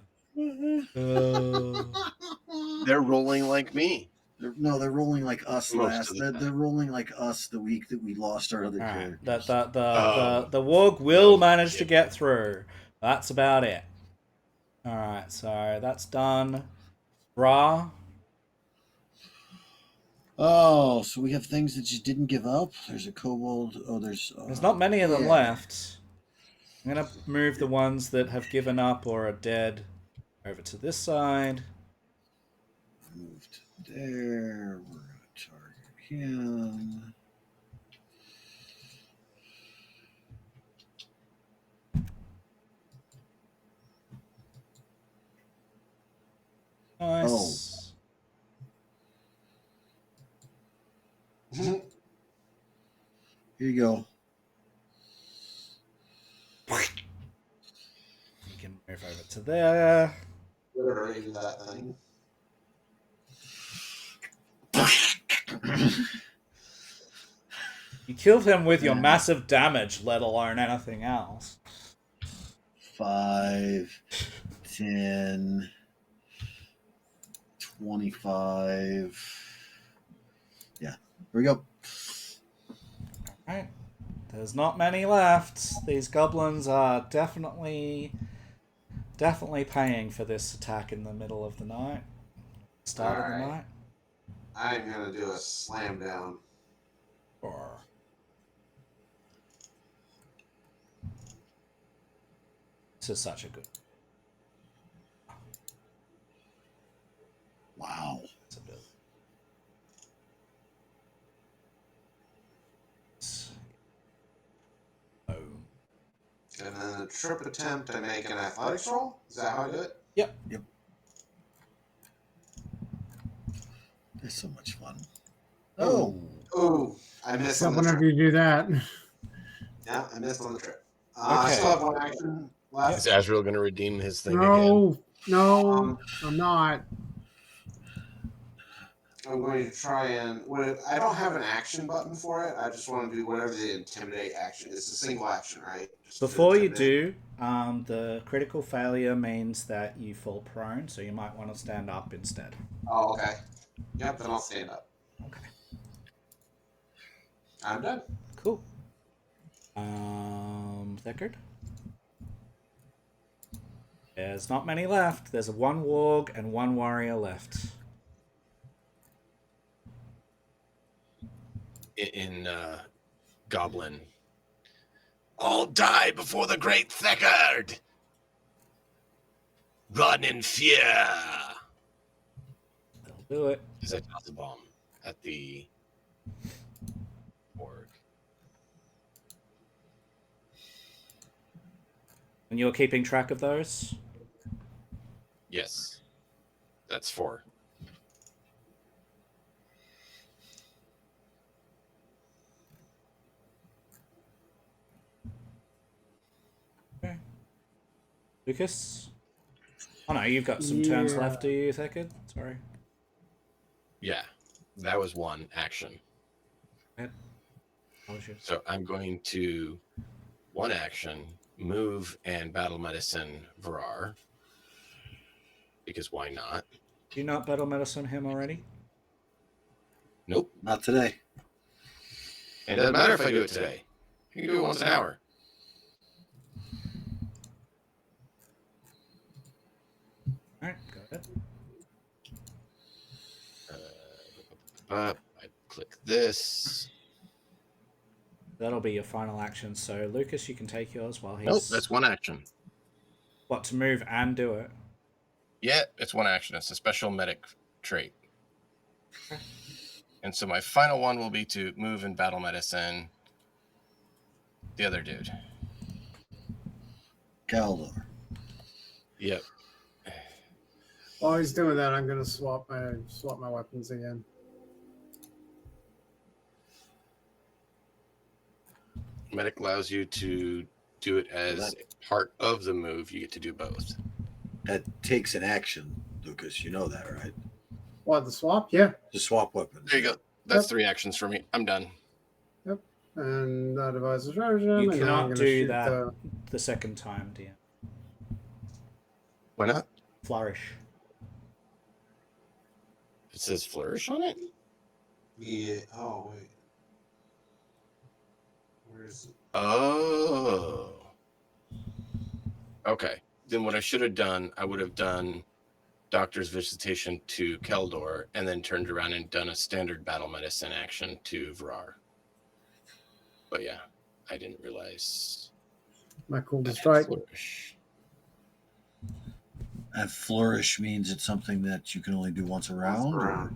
They're rolling like me. They're rolling like us Most of the They're rolling like us the week that we lost our other characters. The warg will manage to get through. That's about it. Alright, so that's done. Ra. Oh, so we have things that just didn't give up. There's a kobold. Oh, there's not many of them left. I'm gonna move the ones that have given up or are dead over to this side. Moved there. We're gonna target him. Nice. Oh. Here you go. You can move over to there. Literally that thing. You killed him with your massive damage, let alone anything else. 5, 10, 25. Yeah, here we go. Alright. There's not many left. These goblins are definitely paying for this attack in the middle of the night. Start of the night. I'm gonna do a slam down. Or this is such a good. Wow. Ability. Boom. And then the trip attempt, I make an athletics roll. Is that how I do it? Yep. It's so much fun. Oh, I missed So on the whenever trip. you do that, Yeah, I missed on the trip. I still have one action left. Is Azrael going to redeem his thing again? No, I'm not. I'm going to try and. I don't have an action button for it. I just want to do whatever the intimidate action. It's a single action, right? Just Before you do, the critical failure means that you fall prone, so you might want to stand up instead. Oh, okay. Yep, then I'll stand up. Okay. I'm done. Cool. Thickard? There's not many left. There's one warg and one warrior left. In Goblin. All die before the great Thickard! Run in fear! They'll do it. As I toss the bomb at the org. And you're keeping track of those? Yes. That's 4. Okay. Lucas? Oh no, you've got some turns left, do you, Thickard? Sorry. Yeah. That was one action. So I'm going to one action move and battle medicine Varar. Because why not? Do you not battle medicine him already? Nope. Not today. It doesn't matter if I do it today. You can do it once an hour. Alright, go ahead. I click this. That'll be your final action. So, Lucas, you can take yours while he's... Nope, that's one action. What, to move and do it? Yeah, it's one action. It's a special medic trait. And so my final one will be to move and battle medicine the other dude. Kaldor. Yep. While he's doing that, I'm going to swap my weapons again. Medic allows you to do it as part of the move. You get to do both. That takes an action, Lucas. You know that, right? What, the swap? Yeah. To swap weapons. There you go. That's 3 actions for me. I'm done. Yep. And that device is version. You and now I'm cannot gonna do shoot that the second time, dear. Why not? Flourish. It says flourish on it? Yeah. Oh, wait. Where is it? Oh. Okay. Then what I should have done, I would have done Doctor's Visitation to Keldor and then turned around and done a standard battle medicine action to Varar. But yeah, I didn't realize. my cool to strike. Flourish. And flourish means it's something that you can only do once a round? Or?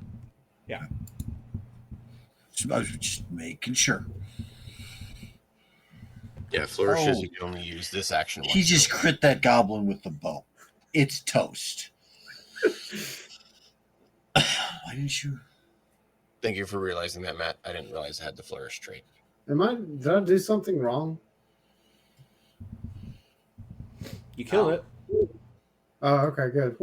Yeah. I was just making sure. Yeah, flourish is you can only use this action once. He just crit that goblin with the bow. It's toast. Why didn't you? Thank you for realizing that, Matt. I didn't realize I had the flourish trait. Did I do something wrong? You killed it. Oh, okay, good.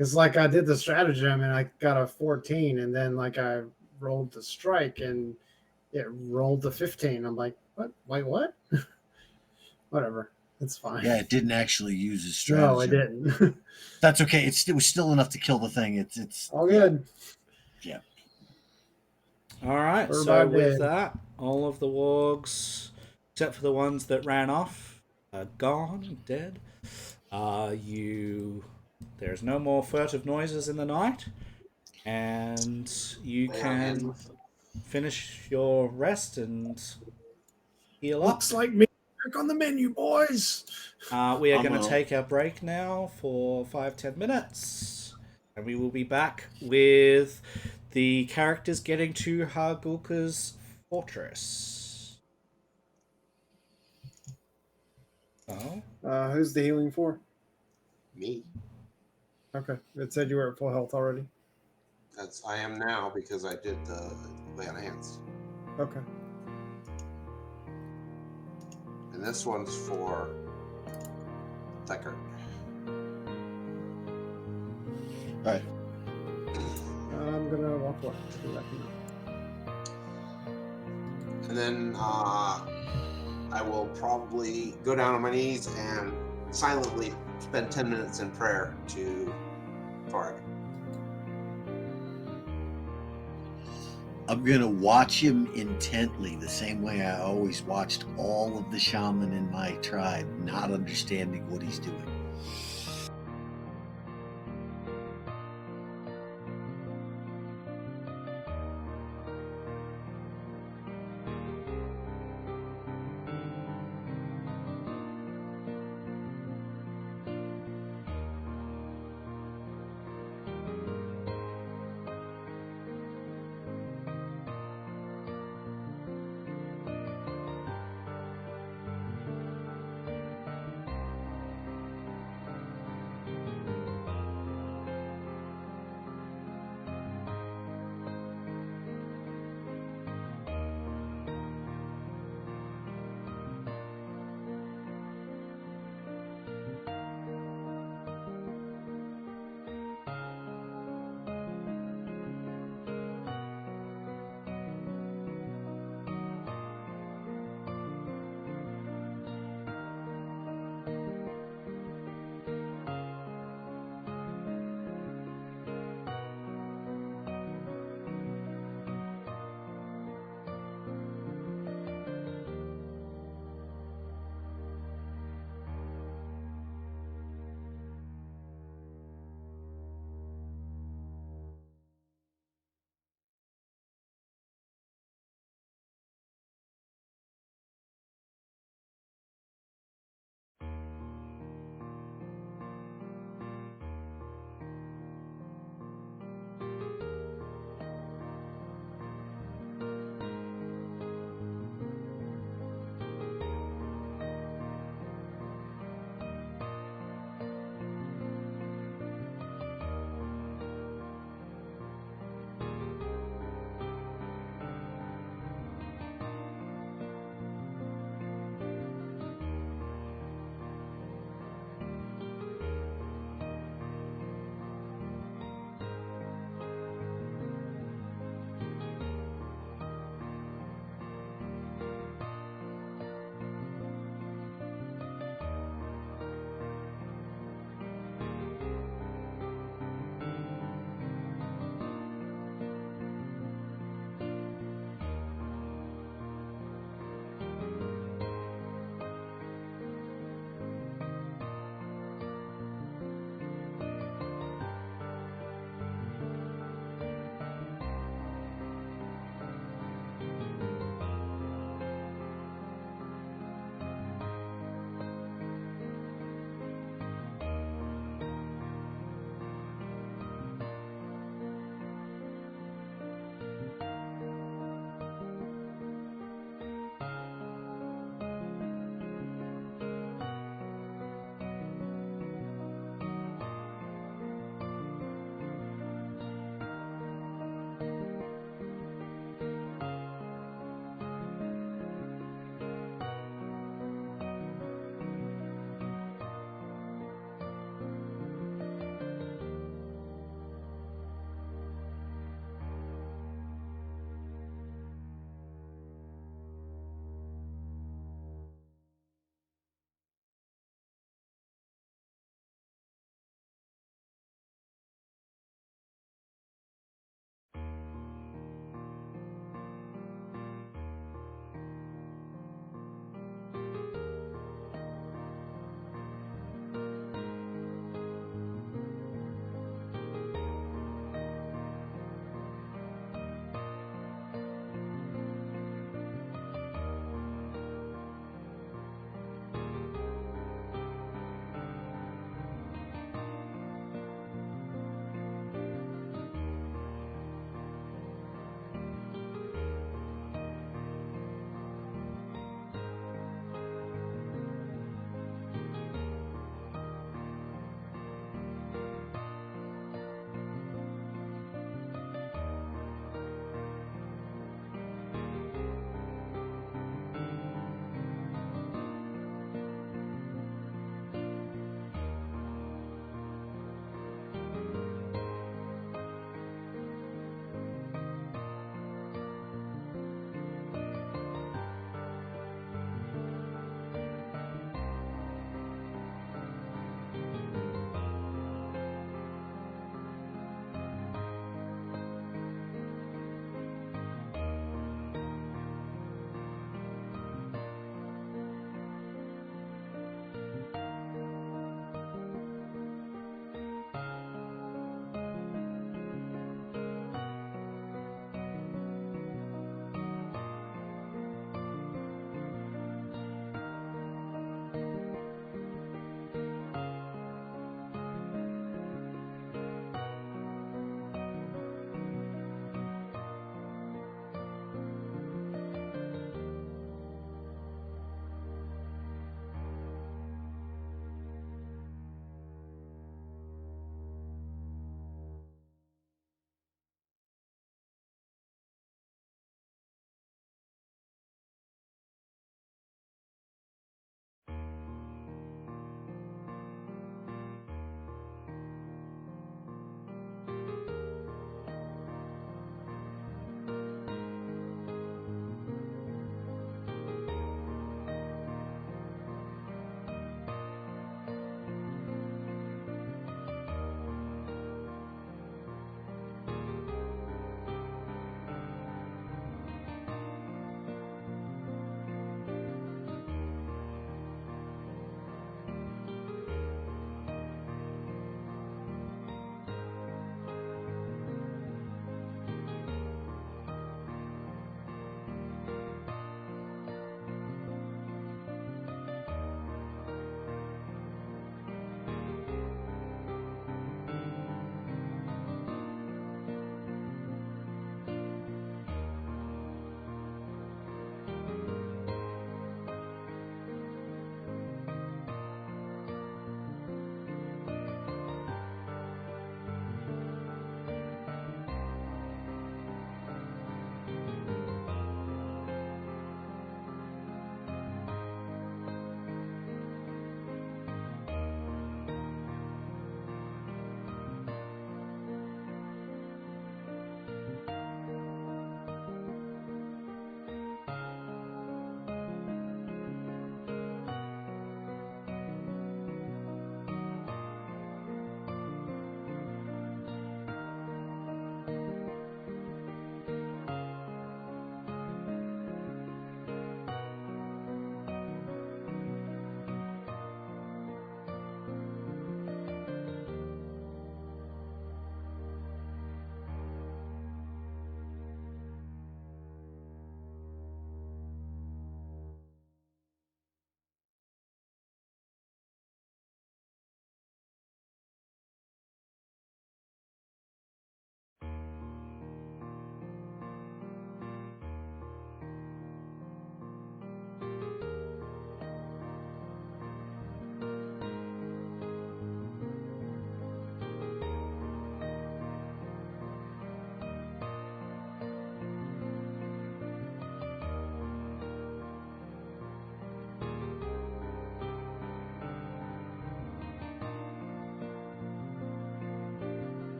Because like I did the stratagem and I got a 14, and then like I rolled the strike and it rolled the 15. I'm like, what? Wait, what? Whatever. It's fine. Yeah, it didn't actually use his No, it stratagem. didn't. That's okay. It was still enough to kill the thing. It's All good. Yeah. All right. We're So about with dead. that, all of the wargs, except for the ones that ran off, are gone and dead. There's no more furtive noises in the night, and you Lay on hands can with finish your rest and heal up. Looks like me back on the menu, boys. We are I'm going to gonna- take our break now for 5-10 minutes, and we will be back with the characters getting to Hargulka's fortress. Oh, Who's the healing for? me. Okay. It said you were at full health already. I am now because I did the lay on hands. Okay. And this one's for Deckard. All right. I'm gonna walk away. Be back in a And then I will probably go down on my knees and silently spend 10 minutes in prayer to Varg. I'm gonna watch him intently, the same way I always watched all of the shaman in my tribe, not understanding what he's doing.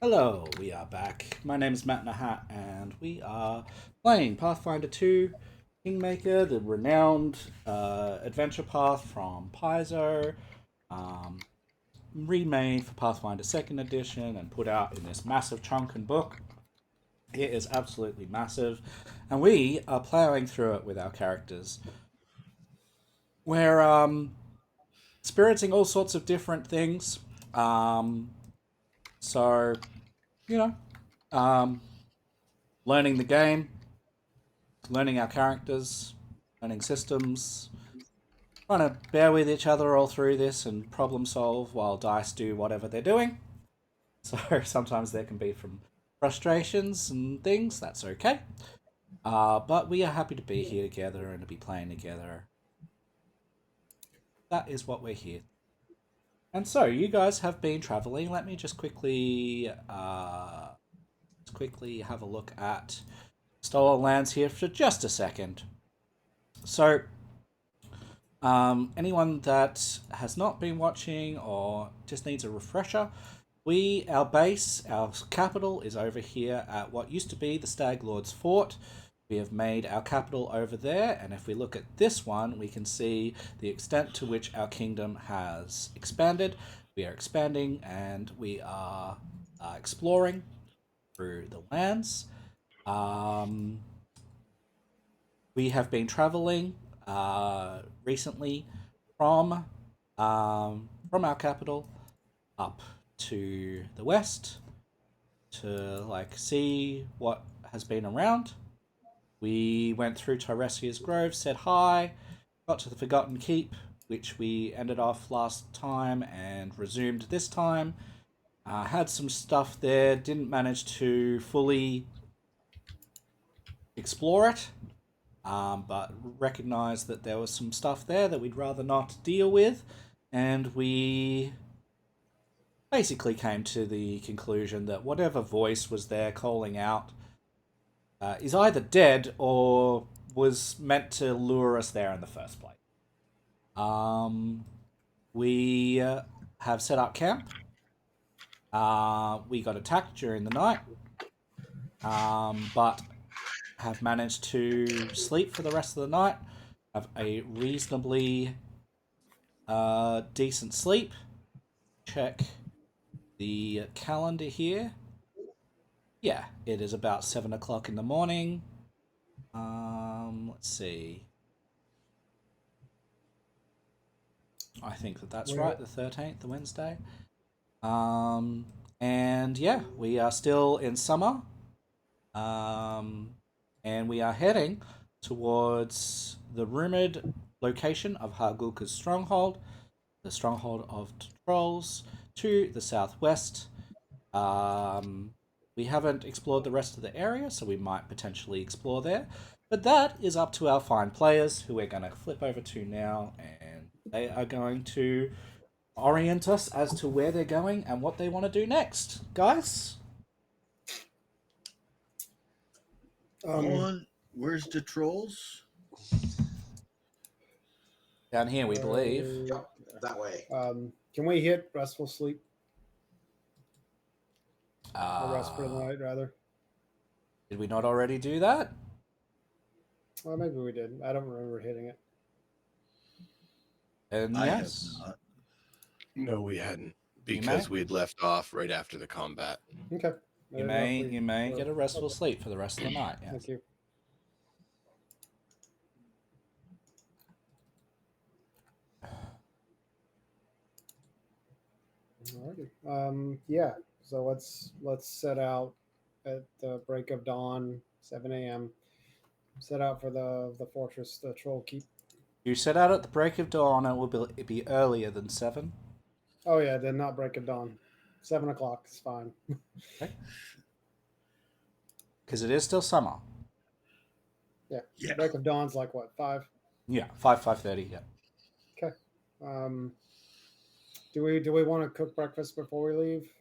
Hello, we are back. My name is Matt Nahat, and we are playing Pathfinder 2 Kingmaker, the renowned adventure path from Paizo, remade for Pathfinder 2nd Edition and put out in this massive chunk and book. It is absolutely massive, and we are ploughing through it with our characters. We're experiencing all sorts of different things. So, you know, learning the game, learning our characters, learning systems, trying to bear with each other all through this and problem solve while dice do whatever they're doing. So sometimes there can be from frustrations and things, that's okay. But we are happy to be here together and to be playing together. That is what we're here. And so you guys have been traveling. Let me just quickly have a look at Stolen Lands here for just a second. So anyone that has not been watching or just needs a refresher, our base, our capital is over here at what used to be the Stag Lord's Fort. We have made our capital over there, and if we look at this one, we can see the extent to which our kingdom has expanded. We are expanding, and we are exploring through the lands. We have been traveling recently from our capital up to the west to see what has been around. We went through Tiresia's Grove, said hi, got to the Forgotten Keep, which we ended off last time and resumed this time. Had some stuff there, didn't manage to fully explore it, but recognized that there was some stuff there that we'd rather not deal with, and we basically came to the conclusion that whatever voice was there calling out is either dead or was meant to lure us there in the first place. We have set up camp. We got attacked during the night, but have managed to sleep for the rest of the night. Have a reasonably decent sleep. Check the calendar here. Yeah, it is about 7 o'clock in the morning. Let's see. I think that's right, the 13th, the Wednesday. And yeah, we are still in summer. And we are heading towards the rumored location of Hargulka's stronghold, the stronghold of trolls, to the southwest. We haven't explored the rest of the area, so we might potentially explore there. But that is up to our fine players, who we're going to flip over to now, and they are going to orient us as to where they're going and what they want to do next. Guys? Where's the trolls? Down here, we believe. Yep, that way. Can we hit restful sleep? Or rest for the Uh, night, rather. did we not already do that? Well, maybe we did. I don't remember hitting it. And I yes. have not. No, we hadn't, You because may. we had left off right after the combat. Okay. You may get a restful sleep for the rest of the night. Yes. Thank you. Alrighty. Yeah. So let's set out at the break of dawn, 7 a.m. Set out for the fortress, the Troll Keep. You set out at the break of dawn, and it will be earlier than 7. Oh yeah, then not break of dawn. 7 o'clock is fine. Okay. Because it is still summer. Yeah. Yeah. Break of dawn's like what, 5? Yeah, 5:30. Yeah. Okay. Do we want to cook breakfast before we leave?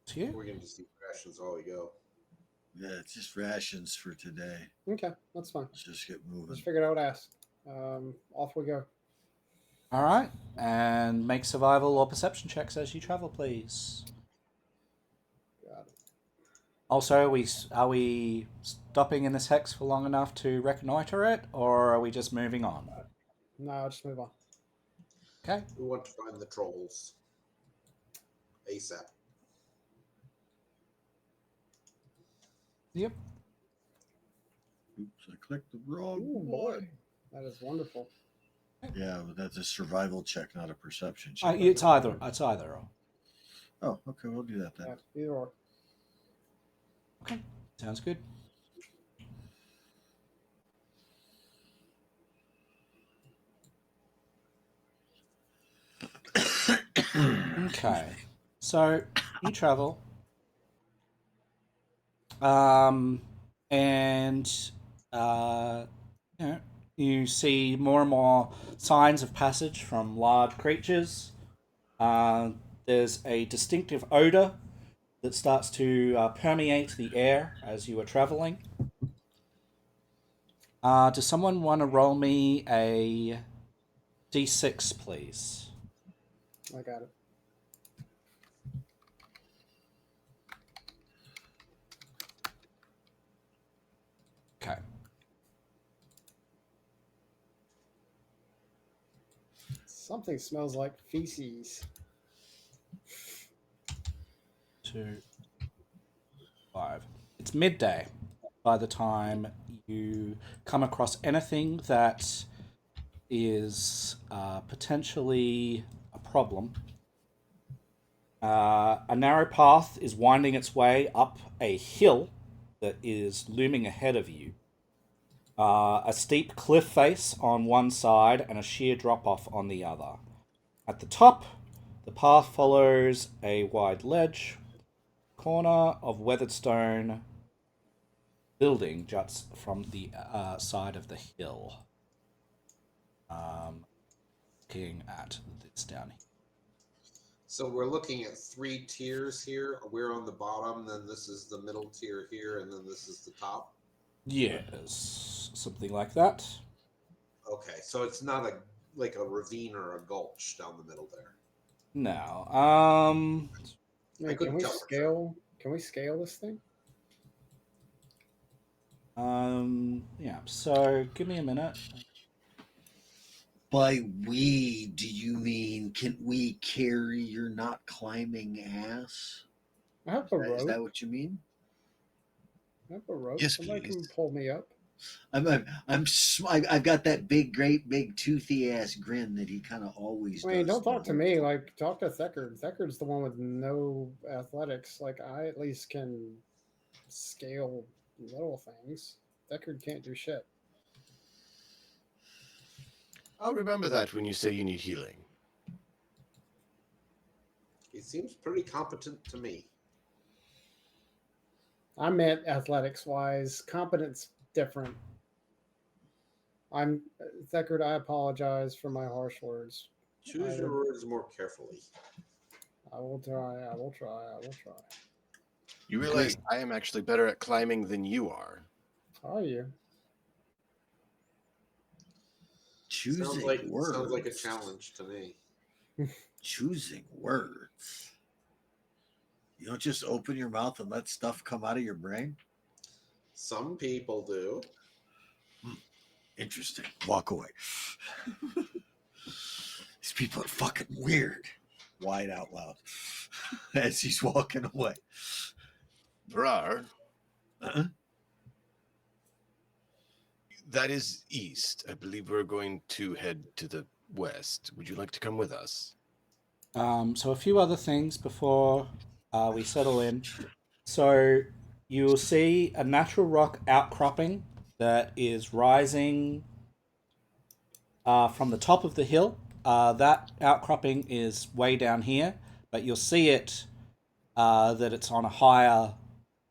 To you. We're gonna just eat rations while we go. Yeah, it's just rations for today. Okay, that's fine. Let's just get moving. Just figured I would ask. Off we go. All right, and make survival or perception checks as you travel, please. Got it. Also, are we stopping in this hex for long enough to reconnoiter it, or are we just moving on? No, I'll just move on. Okay. We want to find the trolls ASAP. Yep. Oops, I clicked the wrong Ooh, boy. one. That is wonderful. Yeah, but that's a survival check, not a perception check. It's either. It's either. Or. Oh, okay, we'll do that then. Yeah, either or. Okay. Sounds good. Okay. So you travel. And you know, you see more and more signs of passage from large creatures. There's a distinctive odor that starts to permeate the air as you are traveling. Does someone want to roll me a d6, please? I got it. Okay. Something smells like feces. 2, 5. It's midday by the time you come across anything that is potentially a problem. A narrow path is winding its way up a hill that is looming ahead of you. A steep cliff face on one side and a sheer drop off on the other. At the top, the path follows a wide ledge. Corner of weathered stone building juts from the side of the hill. Looking at this down here. So we're looking at 3 tiers here. We're on the bottom, then this is the middle tier here, and then this is the top. Yes, something like that. Okay, so it's not like a ravine or a gulch down the middle there. No. Wait, can we scale? Can we scale this thing? Yeah. So give me a minute. By we, do you mean can we carry your not climbing ass? I have a rope. Is that what you mean? I have a rope. Yes, Somebody please. can pull me up. I've got that great big toothy ass grin that he kind of always does. Wait, don't talk to me. Like, talk to Thekard. Thekard's the one with no athletics. Like, I at least can scale little things. Thekard can't do shit. I'll remember that when you say you need healing. He seems pretty competent to me. I meant athletics wise. Competence different. I'm Thekard. I apologize for my harsh words. Choose your words more carefully. I will try. I will try. I will try. You realize I am actually better at climbing than you are. Are you? Sounds like a challenge to me. Choosing words. You don't just open your mouth and let stuff come out of your brain? Some people do. Interesting. Walk away. These people are fucking weird. Wide out loud as he's walking away. Brar. That is east. I believe we're going to head to the west. Would you like to come with us? So a few other things before we settle in. So you'll see a natural rock outcropping that is rising from the top of the hill. That outcropping is way down here, but you'll see it that it's on a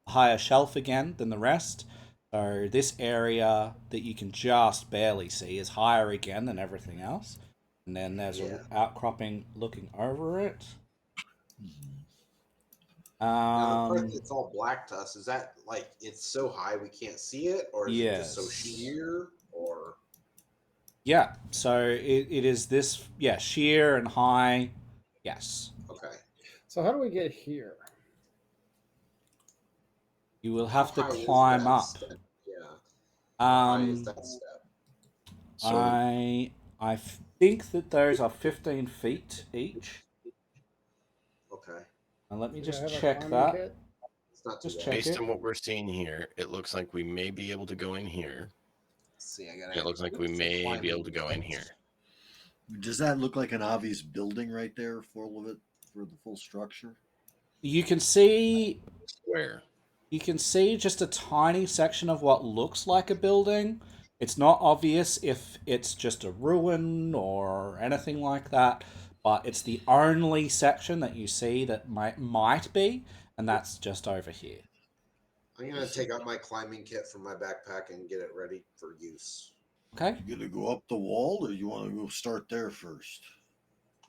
higher shelf again than the rest. So this area that you can just barely see is higher again than everything else. And then there's an outcropping looking over it. Now the part that's all black to us, is that like it's so high we can't see it, or is it just so Yes. sheer, or Yeah, so it is this, yeah, sheer and high. Yes. Okay. So how do we get here? You will How have to high is climb that up. step? Yeah. How high is Um, that step? So I think that those are 15 feet each. Okay. And let me Do I just have a check climbing that. kit? It's not too Just bad. check based it. on what we're seeing here, it looks like we may be able to go in here. Let's see, I And gotta. it looks like we It's a may be able climbing to go in kit. here. Does that look like an obvious building right there, full of it, for the full structure? You can see Where? just a tiny section of what looks like a building. It's not obvious if it's just a ruin or anything like that, but it's the only section that you see that might be, and that's just over here. I'm gonna take out my climbing kit from my backpack and get it ready for use. Okay? You gonna go up the wall, or you want to go start there first?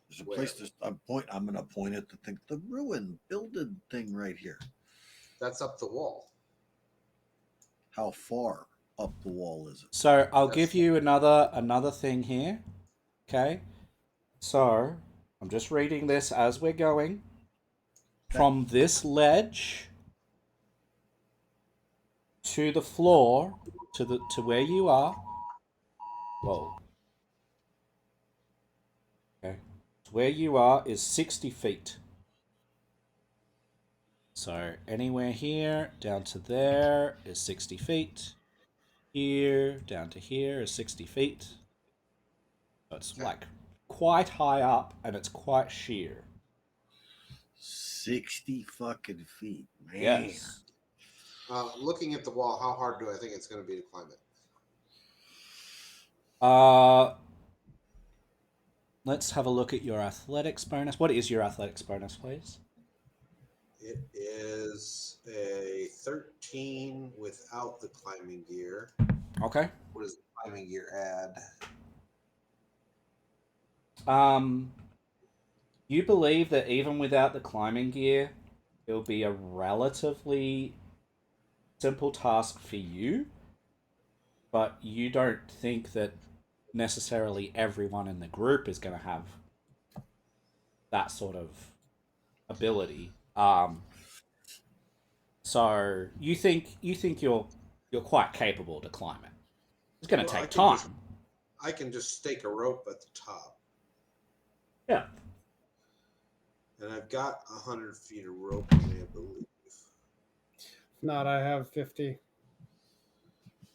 There's a Where? place to. I'm gonna point at the ruin building thing right here. That's up the wall. How far up the wall is it? So I'll That's give you another thing here. Okay? So I'm just reading this as we're going. From this ledge to the floor to where you are. Whoa. Okay. To where you are is 60 feet. So anywhere here down to there is 60 feet. Here down to here is 60 feet. So it's okay. like quite high up and it's quite sheer. 60 fucking feet, man. Yes. Looking at the wall, how hard do I think it's going to be to climb it? Let's have a look at your athletics bonus. What is your athletics bonus, please? It is a 13 without the climbing gear. Okay. What does the climbing gear add? You believe that even without the climbing gear, it'll be a relatively simple task for you, but you don't think that necessarily everyone in the group is going to have that sort of ability. So you think you're quite capable to climb it. It's going to Well, take time. I can just stake a rope at the top, Yeah. and I've got 100 feet of rope on me, I believe. If not, I have 50.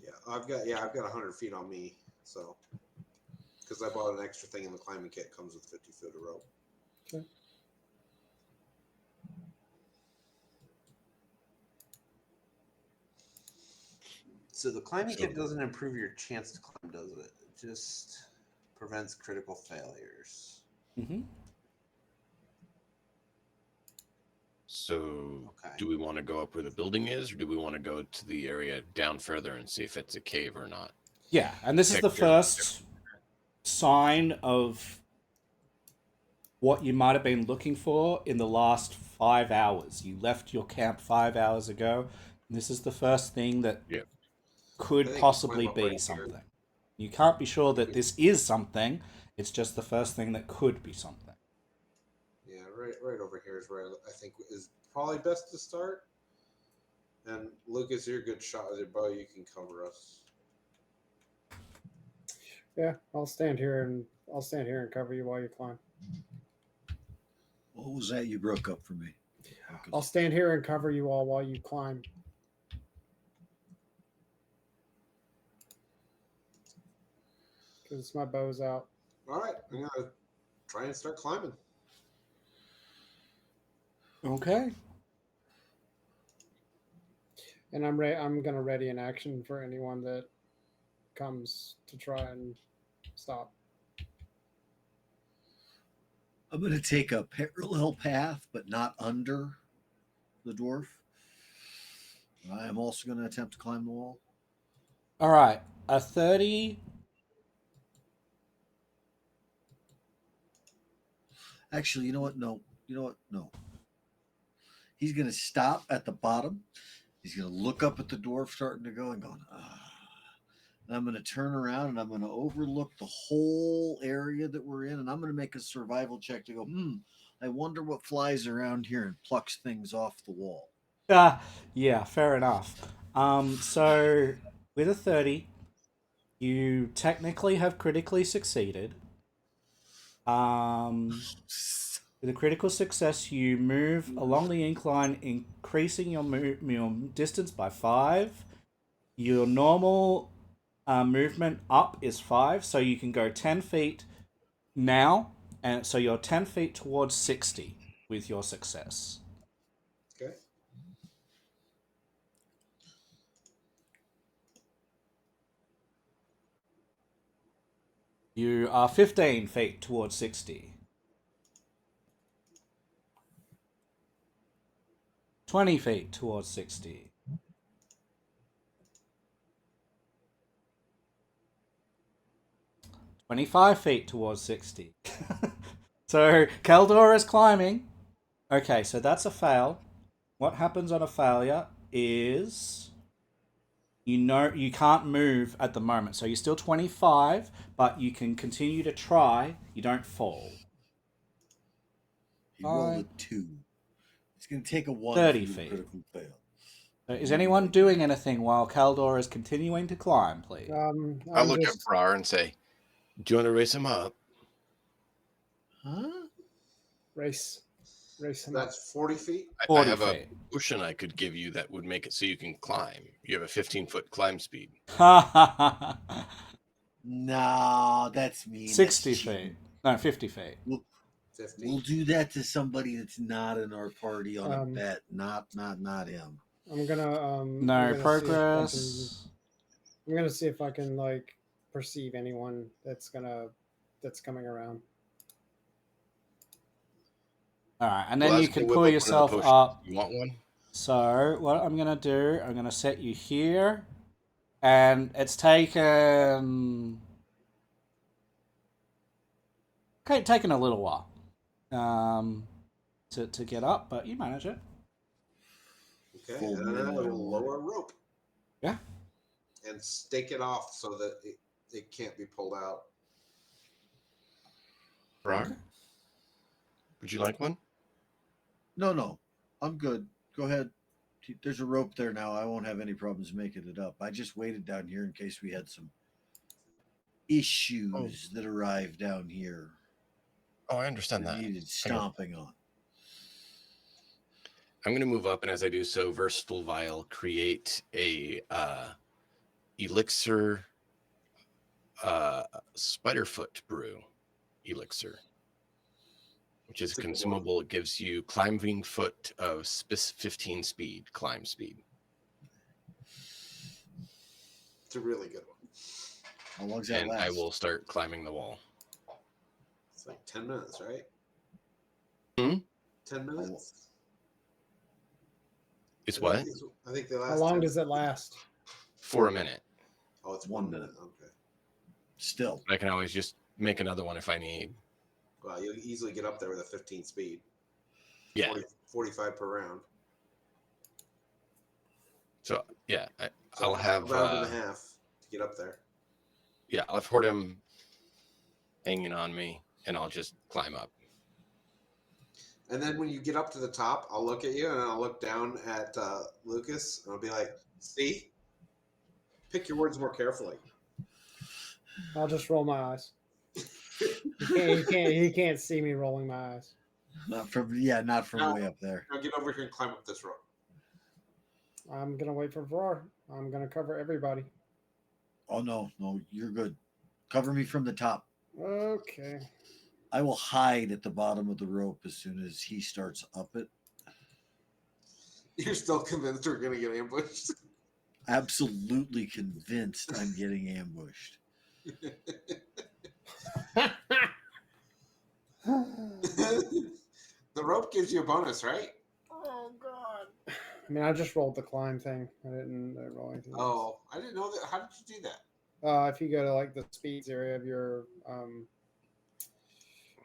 Yeah, I've got 100 feet on me. So, because I bought an extra thing in the climbing kit, comes with 50 foot of rope. Okay. So the climbing kit doesn't improve your chance to climb, does it? It just prevents critical failures. Mm-hmm. So, Okay. do we want to go up where the building is, or do we want to go to the area down further and see if it's a cave or not? Yeah, and this is the first sign of what you might have been looking for in the last 5 hours. You left your camp 5 hours ago, and this is the first thing that could possibly be something. You can't be sure that this is something. It's just the first thing that could be something. Yeah, right over here is where I think is probably best to start. And Lucas, you're a good shot with your bow. You can cover us. Yeah, I'll stand here and cover you while you climb. What was that you broke up for me? I'll stand here and cover you all while you climb. Because my bow's out. All right, I'm gonna try and start climbing. Okay. And I'm gonna ready an action for anyone that comes to try and stop. I'm going to take a parallel path, but not under the dwarf. I am also going to attempt to climb the wall. All right. A 30. Actually, you know what? No. You know what? No. He's going to stop at the bottom. He's going to look up at the dwarf starting to go and going, And I'm going to turn around and I'm going to overlook the whole area that we're in. And I'm going to make a survival check to go, I wonder what flies around here and plucks things off the wall. Yeah, fair enough. So with a 30, you technically have critically succeeded. With a critical success, you move along the incline, increasing your distance by 5. Your normal movement up is 5, so you can go 10 feet now, and so you're 10 feet towards 60 with your success. Okay. You are 15 feet towards 60. 20 feet towards 60. 25 feet towards 60. So Kaldor is climbing. Okay, so that's a fail. What happens on a failure is you can't move at the moment. So you're still 25, but you can continue to try. You don't fall. He rolled a 2. It's going to take a 1 30 for you to feet. critical fail. So is anyone doing anything while Kaldor is continuing to climb, please? I'll look at Brar and say, do you want to race him up? Huh? Race him up. That's 40 feet. 40 I have feet. a potion I could give you that would make it so you can climb. You have a 15-foot climb speed. No, that's mean. 60 that's feet. No, 50 feet. 50. We'll do that to somebody that's not in our party on a bet. Not him. I'm gonna No I'm gonna progress. I'm gonna see if I can like perceive anyone that's coming around. All right, and then Well, you can pull yourself up. You want one? So what I'm gonna do, I'm gonna set you here, and it's taken a little while, to get up, but you manage it. Okay, and then I will lower a rope. Yeah. And stake it off so that it can't be pulled out. Brar? Would you like one? No. I'm good. Go ahead. There's a rope there now. I won't have any problems making it up. I just waited down here in case we had some issues that arrived down here. Oh, I understand that. Needed stomping on. I'm going to move up, and as I do so, Versatile Vial create a elixir Spiderfoot brew elixir, which is consumable. It gives you climbing foot of 15 speed, climb speed. It's a really good one. How long does that last? I will start climbing the wall. It's like 10 minutes, right? 10 minutes? It's what? I think they last. How long does it last? For a minute. Oh, it's 1 minute. Okay. Still. I can always just make another one if I need. Well, you'll easily get up there with a 15 speed. Yeah. 45 per round. So, yeah, I'll have... a round and a half to get up there. Yeah, I'll have Hordem hanging on me, and I'll just climb up. And then when you get up to the top, I'll look at you, and I'll look down at Lucas, and I'll be like, see? Pick your words more carefully. I'll just roll my eyes. He can't see me rolling my eyes. Not from way up there. Now get over here and climb up this rope. I'm gonna wait for Vrar. I'm gonna cover everybody. Oh no, you're good. Cover me from the top. Okay. I will hide at the bottom of the rope as soon as he starts up it. You're still convinced we're gonna get ambushed? Absolutely convinced I'm getting ambushed. The rope gives you a bonus, right? Oh God! I mean, I just rolled the climb thing. I didn't roll anything. Oh, I didn't know that. How did you do that? If you go to like the speeds area of your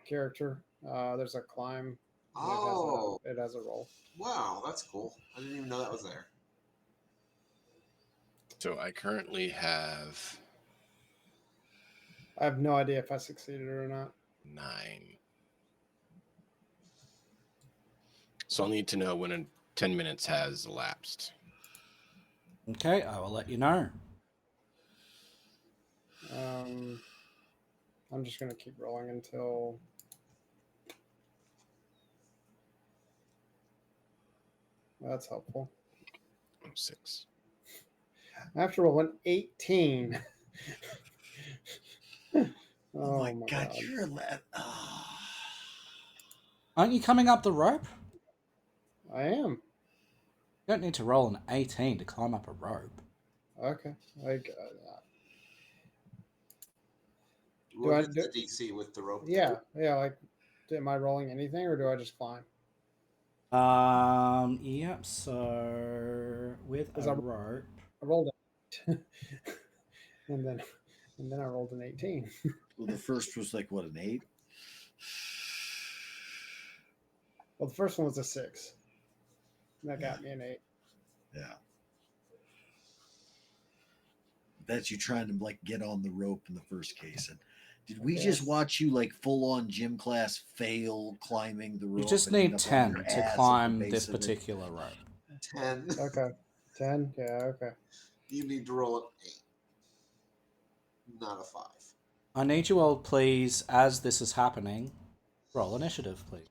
character, there's a climb. Oh, it has a roll. Wow, that's cool. I didn't even know that was there. So I currently have I have no idea if I succeeded or not. 9. So I'll need to know when 10 minutes has elapsed. Okay, I will let you know. I'm just gonna keep rolling until that's helpful. 6. I have to roll an 18. Oh my god, you're Aren't you coming up the rope? I am. You don't need to roll an 18 to climb up a rope. Okay. Like, What is the DC with the rope? yeah. Like, am I rolling anything or do I just climb? Yep. So with a rope, I rolled it, and then I rolled an 18. Well, the first was like what, an 8? Well, the first one was a 6. That got me an 8. Yeah. That's you trying to like get on the rope in the first case. And did we just watch you like full on gym class fail climbing the rope? you just and end need up on 10 your to ass at the climb base this of it? particular rope. 10. Okay. 10? Yeah, okay. You need to roll an 8, not a 5. I need you all, please, as this is happening, roll initiative, please.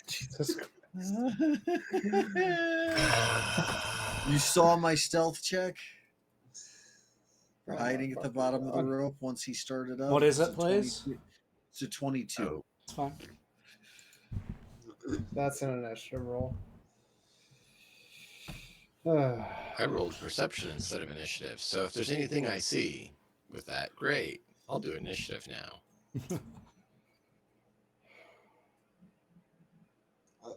Jesus Christ. You saw my stealth check? Oh, Hiding at the bottom of the God. rope once he started up. What is It's it, a please? 22. It's a 22. Oh. It's fine. That's an initiative roll. I rolled perception instead of initiative. So if there's anything I see with that, great. I'll do initiative now.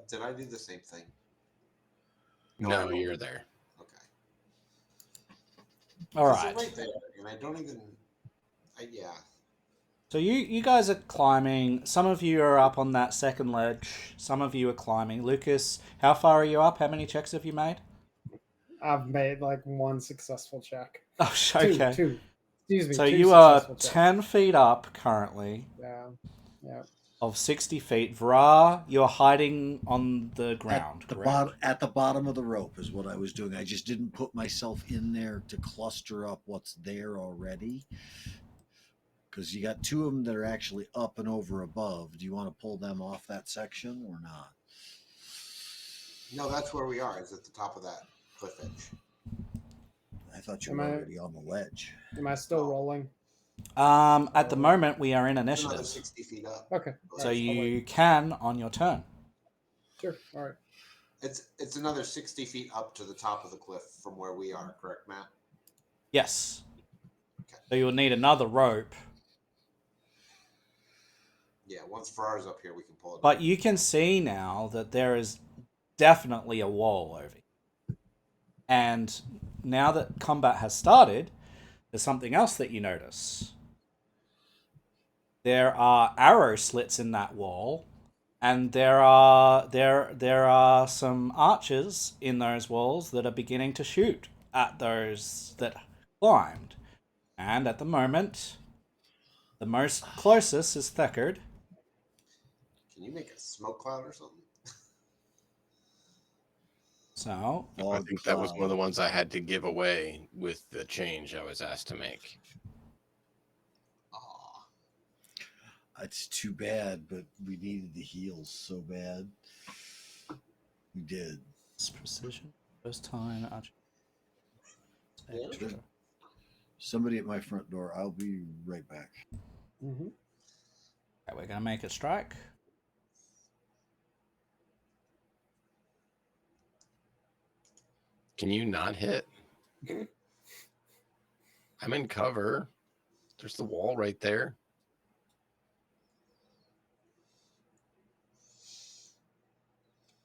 Did I do the same thing? No, you're there. Okay. All They're right. right there, and I don't even. Yeah. So you guys are climbing. Some of you are up on that second ledge. Some of you are climbing. Lucas, how far are you up? How many checks have you made? I've made like one successful check. Oh, okay. Two. Excuse me. So two you are successful checks. 10 feet up currently. Yeah. Of 60 feet. Vra, you're hiding on the ground, correct? At the bottom of the rope is what I was doing. I just didn't put myself in there to cluster up what's there already. Because you got 2 of them that are actually up and over above. Do you want to pull them off that section or not? No, that's where we are. Is at the top of that cliff edge. I thought you were already on the ledge. Am I still rolling? At the moment, we are in Another initiative. 60 feet up. Okay. So you can on your turn. Sure. All right. It's another 60 feet up to the top of the cliff from where we are, correct, Matt? Yes. Okay. So you'll need another rope. Yeah, once Farrar's up here, we can pull it. But you can see now that there is definitely a wall over here. And now that combat has started, there's something else that you notice. There are arrow slits in that wall, and there are some archers in those walls that are beginning to shoot at those that climbed. And at the moment, the most closest is Theckard. Can you make a smoke cloud or something? So I think that was one of the ones I had to give away with the change I was asked to make. It's too bad, but we needed the heals so bad. We did. it's precision. First time archer. Yeah. Somebody at my front door. I'll be right back. Mm-hmm. Okay, we're gonna make a strike. Can you not hit? I'm in cover. There's the wall right there.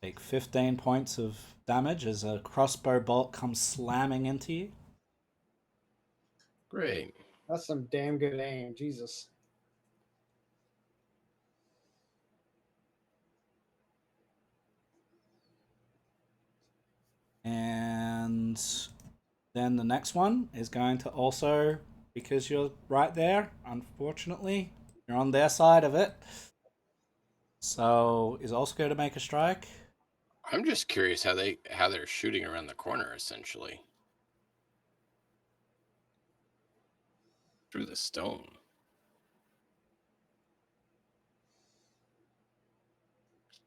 Take 15 points of damage as a crossbow bolt comes slamming into you. Great. That's some damn good aim. Jesus. And then the next one is going to also because you're right there. Unfortunately, you're on their side of it. So is Oscar going to make a strike? I'm just curious how they're shooting around the corner, essentially. Through the stone.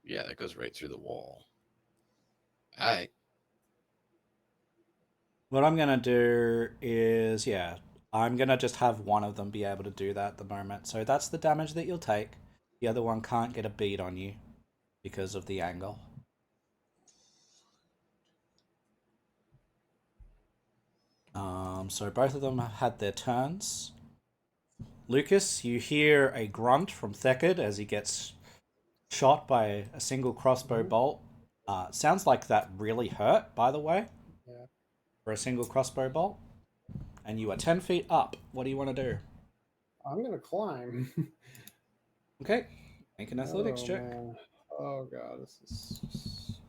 Yeah, that goes right through the wall. Alright. What I'm going to do is, I'm going to just have one of them be able to do that at the moment. So that's the damage that you'll take. The other one can't get a bead on you because of the angle. So both of them have had their turns. Lucas, you hear a grunt from Thekid as he gets shot by a single crossbow bolt. Sounds like that really hurt, by the way. Yeah. For a single crossbow bolt. And you are 10 feet up. What do you want to do? I'm gonna climb. Okay. Make an athletics check. Man. Oh god, this is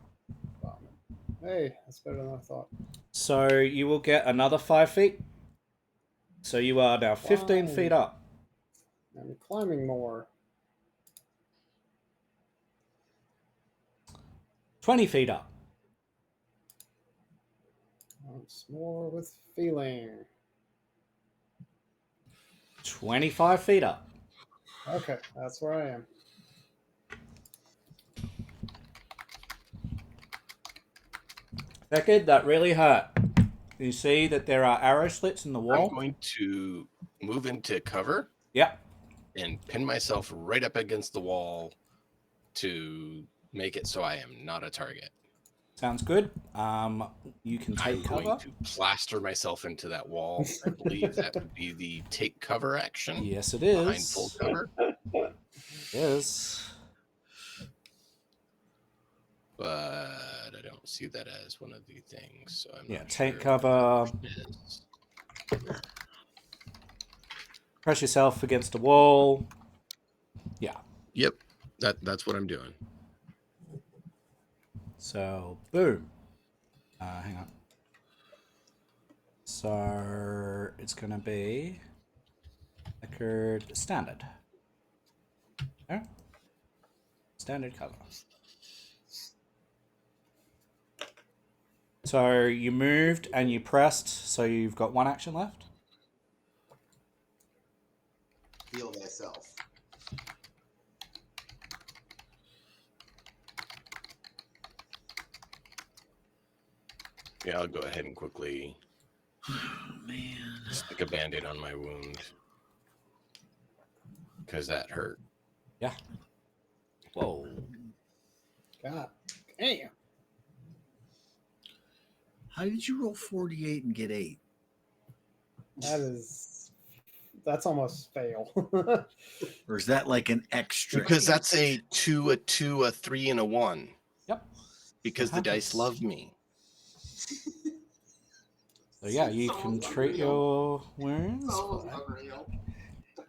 vomit. Hey, that's better than I thought. So you will get another 5 feet. So you are now 15 feet up. I'm climbing more. 20 feet up. Once more with feeling. 25 feet up. Okay, that's where I am. Beckett, that really hurt. You see that there are arrow slits in the wall? I'm going to move into cover. Yep. And pin myself right up against the wall to make it so I am not a target. Sounds good. You can take cover. I'm going to plaster myself into that wall. I believe that would be the take cover action. Yes, it is. Behind full cover. Yes. But I don't see that as one of the things. So I'm not take sure cover. Press yourself against a wall. Yeah. Yep. That's what I'm doing. So, boom. Hang on. So, it's going to be Eckerd standard. Okay. Standard cover. So, you moved and you pressed, so you've got one action left. Heal thyself. Yeah, I'll go ahead and quickly stick a band-aid on my wound. Because that hurt. Yeah. Whoa. God damn. How did you roll 48 and get 8? That's almost fail. Or is that like an extra? Because that's a 2, a 2, a 3, and a 1. Yep. Because the dice love me. So yeah, you can treat your wounds.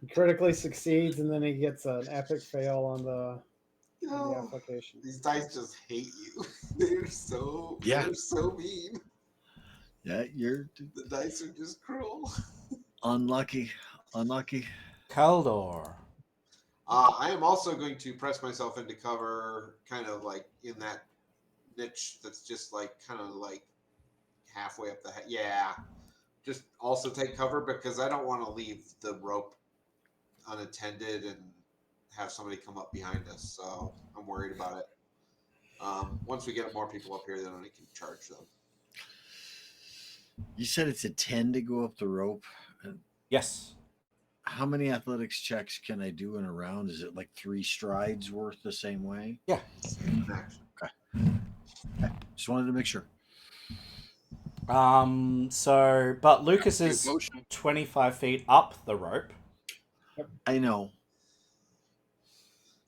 He critically succeeds, and then he gets an epic fail on the application. These dice just hate you. They're so mean. Yeah, the dice are just cruel. Unlucky. Kaldor. I am also going to press myself into cover, kind of like in that niche that's just like kind of like halfway up the head. Yeah, just also take cover because I don't want to leave the rope unattended and have somebody come up behind us. So I'm worried about it. Once we get more people up here, then I can charge them. You said it's a 10 to go up the rope. Yes. How many athletics checks can I do in a round? Is it like 3 strides worth the same way? Yeah. Okay. Just wanted to make sure. But Lucas is 25 feet up the rope. I know.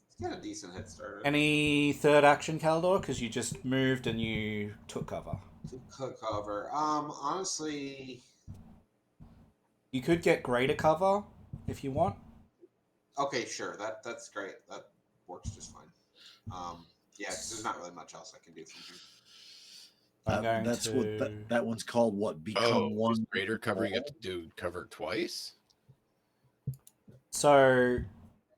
It's got a decent head start. Any third action, Kaldor? Because you just moved and you took cover. Took cover. Honestly, you could get greater cover if you want. Okay, sure. That's great. That works just fine. Yeah, 'cause there's not really much else I can do from here. I'm going That's to. what that one's called. What become one? Is greater cover you have to do cover twice? So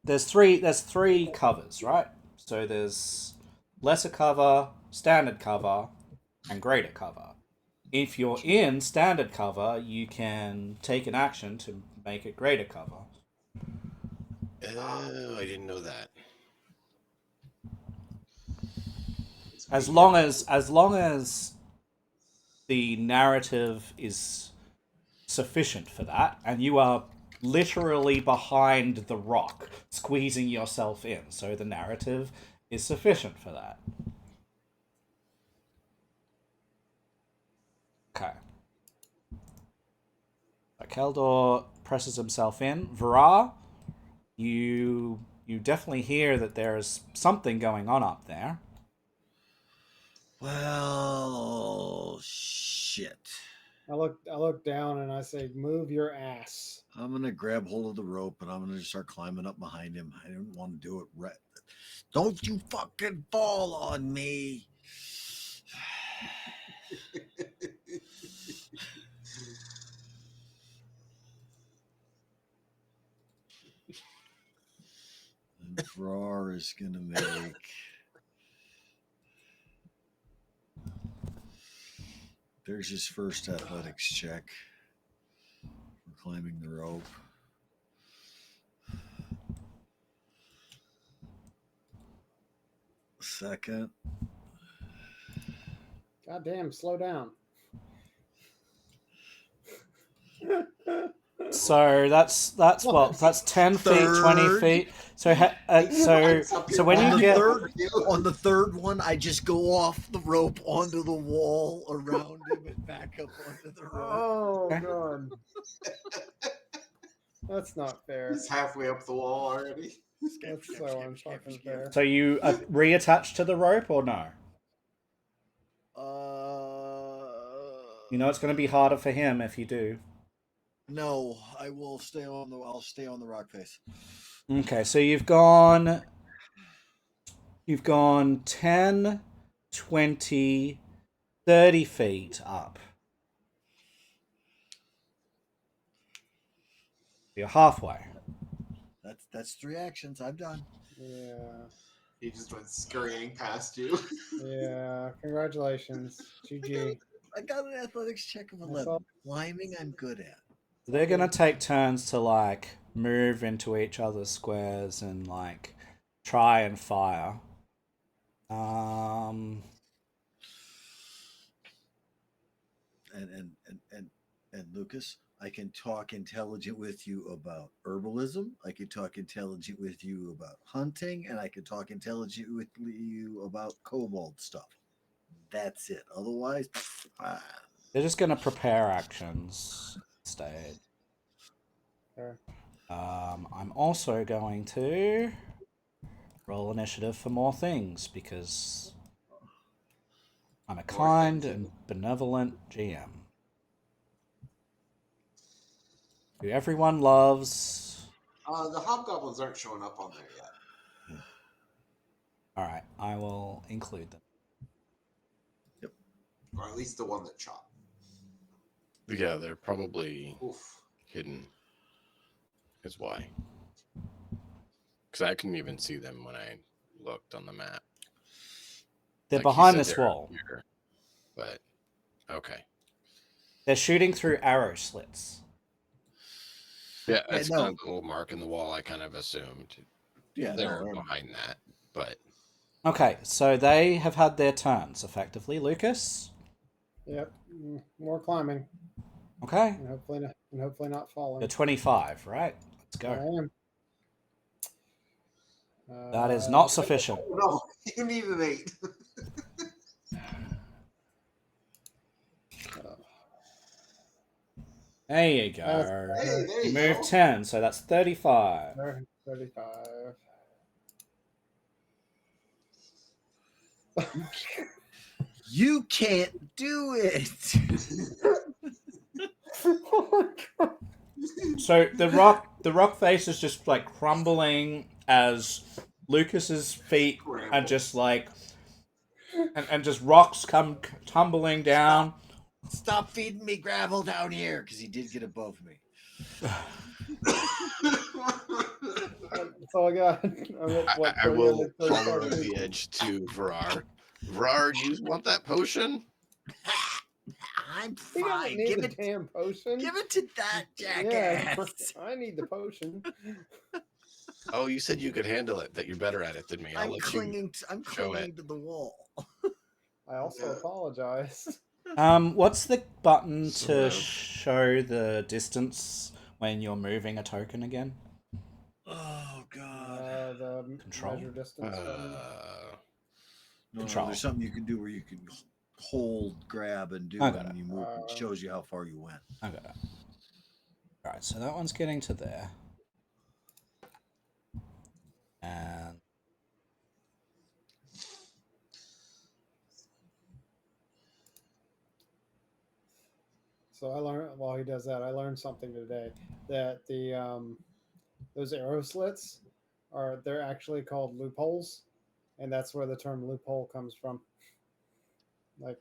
there's three covers, right? So there's lesser cover, standard cover, and greater cover. If you're in standard cover, you can take an action to make it greater cover. Oh, I didn't know that. As long as the narrative is sufficient for that, and you are literally behind the rock, squeezing yourself in, so the narrative is sufficient for that. Okay. Keldor presses himself in. Vara, you definitely hear that there is something going on up there. Well, shit. I look down and I say, "Move your ass." I'm gonna grab hold of the rope and I'm gonna just start climbing up behind him. I didn't want to do it right. Don't you fucking fall on me. And Vrar is gonna make. There's his first athletics check for climbing the rope. Second. God damn, slow down. So that's 10 feet, 20 feet. So when on you the get on the third one, I just go off the rope onto the wall around him and back up onto the rope. Oh Okay. god, that's not fair. He's halfway up the wall already. That's so unfucking fair. so you reattach to the rope or no? You know it's going to be harder for him if you do. No, I will stay on the. I'll stay on the rock face. Okay, so you've gone 10, 20, 30 feet up. You're halfway. That's 3 actions. I'm done. Yeah, He just went scurrying past you. yeah. Congratulations, GG. I got an athletics check of 11. That's all. Climbing, I'm good at. They're going to take turns to like move into each other's squares and like try and fire. And Lucas, I can talk intelligent with you about herbalism. I can talk intelligent with you about hunting, and I can talk intelligent with you about kobold stuff. That's it. Otherwise, They're just going to prepare actions instead. Sure. I'm also going to roll initiative for more things because I'm a kind and benevolent GM who everyone loves. The hobgoblins aren't showing up on there yet. All right, I will include them. Yep. Or at least the one that chopped. Yeah, they're probably Oof. hidden. Is why. Because I couldn't even see them when I looked on the map. They're Like you behind said, this they're wall. Here, but okay. They're shooting through arrow slits. Yeah, that's no. kind of the little mark in the wall. I kind of assumed yeah, they were no, behind that, but Okay, so they have had their turns effectively. Lucas. Yep. More climbing, Okay. and hopefully not falling. You're 25, right? Let's I go. am. That is not sufficient. Oh, no, you need an 8. There you go. Hey, there you Move go. 10, so that's 35. 35. you can't do it. Oh my god. So the rock face is just like crumbling as Lucas's feet are just like and just rocks come tumbling down. Stop feeding me gravel down here, because he did get above me. That's all I got. I'm at what, I will 335 holler over feet? the edge to Varar. Varar, do you want that potion? I'm He doesn't fine. need Give the it, damn potion. give it to that Yeah, jackass. I need the potion. Oh, you said you could handle it, that you're better at it than me. I'll I'm let clinging. I'm show clinging it. to the wall. I also apologize. What's the button Sort to of. show the distance when you're moving a token again? Oh God. The Control? measure distance button. No, Control. there's something you can do where you can hold, grab, and do, I got and it. you move. It shows you how far you went. I got it. Alright, so that one's getting to there. And So I learned while he does that, I learned something today that the those arrow slits they're actually called loopholes, and that's where the term loophole comes from. Like,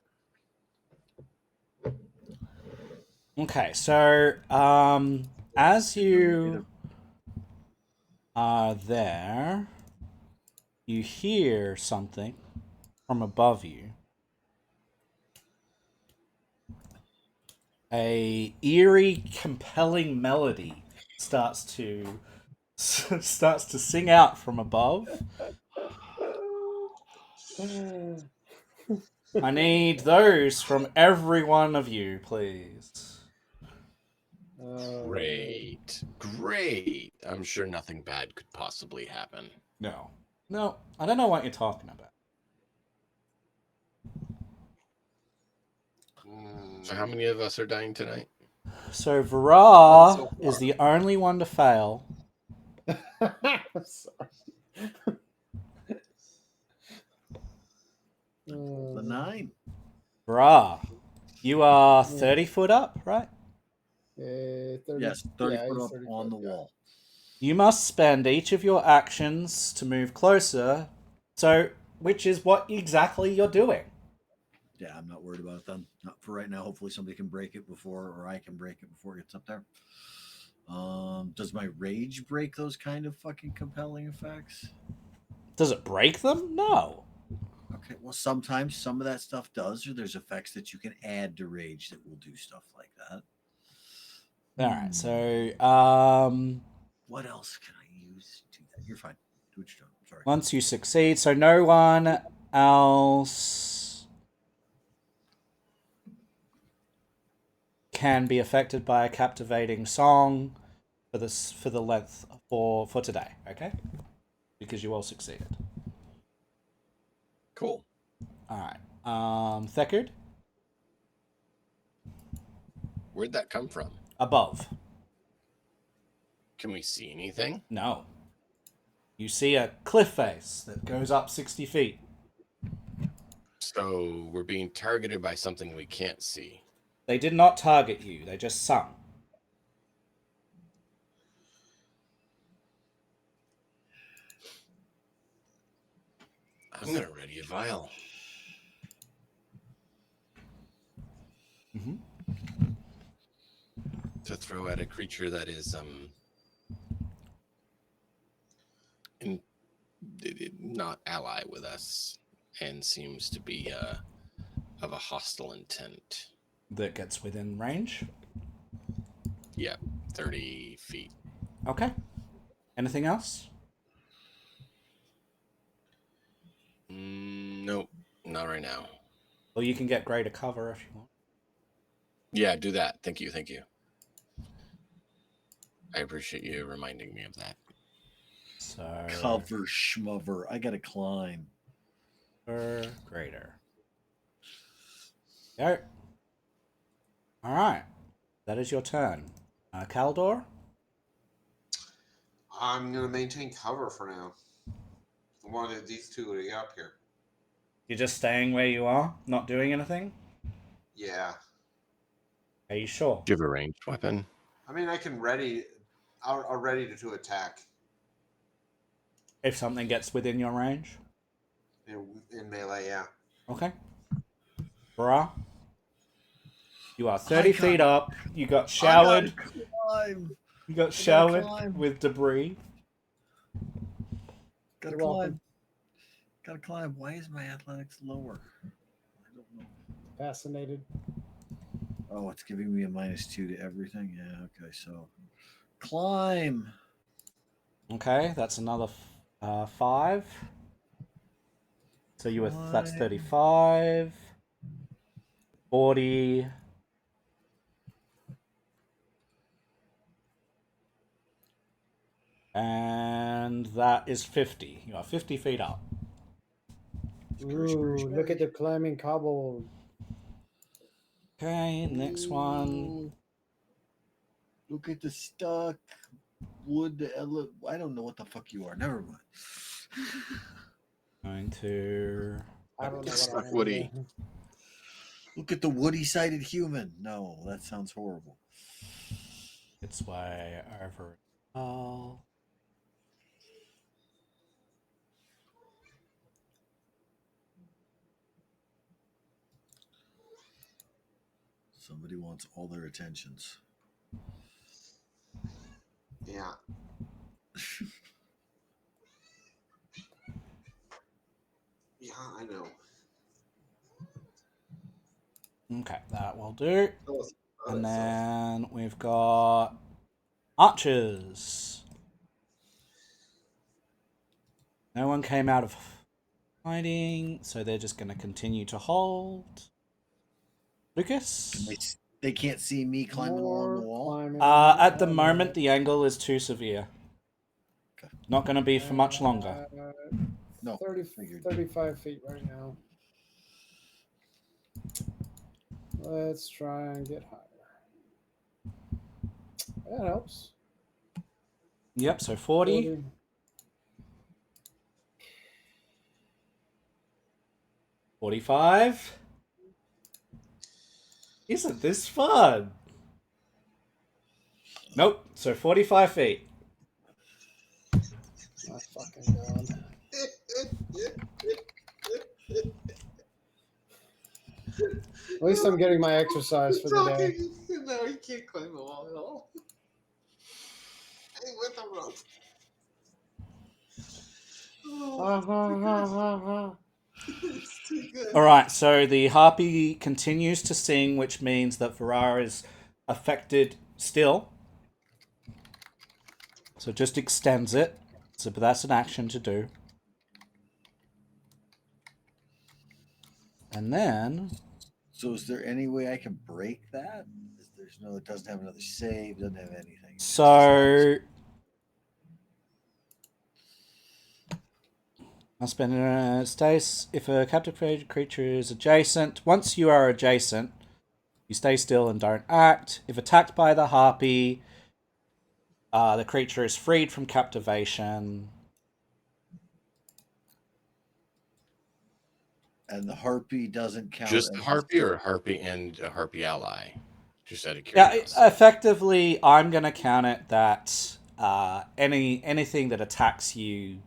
okay, so as you are there, you hear something from above you. A eerie, compelling melody starts to sing out from above. I need those from every one of you, please. Great. I'm sure nothing bad could possibly happen. No, I don't know what you're talking about. So how many of us are dying tonight? So Vara So is the only one to fail. sorry. The 9. Vara, you are 30 foot up, right? 30, Yes, 30 yeah, foot he's up 30 on foot, the yeah. wall. You must spend each of your actions to move closer. So, which is what exactly you're doing. Yeah, I'm not worried about it then. Not for right now. Hopefully somebody can break it before, or I can break it before it gets up there. Does my rage break those kind of fucking compelling effects? Does it break them? No. Okay, well, sometimes some of that stuff does, or there's effects that you can add to rage that will do stuff like that. Alright, so What else can I use to do that? You're fine. Do what you're doing. I'm sorry. once you succeed, so no one else can be affected by a captivating song for the length for today, okay? Because you all succeeded. Cool. Alright. Thecard? Where'd that come from? Above. Can we see anything? No. You see a cliff face that goes up 60 feet. So we're being targeted by something we can't see. They did not target you, they just sung. I'm gonna ready a vial. Mm-hmm. To throw at a creature that is not ally with us and seems to be of a hostile intent. That gets within range. Yeah, 30 feet. Okay. Anything else? Nope, not right now. Or you can get greater cover if you want. Yeah, do that. Thank you. I appreciate you reminding me of that. So Cover schmover. I gotta climb. or greater. Go. Alright. That is your turn. Kaldor? I'm gonna maintain cover for now. I wanted these two to get up here. You're just staying where you are, not doing anything? Yeah. Are you sure? Do you have a ranged weapon? I mean, I can ready. I'll ready to attack If something gets within your range? in melee. Yeah. Okay. Bruh. You are 30 feet up. You got showered. Climb. You got gotta showered climb. with debris. Gotta You're climb. welcome. Gotta climb. Why is my athletics lower? I don't know. Fascinated. Oh, it's giving me a -2 to everything. Yeah. Okay. So climb. Okay, that's another 5. So you were that's Climb. 35, 40. And that is 50. You are 50 feet up. Ooh, look at the climbing cobble. Okay, next one. Ooh. Look at the stuck wood. I don't know what the fuck you are. Never mind. Going to. I don't know It's what I stuck am woody. either. Look at the woody-sided human. No, that sounds horrible. Its way over. Oh. Somebody wants all their attentions. Yeah. Yeah, I know. Okay, that will do. Tell us about And it, Seth. then we've got archers. No one came out of hiding, so they're just going to continue to hold. Lucas? They can't see me climbing along the More wall. climbing. At the I love moment, it. the angle is too severe. Okay. Not going to be for much longer. No, 30, figured. 35 feet right now. Let's try and get higher. That helps. Yep, so 40. 40. 45. Isn't this fun? Nope, so 45 feet. My fucking god. At least I'm getting my exercise for the day. No, he can't climb the wall at all. Hey, with a rope. Ha, ha, ha, ha, ha. It's too good. Alright, so the harpy continues to sing, which means that Varara is affected still. So it just extends it. So but that's an action to do. And then So is there any way I can break that? There's no. It doesn't have another save. Doesn't have anything. so I'll spend a stays if a captive creature is adjacent. Once you are adjacent, you stay still and don't act. If attacked by the harpy, the creature is freed from captivation. And the harpy doesn't count. Just as the harpy or harpy and a harpy ally? Just out of Yeah, curiosity. effectively, I'm gonna count it that anything that attacks you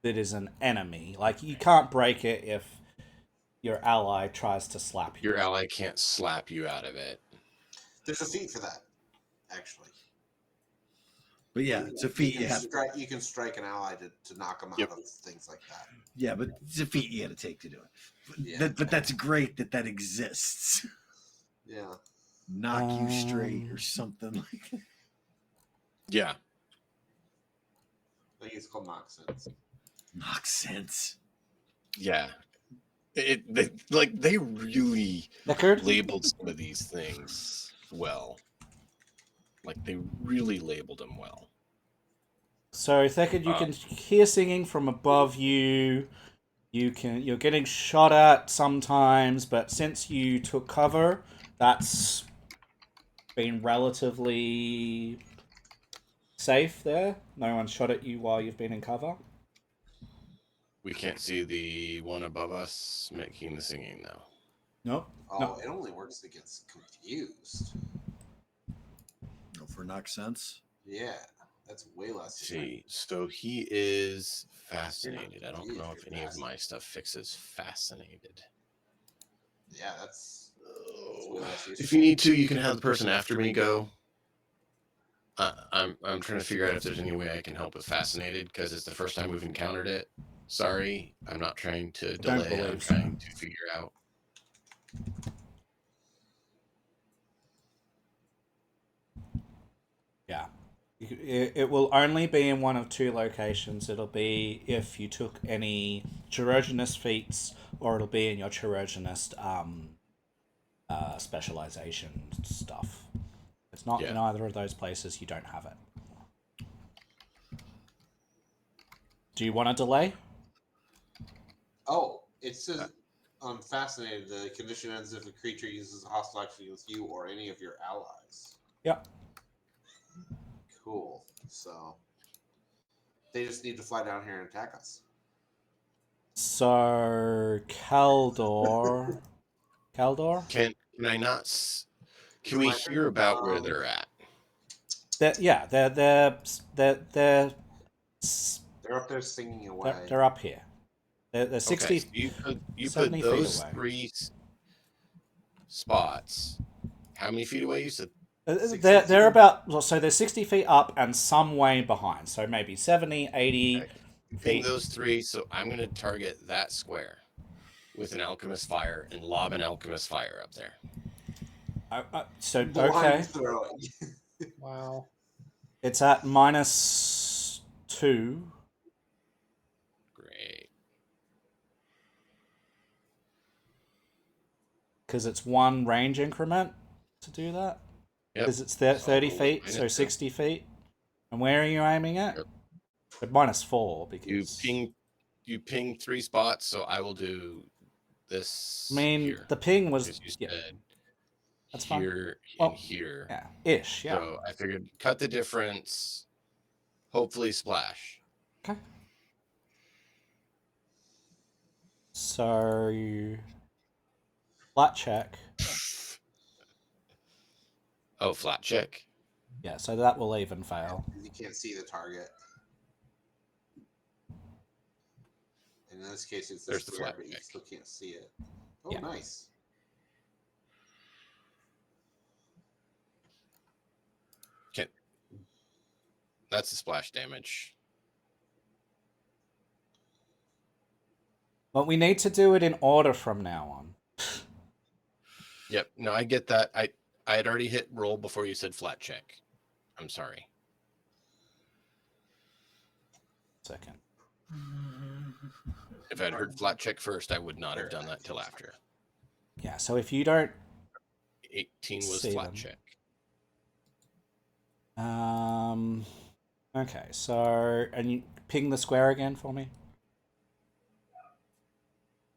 that is an enemy, like you can't break it if your ally tries to slap you. Your ally can't slap you out of it. There's a feat for that, actually. But yeah, it's a feat. You can strike an ally to knock them Yep. out of things like that. Yeah, but it's a feat you got to take to do it. Yeah. But that's great that exists. Yeah. Knock you straight or something like that. Yeah. I think it's called knock sense. Knock sense. Yeah. They really Deckard? labeled some of these things well. Like they really labeled them well. So Deckard, you can hear singing from above you. You're getting shot at sometimes, but since you took cover, that's been relatively safe there. No one shot at you while you've been in cover. We can't see the one above us making the singing though. Nope. Oh, No. it only works against confused. No, for knock sense. Yeah, that's way less. See, so he is fascinated. I don't know if any of my stuff fixes fascinated. Yeah, that's way less useful. If you need to, you can have the person after me go. I'm trying to figure out if there's any way I can help with Fascinated, because it's the first time we've encountered it. Sorry, I'm not trying to don't delay. I'm believe so. trying to figure out. Yeah. It will only be in one of two locations. It'll be if you took any Chirogenist feats, or it'll be in your Chirogenist specialization stuff. If it's not in Yeah. either of those places, you don't have it. Do you want to delay? Oh, it says I'm fascinated. The condition ends if a creature uses a hostile action against you or any of your allies. Yep. Cool. So they just need to fly down here and attack us. So Kaldor. Can I not? Can we hear about where they're at? They're up there singing away. They're up here. They're 60. Okay, so you 70 put feet those away. three spots. How many feet away? You said They're about, so they're 60 feet up and some way behind. So maybe 70, 80 okay. feet. Those three, so I'm going to target that square with an alchemist fire and lob an alchemist fire up there. So, Blind okay. throwing. Wow. It's at -2. Great. Because it's one range increment to do that. Yep. Because it's 30 feet, so -2. 60 feet. And where are you aiming at? Yep. At -4 because you ping 3 spots, so I will do this. I mean, here. the ping was You said that's here fine. and here. Yeah, ish. Yeah. So I figured cut the difference. Hopefully splash. Okay. So flat check. Oh, flat check. Yeah, so that will even fail. You can't see the target. In this case, it's There's the square, flat but you check. still can't see it. Oh, Yeah. nice. That's the splash damage. But we need to do it in order from now on. Yep. No, I get that. I had already hit roll before you said flat check. I'm sorry. Second. If I'd heard flat check first, I would not have done that till after. Yeah, so if you don't 18 was see flat them. check. Okay, so and you ping the square again for me.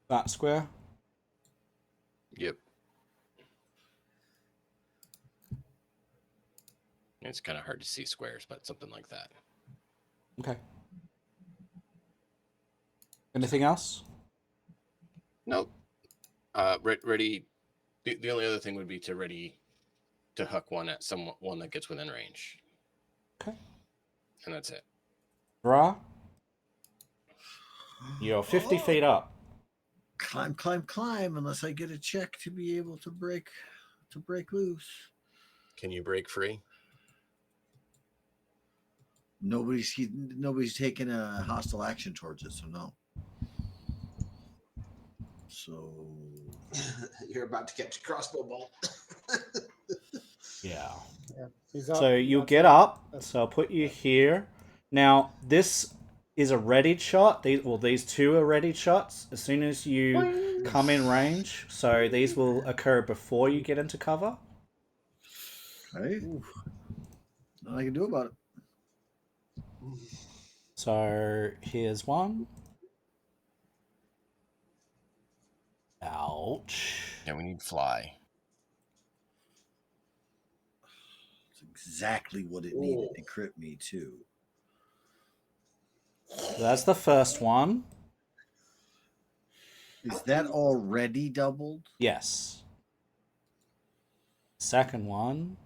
That square. Yep. It's kind of hard to see squares, but something like that. Okay. Anything else? Nope. Ready. The only other thing would be to ready to huck one at one that gets within range. Okay. And that's it. Bra. You're 50 feet up. Climb, climb, climb, unless I get a check to be able to break loose. Can you break free? Nobody's taken a hostile action towards it, so no. So You're about to catch a crossbow bolt. Yeah. Yeah. He's up. So you'll That's get up. up. So I'll put you here. Now this is a readied shot. These two are readied shots. As soon as you come in range, so these will occur before you get into cover. okay. Nothing I can do about it. So here's one. Ouch. Yeah, we need fly. It's exactly what it needed to crit me too. So that's the first one. Is that already doubled? Yes. Second one.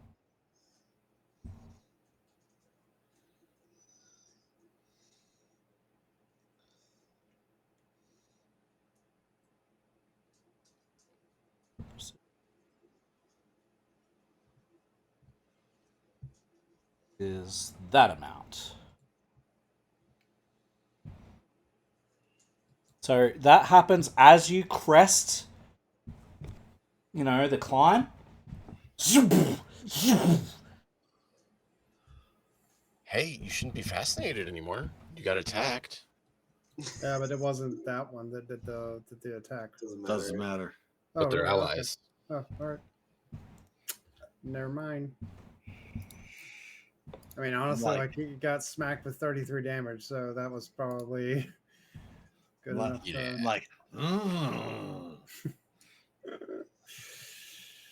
is that amount. So that happens as you crest, the climb. Hey, you shouldn't be fascinated anymore. You got attacked. Yeah, but it wasn't that one that did the attack. Doesn't matter. But they're really? Okay. allies. Oh, all right. Never mind. I mean, honestly, like he got smacked with 33 damage, so that was probably good enough. Yeah. Like,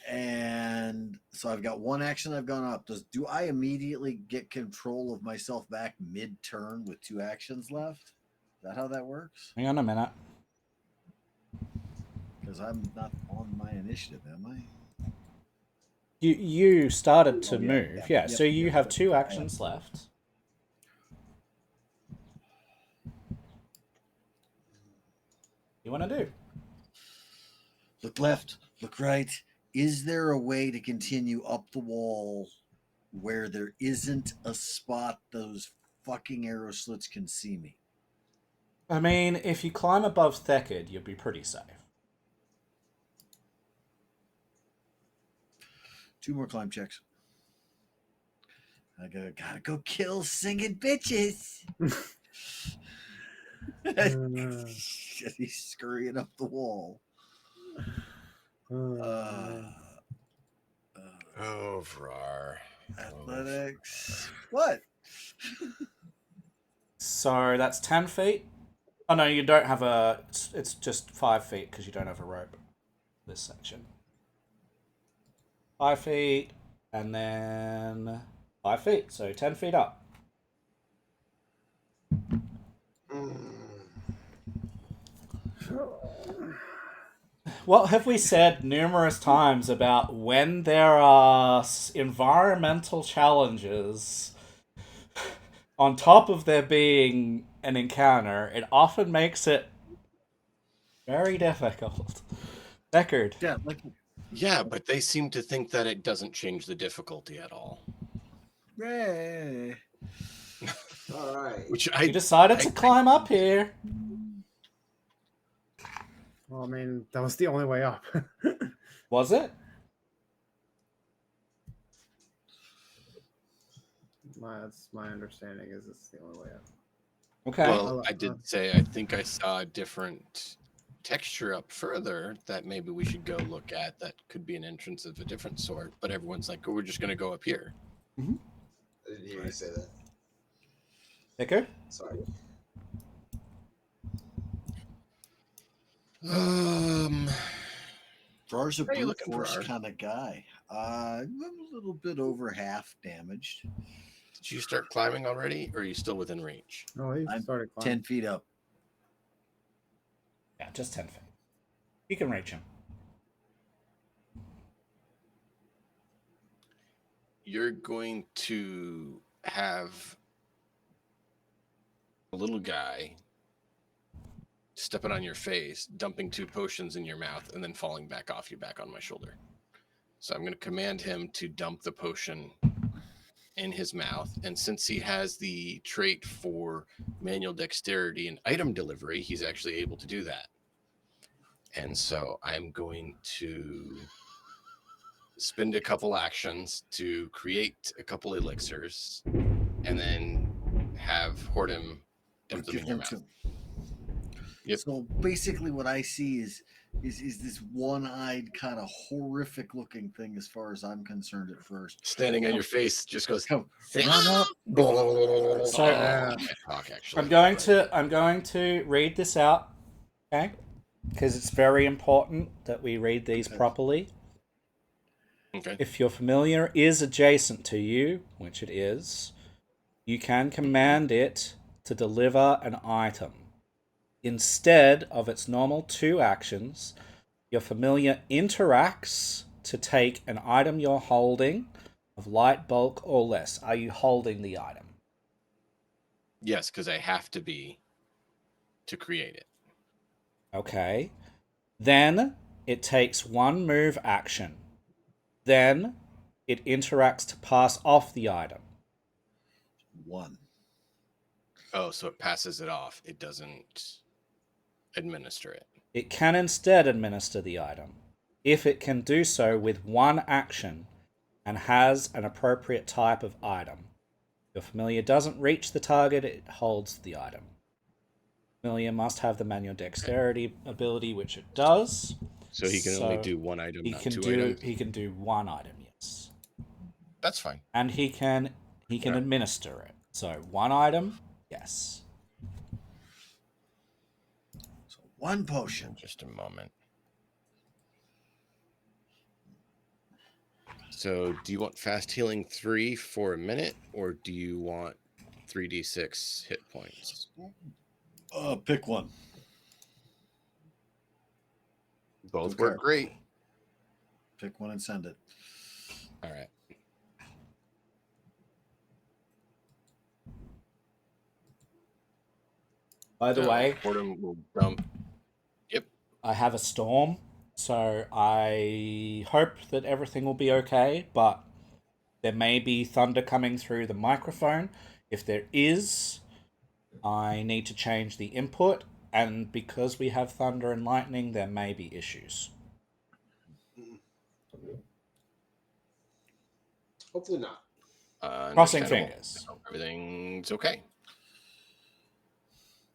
and so I've got one action I've gone up. Do I immediately get control of myself back mid-turn with 2 actions left? Is that how that works? Hang on a minute. Because I'm not on my initiative, am I? You started to Oh, yeah, move, yeah, yeah. yep, So you yep, have yep, 2 yep, actions left. You want to do? Look left, look right. Is there a way to continue up the wall where there isn't a spot those fucking arrow slits can see me? I mean, if you climb above Thekid, you'll be pretty safe. 2 more climb checks. I gotta go kill singing bitches. He's scurrying up the wall. Vrar. Athletics. What? So that's 10 feet. Oh no, you don't have a. It's just 5 feet because you don't have a rope. This section. 5 feet, and then 5 feet. So 10 feet up. What have we said numerous times about when there are environmental challenges on top of there being an encounter, it often makes it very difficult. Deckard. Yeah, but they seem to think that it doesn't change the difficulty at all. Yay. All right. Which You decided to climb up here. Well, I mean, that was the only way up. Was it? That's my understanding. Is it's the only way up. Okay. Well, I did say I think I saw a different texture up further that maybe we should go look at. That could be an entrance of a different sort. But everyone's like, "Oh, we're just going to go up here." I didn't hear you say that. Deckard? Sorry. Frar's a What are you brute looking force for? kind of guy. A little bit over half damaged. Did you start climbing already, or are you still within reach? Oh, he I'm started climbing. 10 feet up. Yeah, just 10 feet. You can reach him. You're going to have a little guy stepping on your face, dumping 2 potions in your mouth, and then falling back off you back on my shoulder. So I'm going to command him to dump the potion in his mouth. And since he has the trait for manual dexterity and item delivery, he's actually able to do that. And so I'm going to spend a couple actions to create a couple elixirs and then have Hortum dump them in your mouth. Yep. So basically what I see is this one-eyed kind of horrific looking thing as far as I'm concerned at first. Standing on your face just goes Come. So I'm going to read this out, okay? Because it's very important that we read these properly. Okay. If your familiar is adjacent to you, which it is, you can command it to deliver an item. Instead of its normal 2 actions, your familiar interacts to take an item you're holding of light bulk or less. Are you holding the item? Yes, because I have to be to create it. Okay. Then it takes 1 move action. Then it interacts to pass off the item. 1. Oh, so it passes it off. It doesn't administer it. It can instead administer the item if it can do so with one action and has an appropriate type of item. If your familiar doesn't reach the target, it holds the item. Familiar must have the manual dexterity ability, which it does. So he can only do one item, not two items? He can do one item, yes. That's fine. And he can administer it. So 1 item, yes. So 1 potion. Just a moment. So do you want fast healing 3 for a minute, or do you want 3d6 hit points? Pick one. Both Okay. work great. Pick one and send it. All right. By the way, Portum will dump. Yep. I have a storm, so I hope that everything will be okay, but there may be thunder coming through the microphone. If there is, I need to change the input, and because we have thunder and lightning, there may be issues. Hopefully not. Crossing Understandable. fingers. Everything's okay.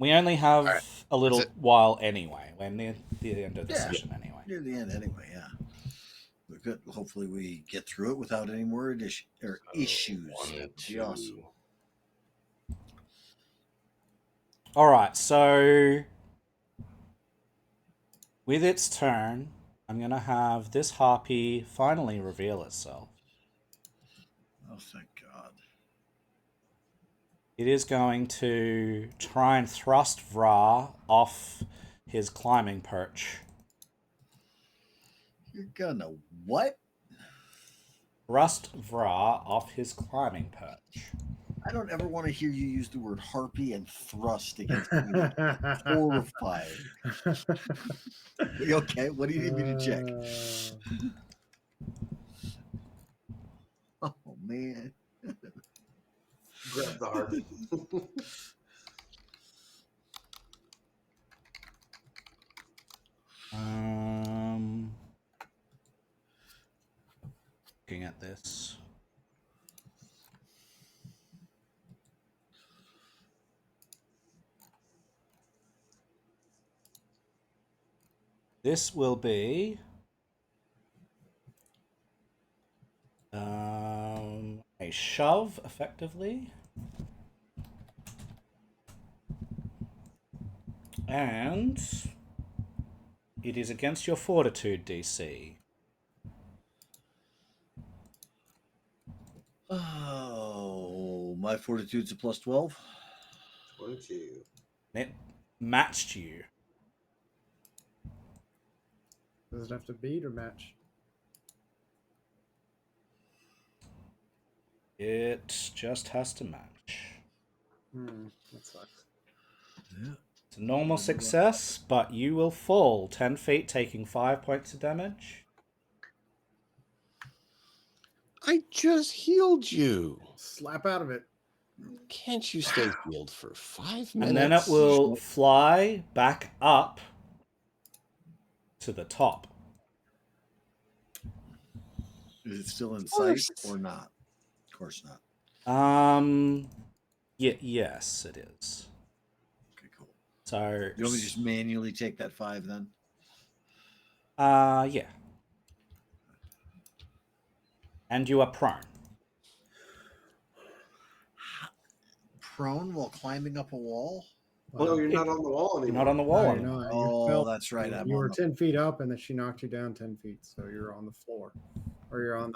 We only have All right. a little That's it. while anyway. We're near the end of the Yeah. session anyway. Near the end, anyway. Yeah. We're good. Hopefully, we get through it without any more issues. One, That'd be two. awesome. All right, so with its turn, I'm going to have this harpy finally reveal itself. Oh, thank God. It is going to try and thrust Vra off his climbing perch. You're gonna what? Thrust Vra off his climbing perch. I don't ever want to hear you use the word harpy and thrust against me. Horrifying. Okay, what do you need me to check? Oh, man. Grab the heart. Looking at this. This will be a shove, effectively. And it is against your fortitude DC. Oh, my fortitude's a plus 12. 22. It matched you. Does it have to beat or match? It just has to match. That sucks. Yeah. It's a normal success, but you will fall 10 feet, taking 5 points of damage. I just healed you. Slap out of it. Can't you stay healed for 5 minutes? And then it will fly back up to the top. Is it still in sight or not? Of course not. Yes, it is. Okay, cool. So You want me to just manually take that 5 then? yeah. And you are prone. Prone while climbing up a wall? No, you're not on the wall You're anymore. not on the wall No, you're anymore. not. Oh, that's right. You were 10 feet up, and then she knocked you down 10 feet, so you're on the floor, or you're on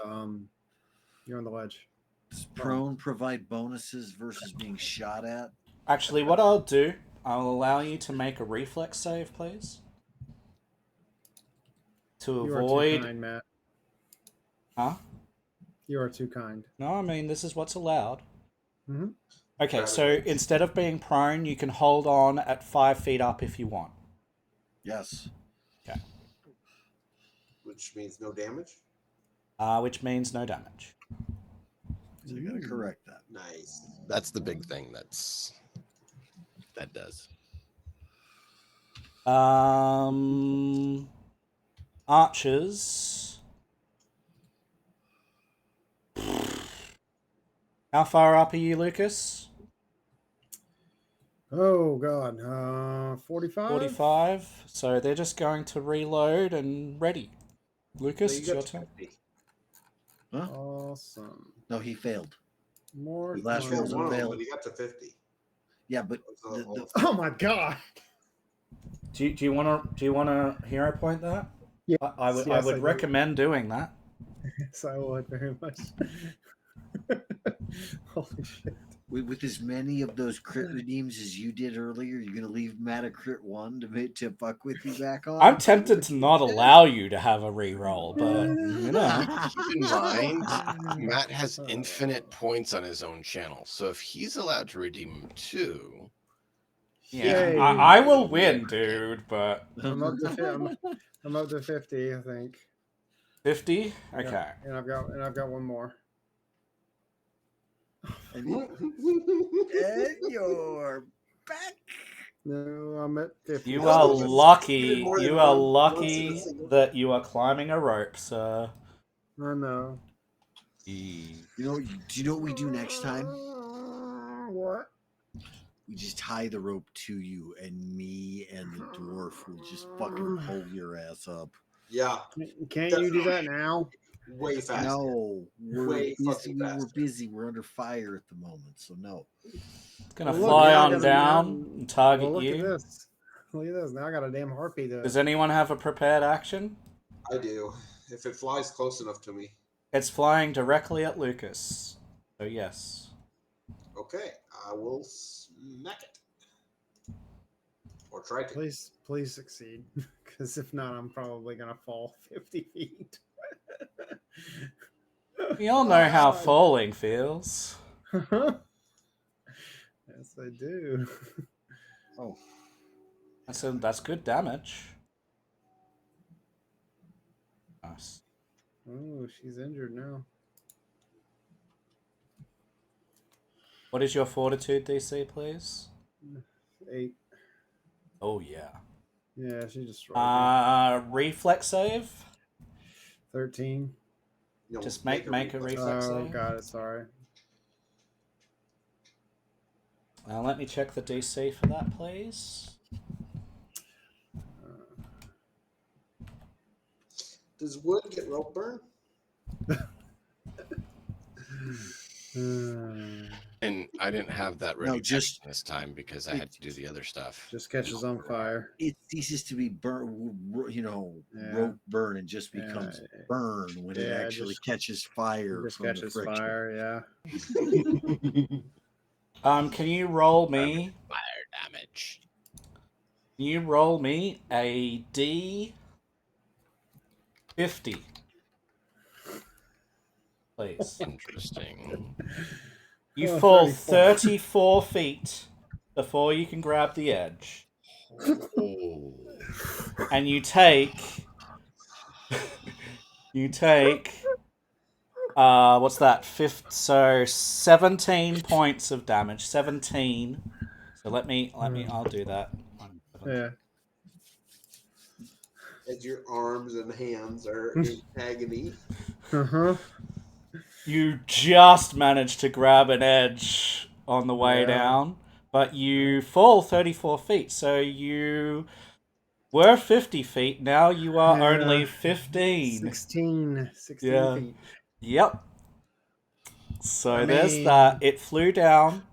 the ledge. Does prone provide bonuses versus being shot at? Actually, what I'll do, I'll allow you to make a reflex save, please. To You avoid. are too kind, Matt. Huh? You are too kind. No, I mean, this is what's allowed. Mm-hmm. Okay, so instead of being prone, you can hold on at 5 feet up if you want. Yes. Okay. Which means no damage. Which means no damage. So I got to correct that. Nice. That's the big thing. That does. Archers. How far up are you, Lucas? Oh God, 45. 45. So they're just going to reload and ready. Lucas, No, you it's got your to turn. 50. Huh? Awesome. No, he failed. More. The last He roll failed was a one of them, fail. but he got to 50. Yeah, but Oh my God. Do you want to hero point that? Yes, I yes, would I do. recommend doing that. Yes, I would very much. Holy shit. with as many of those crit redeems as you did earlier, you're gonna leave Matt a crit 1 to fuck with you back on. I'm tempted to not allow you to have a reroll, but you know. Keep in mind, Matt has infinite points on his own channel, so if he's allowed to redeem them too, Yeah, Yay. I will win, dude, but I'm up to 50, I think. 50? Okay. Yeah, and I've got one more. and you're back. No, I'm at 50. You That are was lucky. even more than You are once in a lucky single- that you are climbing a rope, sir. I know. Do you know what we do next time? What? We just tie the rope to you, and me and the dwarf will just fucking pull your ass up. Yeah, Can't you do that now? way faster. No, we're Way busy. fucking We're faster. busy. We're under fire at the moment, so no. It's gonna Well, look, fly now I on got a down mountain. and target Well, look you. at this. Look at this. Now I got a damn harpy to. Does anyone have a prepared action? I do. If it flies close enough to me. It's flying directly at Lucas. So yes. Okay, I will smack it. Or try to. Please succeed, because if not, I'm probably gonna fall 50 feet. We all know how falling feels. Yes, I do. Oh, That's good damage. Nice. Oh, she's injured now. What is your fortitude DC, please? 8. Oh yeah. Yeah, she destroyed me. Reflex save. 13. You know, Just make a reflex Oh, save. got it. Sorry. Let me check the DC for that, please. Does wood get rope burn? and I didn't have that ready this time because I had to do the other stuff. Just catches on fire. It ceases to be burn, rope burn, and just becomes burn when it actually catches fire. Just from catches the friction. fire. Yeah. Can you roll me Fire damage? Can you roll me a D50? Please. Interesting. You fall 34 feet before you can grab the edge. Oh. And you take what's that? So 17 points of damage. 17. So let me I'll do that. Yeah. As your arms and hands are in agony. You just managed to grab an edge on the way Yeah. down, but you fall 34 feet. So you were 50 feet. Now you are only 15. 16 Yeah. feet. Yep. So I there's mean- that. It flew down.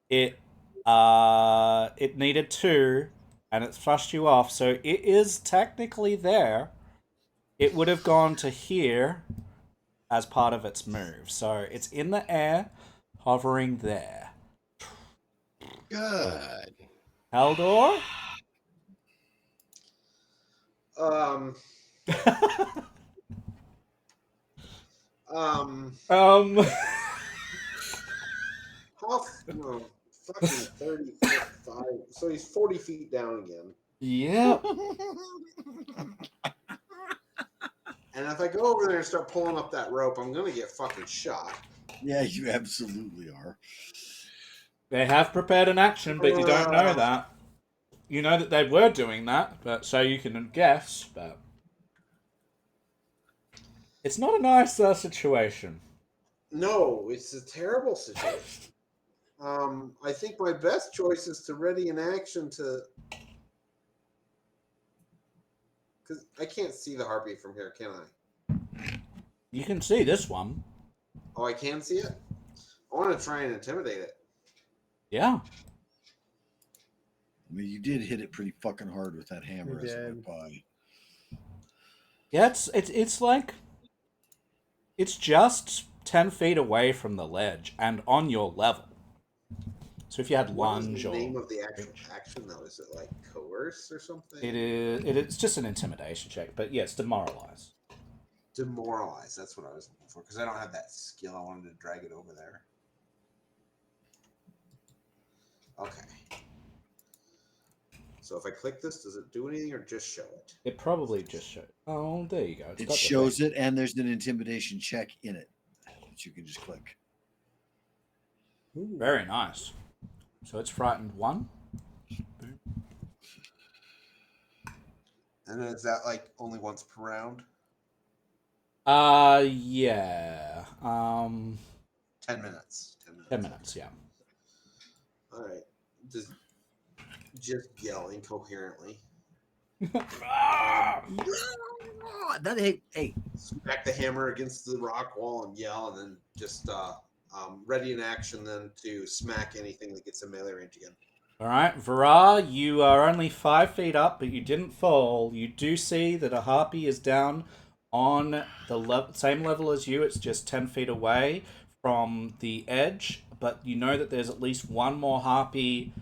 It needed 2, and it thrust you off. So it is technically there. It would have gone to here as part of its move. So it's in the air, hovering there. Good. Haldor? Um, no, fucking 35. So he's 40 feet down again. Yep. And if I go over there and start pulling up that rope, I'm gonna get fucking shot. Yeah, you absolutely are. They have prepared an action, but you don't know that. You know that they were doing that, but so you can guess, but it's not a nice situation. No, it's a terrible situation. I think my best choice is to ready an action to, because I can't see the harpy from here, can I? You can see this one. Oh, I can see it. I want to try and intimidate it. Yeah. I mean, you did hit it pretty fucking hard with that hammer You as it did. went by. Yeah, it's like it's just 10 feet away from the ledge and on your level. So if you had What is lunge the name or of the actual action, though? Is it like coerce or something? it's just an intimidation check, but yes, demoralize. Demoralize. That's what I was looking for, because I don't have that skill. I wanted to drag it over there. Okay. So if I click this, does it do anything or just show it? It probably just shows. Oh, there you go. It's It got the shows thing. it, and there's an intimidation check in it that you can just click. Very nice. So it's frightened 1. And then is that like only once per round? Yeah. 10 minutes. 10 minutes. 10 minutes, yeah. All right. Just yell incoherently. Hey, Smack the hammer against the rock wall and yell, and then just ready in action then to smack anything that gets in melee range again. Alright, Vara, you are only 5 feet up, but you didn't fall. You do see that a harpy is down on the same level as you. It's just 10 feet away from the edge, but you know that there's at least one more harpy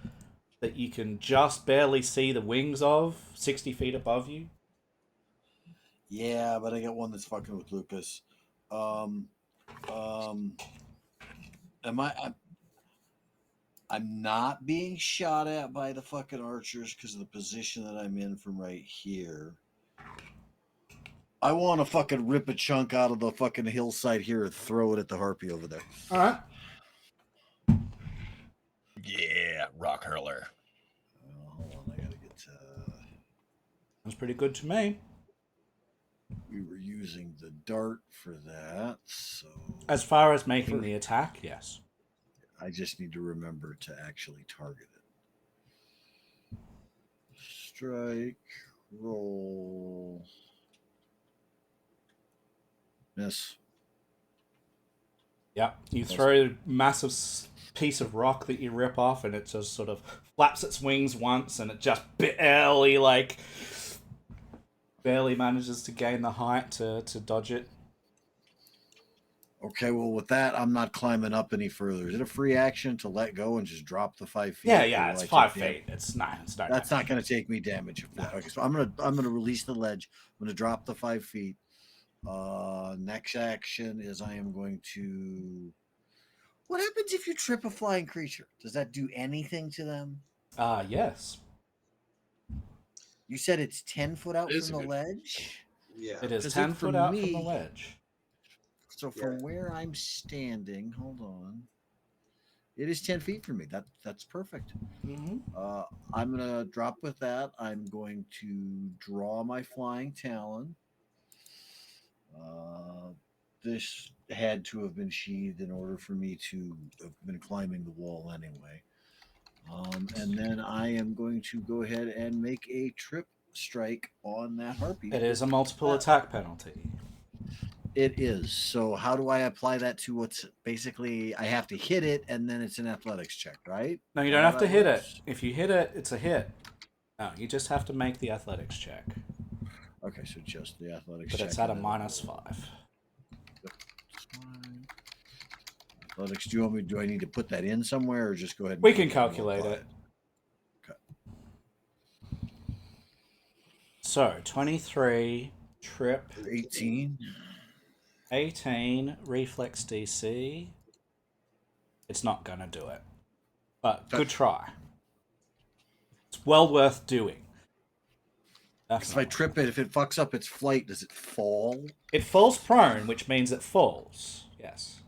that you can just barely see the wings of, 60 feet above you. yeah, but I got one that's fucking with Lucas. Am I? I'm not being shot at by the fucking archers because of the position that I'm in from right here. I want to fucking rip a chunk out of the fucking hillside here and throw it at the harpy over there. All right. Yeah, rock hurler. Hold on, I gotta get. That's pretty good to me. We were using the dart for that, so As far as making the attack, yes. I just need to remember to actually target it. Strike, roll, miss. Yeah, you throw a massive piece of rock that you rip off, and it just sort of flaps its wings once, and it just barely manages to gain the height to dodge it. Okay, well, with that, I'm not climbing up any further. Is it a free action to let go and just drop the 5 feet? Yeah, it's 5 feet. It's not. That's not going to take me damage. No. Okay, so I'm gonna release the ledge. I'm gonna drop the 5 feet. Next action is I am going to. What happens if you trip a flying creature? Does that do anything to them? Yes. You said it's 10 foot out It is from the a good- ledge. Yeah. It is Because 10 it, foot for out from me- the ledge. So from where I'm standing, hold on. It is 10 feet from me. That's perfect. Mm-hmm. I'm gonna drop with that. I'm going to draw my flying talon. This had to have been sheathed in order for me to have been climbing the wall anyway. And then I am going to go ahead and make a trip strike on that harpy. It is a multiple attack penalty. It is. So how do I apply that to what's basically I have to hit it and then it's an athletics check, right? No, you don't have to hit it. If you hit it, it's a hit. No, you just have to make the athletics check. Okay, so just the athletics But check. it's at a -5. Athletics. Do I need to put that in somewhere or just go ahead and We can calculate it. Okay. So 23 trip 18. 18 reflex DC. It's not gonna do it. But good try. It's well worth doing. If I trip it, if it fucks up its flight, does it fall? It falls prone, which means it falls. Yes.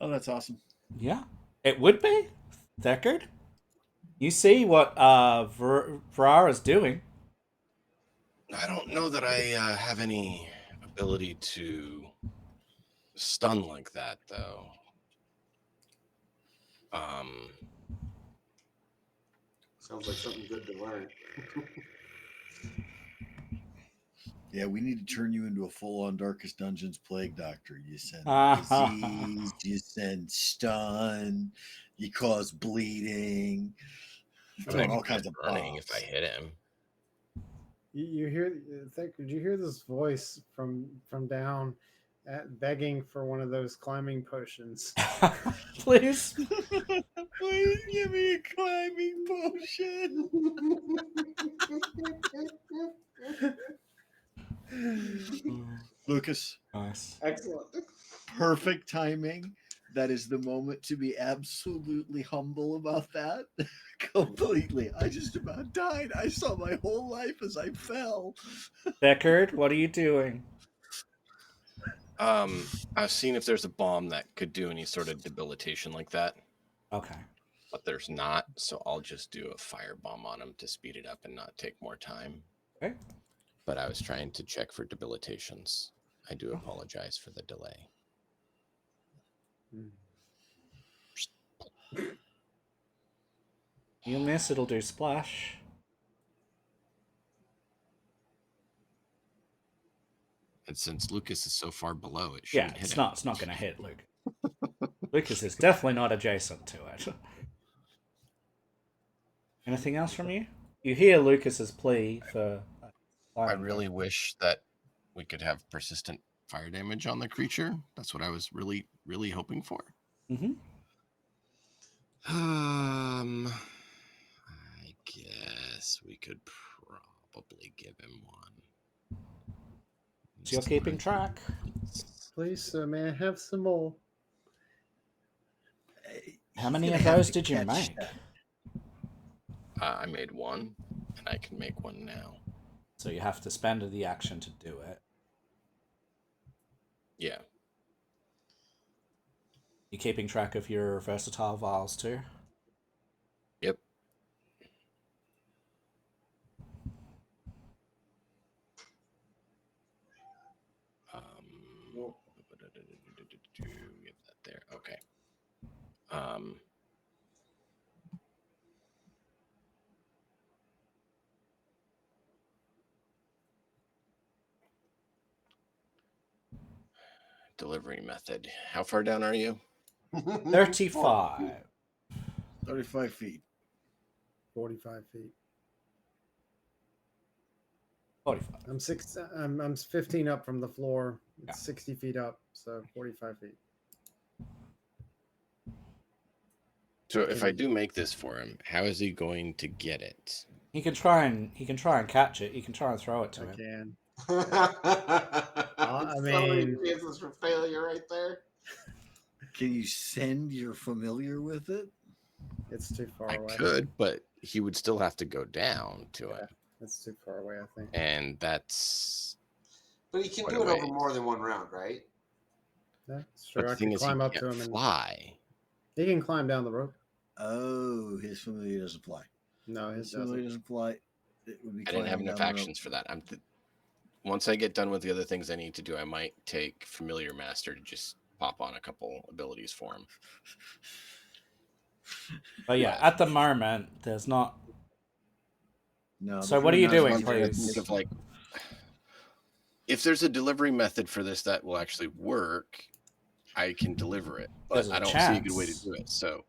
Oh, that's awesome. Yeah, it would be. Deckard, you see what Varara's doing. I don't know that I have any ability to stun like that, though. Sounds like something good to learn. Yeah, we need to turn you into a full-on Darkest Dungeons plague doctor. You send Ah. disease, you send stun, you cause bleeding, throwing all kinds of burning if I bombs. hit him. You hear? Did you hear this voice from down, begging for one of those climbing potions? Please. Please give me a climbing potion. Lucas, Nice. Excellent. perfect timing. That is the moment to be absolutely humble about that. Completely. I just about died. I saw my whole life as I fell. Deckard, what are you doing? I've seen if there's a bomb that could do any sort of debilitation like that, Okay. but there's not, so I'll just do a firebomb on him to speed it up and not take more time. Okay. But I was trying to check for debilitations. I do apologize for the delay. You miss, it'll do splash. And since Lucas is so far below, it shouldn't Yeah, hit it's him. not going to hit Luke. Lucas is definitely not adjacent to it. Anything else from you? You hear Lucas's plea for. I really wish that we could have persistent fire damage on the creature. That's what I was really, really hoping for. Mm-hmm. I guess we could probably give him one. So you're keeping track. Please, sir, may I have some more? How many of those did you make? I made one, and I can make one now. So you have to spend the action to do it. Yeah. You keeping track of your versatile vials too? Yep. Get that there. Okay. Delivery method. How far down are you? 35. 35 feet. 45 feet. 45. I'm 15 up from the floor. It's Yeah. 60 feet up, so 45 feet. So if I do make this for him, how is he going to get it? He can try and catch it. You can try and throw it to I him. can. I mean- so many chances for failure right there. Can you send your familiar with it? It's too far I away. could, but he would still have to go down to it. It's too far away, I think. And that's... But he can Quite do a it over ways. more than one round, right? That's true. But I the thing can is, he climb up to can't him and fly. he can climb down the rope. Oh, his familiar doesn't fly. No, His his familiar doesn't. doesn't fly. It would be I didn't have climbing enough down the rope. actions for that. Once I get done with the other things I need to do, I might take Familiar Master to just pop on a couple abilities for him. But yeah, at the moment, there's not. No. So what are you doing, please? Sort of like, if there's a delivery method for this that will actually work, I can deliver it. But There's a I don't see a good chance. way to do it. So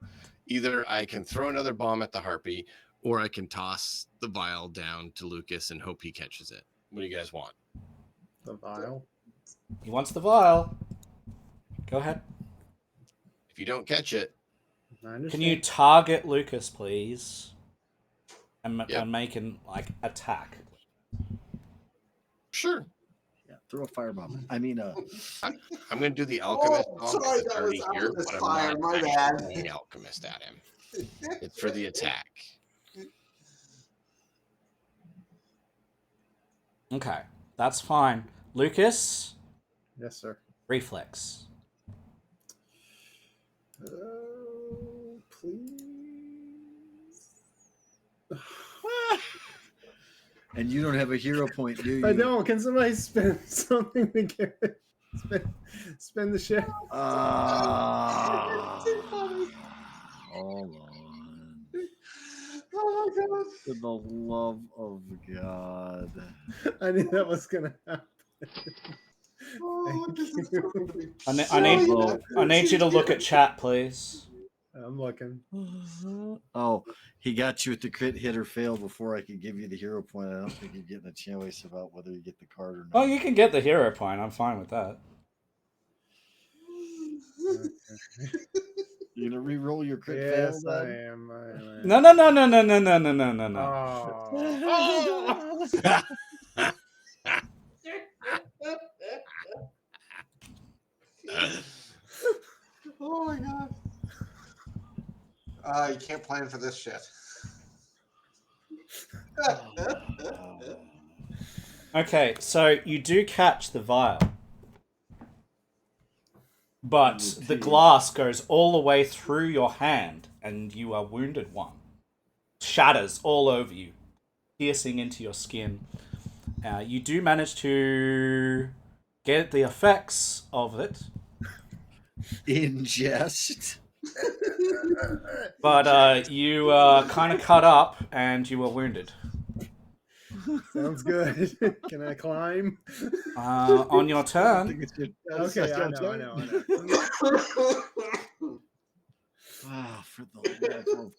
either I can throw another bomb at the harpy, or I can toss the vial down to Lucas and hope he catches it. What do you guys want? The vial. He wants the vial. Go ahead. If you don't catch it, I understand. Can you target Lucas, please? And, Yep. and make him, like, attack. sure. Yeah, throw a firebomb. I mean, I'm going to do the alchemist bomb sorry, because it's that already was here, alchemist but I'm fire, not my actually bad. throwing alchemist at him. It's for the attack. Okay, that's fine. Lucas, Yes, sir. reflex. Please. And you don't have a hero point, do you? I don't. Can somebody spend something to get it? Spend the shit. Hold on. Oh my god. For the love of God. I knew that was gonna happen. Oh, Thank this is you. going to be I need so I need you to look at chat, please. I'm looking. Oh, he got you with the crit hit or fail before I could give you the hero point. I don't think you're getting a choice about whether you get the card or not. Oh, you can get the hero point. I'm fine with that. You gonna re-roll your crit Yes, fail? I Then? am. No. Oh my god. You can't plan for this shit. Okay, so you do catch the vial, but the glass goes all the way through your hand, and you are wounded one. Shatters all over you, piercing into your skin. You do manage to get the effects of it, Ingest. but you are kind of cut up and you are wounded. Sounds good. Can I climb? On your turn. Okay, I know. Ah, for the love of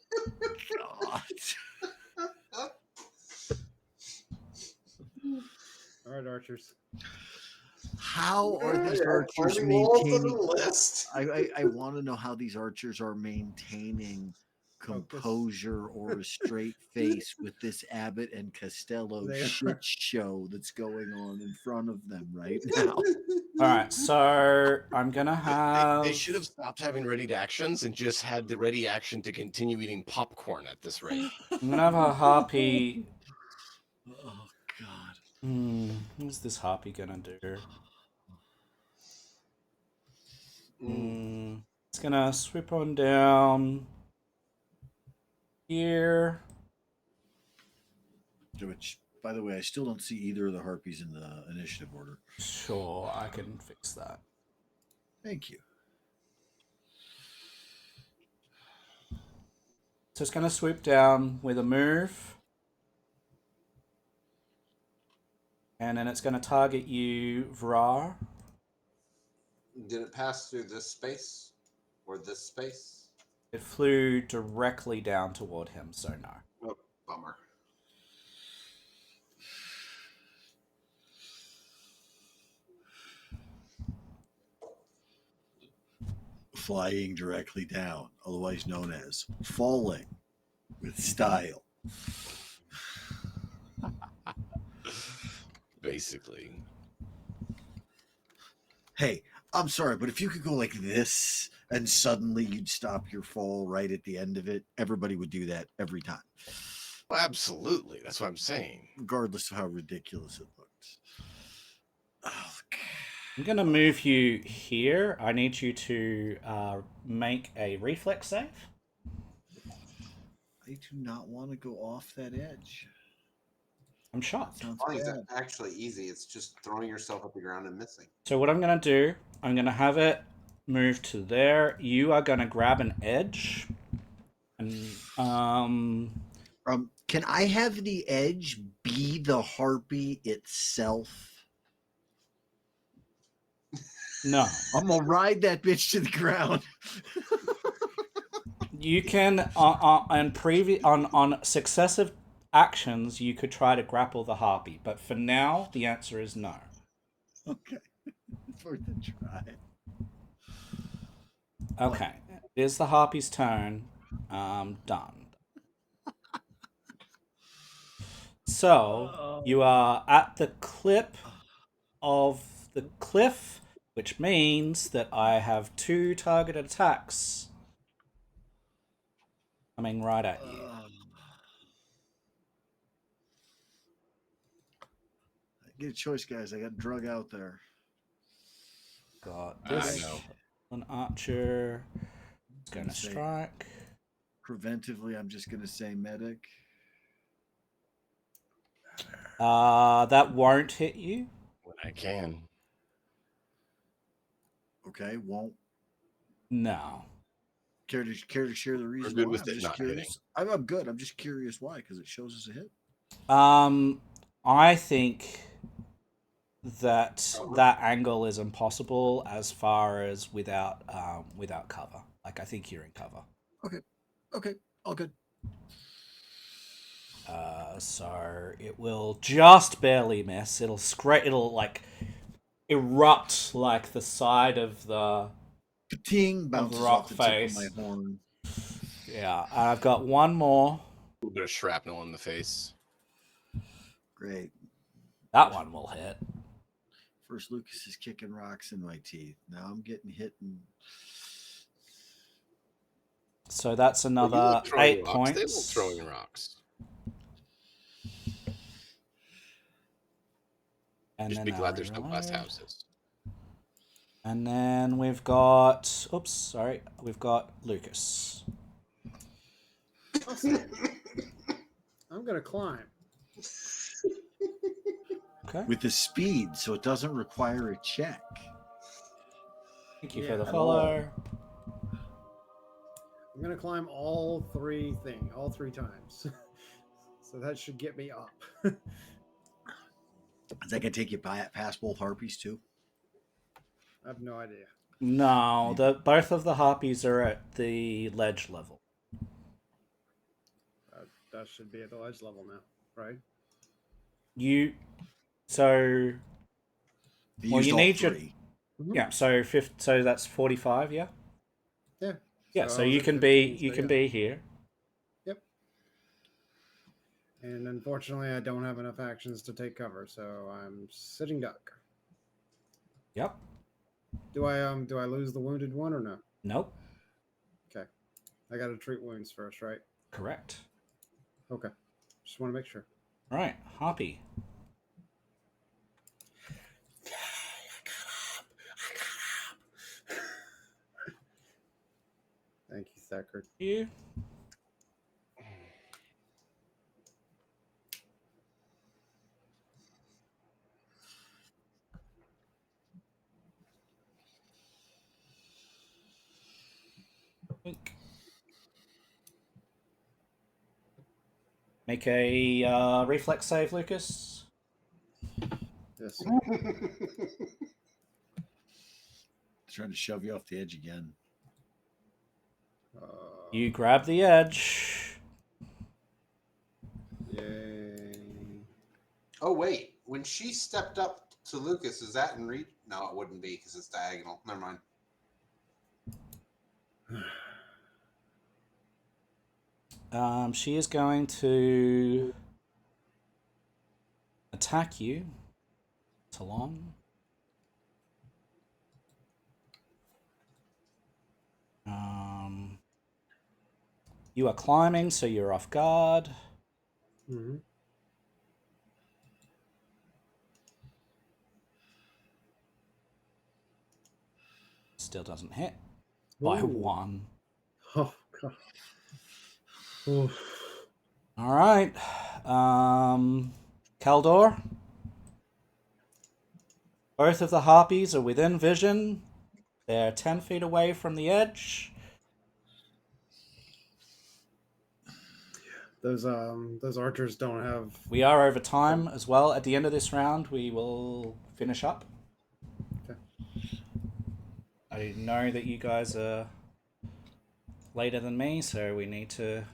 God. All right, archers. How are these archers maintaining? I want to know how these archers are maintaining composure or a straight face with this Abbott and Costello shit show that's going on in front of them right now. All right, so I'm gonna have. They should have stopped having ready actions and just had the ready action to continue eating popcorn at this rate. I'm gonna have a harpy. Oh God. What's this harpy gonna do? It's gonna swoop on down here. Which, by the way, I still don't see either of the harpies in the initiative order. Sure, I can fix that. Thank you. So it's gonna swoop down with a move. And then it's gonna target you, Vrar. Did it pass through this space? Or this space? It flew directly down toward him, so no. Oh, bummer. Flying directly down, otherwise known as falling with style. Basically. Hey, I'm sorry, but if you could go like this and suddenly you'd stop your fall right at the end of it, everybody would do that every time. Well, absolutely. That's what I'm saying. Regardless of how ridiculous it looked. Oh, God. I'm gonna move you here. I need you to make a reflex save. I do not want to go off that edge. I'm shocked. It's actually easy. It's just throwing yourself at the ground and missing. So what I'm gonna do, I'm gonna have it move to there. You are gonna grab an edge, and can I have the edge be the harpy itself? No. I'm gonna ride that bitch to the ground. You can on successive actions you could try to grapple the harpy, but for now the answer is no. Okay. It's worth a try. Okay. It is the harpy's turn. Done. So you are at the clip of the cliff, which means that I have 2 targeted attacks coming right at you. Get a choice, guys. I got drug out there. Got this. An archer. Gonna strike. Preventively, I'm just gonna say medic. That won't hit you. When I can. Okay, won't No. care to share the reason good why? with I'm it just not curious. I'm good. I'm just curious why, because it shows as a hit. I think that angle is impossible as far as without cover. Like I think you're in cover. Okay, all good. So it will just barely miss. It'll like erupt like the side of the Pating bounces rock off the tip of my face. horn. Yeah, and I've got one more. A little bit of shrapnel in the face. Great. That one will hit. First, Lucas is kicking rocks in my teeth. Now I'm getting hit. So that's Well, another you love throwing 8 rocks. They points. love throwing rocks. And Just then be glad I there's no glass reload. houses. And then we've got. Oops, sorry. We've got Lucas. I'm gonna climb. Okay. With the speed, so it doesn't require a check. Thank you Yeah. for the At follow. I'm gonna climb all three times. So that should get me up. Is that gonna take you past both harpies too? I have no idea. No, both of the harpies are at the ledge level. That should be at the ledge level now, right? So You used you all need three. yeah. So so that's 45. Yeah. Yeah. Yeah. So I was you at can 15, be so yeah. be here. Yep. And unfortunately, I don't have enough actions to take cover, so I'm sitting duck. Yep. Do I lose the wounded one or no? Nope. Okay. I got to treat wounds first, right? Correct. Okay. Just want to make sure. All right, harpy. Thank you, Thacker. You. Make a reflex save, Lucas. Yes. Trying to shove you off the edge again. You grab the edge. Yay. Oh wait, when she stepped up to Lucas, is that in reach? No, it wouldn't be because it's diagonal. Never mind. She is going to attack you, Talon. You are climbing, so you're off guard. Mm-hmm. Still doesn't hit by 1. Oh god. Oof. All right, Kaldor. Both of the harpies are within vision. They're 10 feet away from the edge. Those archers don't have. We are over time as well. At the end of this round, we will finish up. Okay. I know that you guys are later than me, so we need to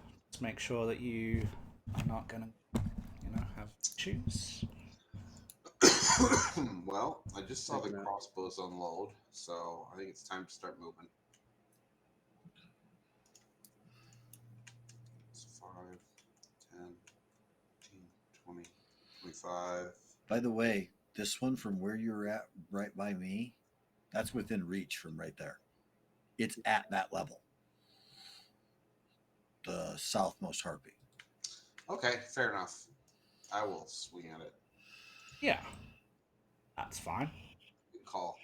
make sure that you are not going to, have issues. Well, I just saw the crossbows unload, so I think it's time to start moving. It's 5, 10, 15, 20, 25. By the way, this one from where you're at, right by me, that's within reach from right there. It's at that level. The southmost harpy. Okay, fair enough. I will swing at it. Yeah, that's fine. Good call.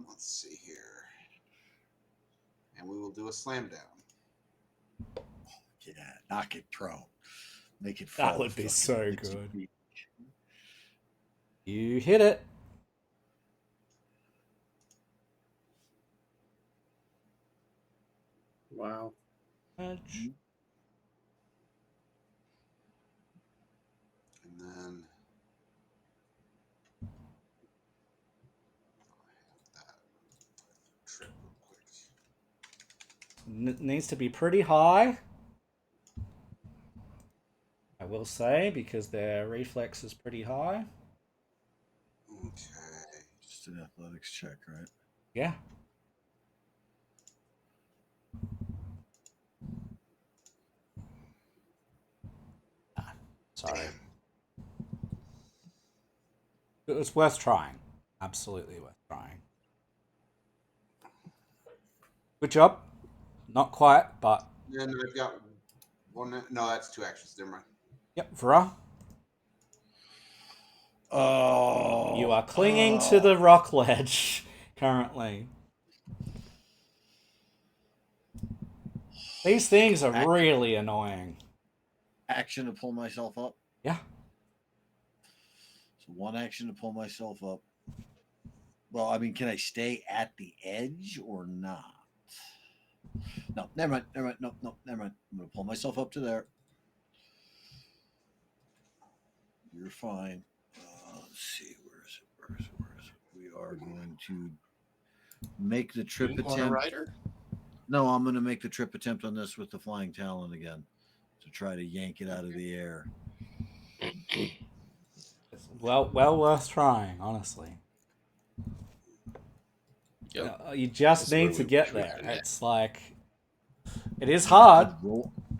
Let's see here. do a slam down. Yeah, knock it prone. Make it That fall would be fucking so 60 good. feet. You hit it. Wow. Edge. And then that trip real quick. Needs to be pretty high, I will say, because their reflex is pretty high. Okay. Just an athletics check, right? Yeah. Sorry. It was worth trying. Absolutely worth trying. Good job. Not quite, but Then I've got one. No, that's 2 actions. Never mind. yep, Vera. Oh, You are clinging to the rock ledge currently. These things are really annoying. action to pull myself up. Yeah. So 1 action to pull myself up. Well, I mean, can I stay at the edge or not? No, never mind. Never mind. No, never mind. I'm going to pull myself up to there. You're fine. Let's see. Where is it? We are going to make the trip You want a attempt. rider? No, I'm going to make the trip attempt on this with the flying talon again to try to yank it out of the air. It's well worth trying, honestly. Yep. You just That's where need to we get wish we'd there. been at. It's like it is hard,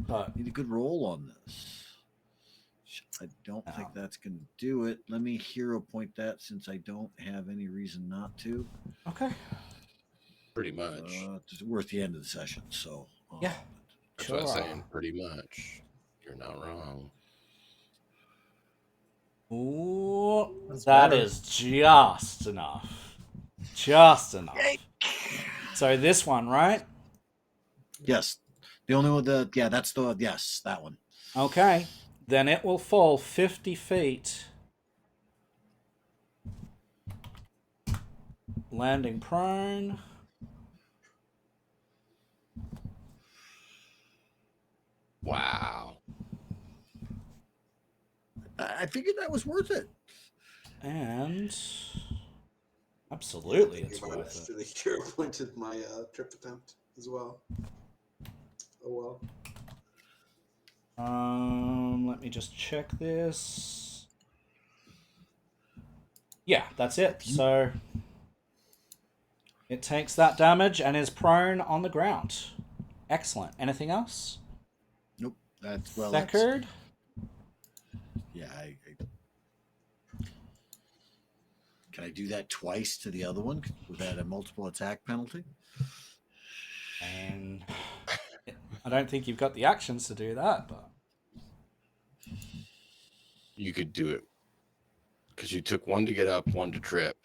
but Need a good roll on this. I don't think that's going to do it. Let me hero point that since I don't have any reason not to. okay. Pretty much. It's worth the end of the session. So Yeah. That's Sure what I'm are. saying. Pretty much. You're not wrong. Ooh, That's that better. is just enough. Just enough. So this one, right? yes, the only one that that's the that one. Okay. Then it will fall 50 feet. Landing prone. Wow. I figured that was worth it. And absolutely it's I worth should it. have hero pointed my trip attempt as well. Oh well. Let me just check this. Yeah, that's it. So it takes that damage and is prone on the ground. Excellent. Anything else? Nope. That's well. Thecard? Yeah. Can I do that twice to the other one without a multiple attack penalty? And I don't think you've got the actions to do that, but You could do it because you took 1 to get up, 1 to trip.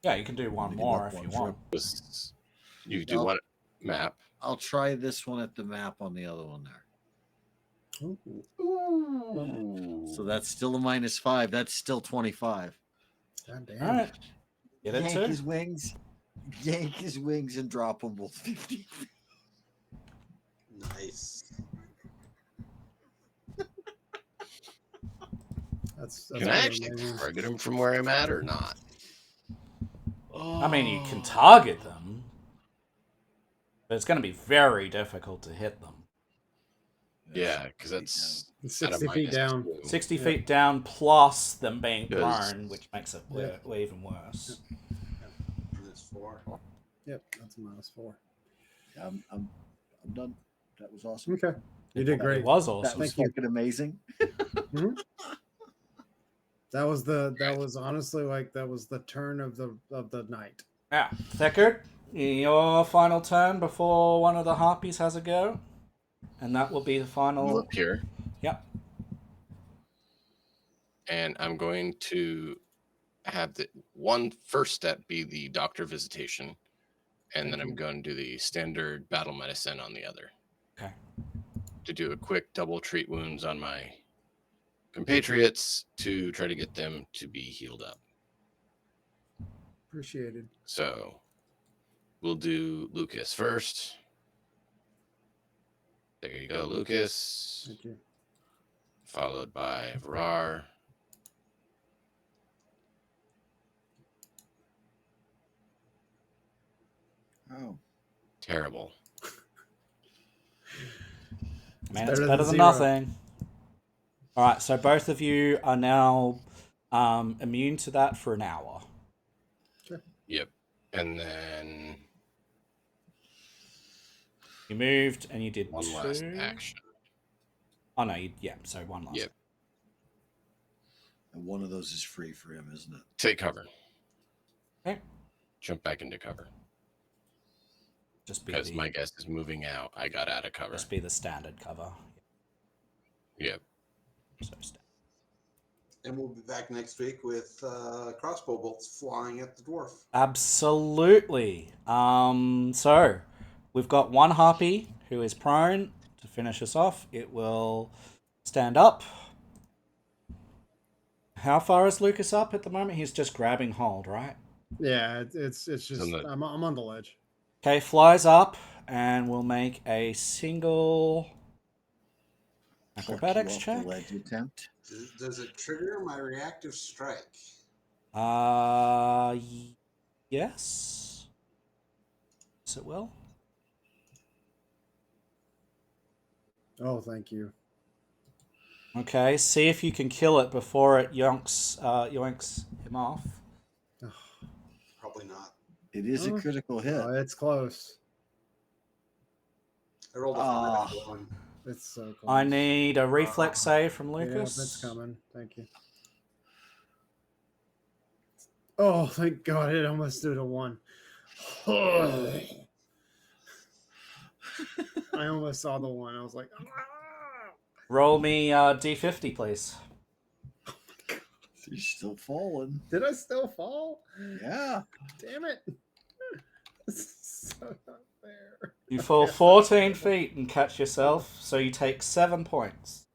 yeah, you can do one Give more up if one you trip. want. You could do one map. I'll try this one at the map on the other one there. Ooh. So that's still a -5. That's still 25. God damn. All right. Get it Yank too. yank his wings, and drop them both 50. Nice. That's Can I actually target him from where I'm at or not? I mean, you can target them, but it's going to be very difficult to hit them. Yeah, because that's 60 feet down. 2. 60 feet down plus them being Because- prone, which makes it Yeah. even worse. And it's 4. Yep, that's a -4. I'm done. That was awesome. Okay, you did It great. was That awesome. was Thank you. fucking amazing. That was honestly like that was the turn of the night. Yeah. Thecard, your final turn before one of the harpies has a go. And that will be the I'm final. up here, Yep. and I'm going to have the first step be the doctor visitation. and then Thank I'm you. going to do the standard battle medicine on the other. Okay. To do a quick double treat wounds on my compatriots to try to get them to be healed up. Appreciated. So we'll do Lucas first. There you go, Lucas. Thank you. Followed by Varar. Oh, Terrible. Man, it's better than nothing. All right, so both of you are now immune to that for an hour. Yep. And then You moved and you did one 2. last action. Oh no, so one last. Yep. and one of those is free for him, isn't it? Take cover. Okay. Jump back into cover. Just be Because my guest is moving out. I got out of cover. Just be the standard cover. Yep. So standard. And we'll be back next week with crossbow bolts flying at the dwarf. Absolutely. So we've got one harpy who is prone to finish us off. It will stand up. How far is Lucas up at the moment? He's just grabbing hold, right? Yeah, it's just I'm on the ledge. Okay, flies up and we'll make a single acrobatics Pluck you check. off the ledge attempt. Does it trigger my reactive strike? Yes. Yes, it will. Oh, thank you. Okay, see if you can kill it before it yoinks him off. Probably not. It is a critical hit. Oh, it's close. I rolled a 5 and 1. It's so close. I need a reflex save from Yeah, Lucas. it's coming. Thank you. Oh, thank God! It almost did a 1. I almost saw the 1. I was like, Roll me d50, please. You're still falling. did I still fall? Yeah. Damn it! This is so not fair. You fall 14 feet and catch yourself, so you take 7 points.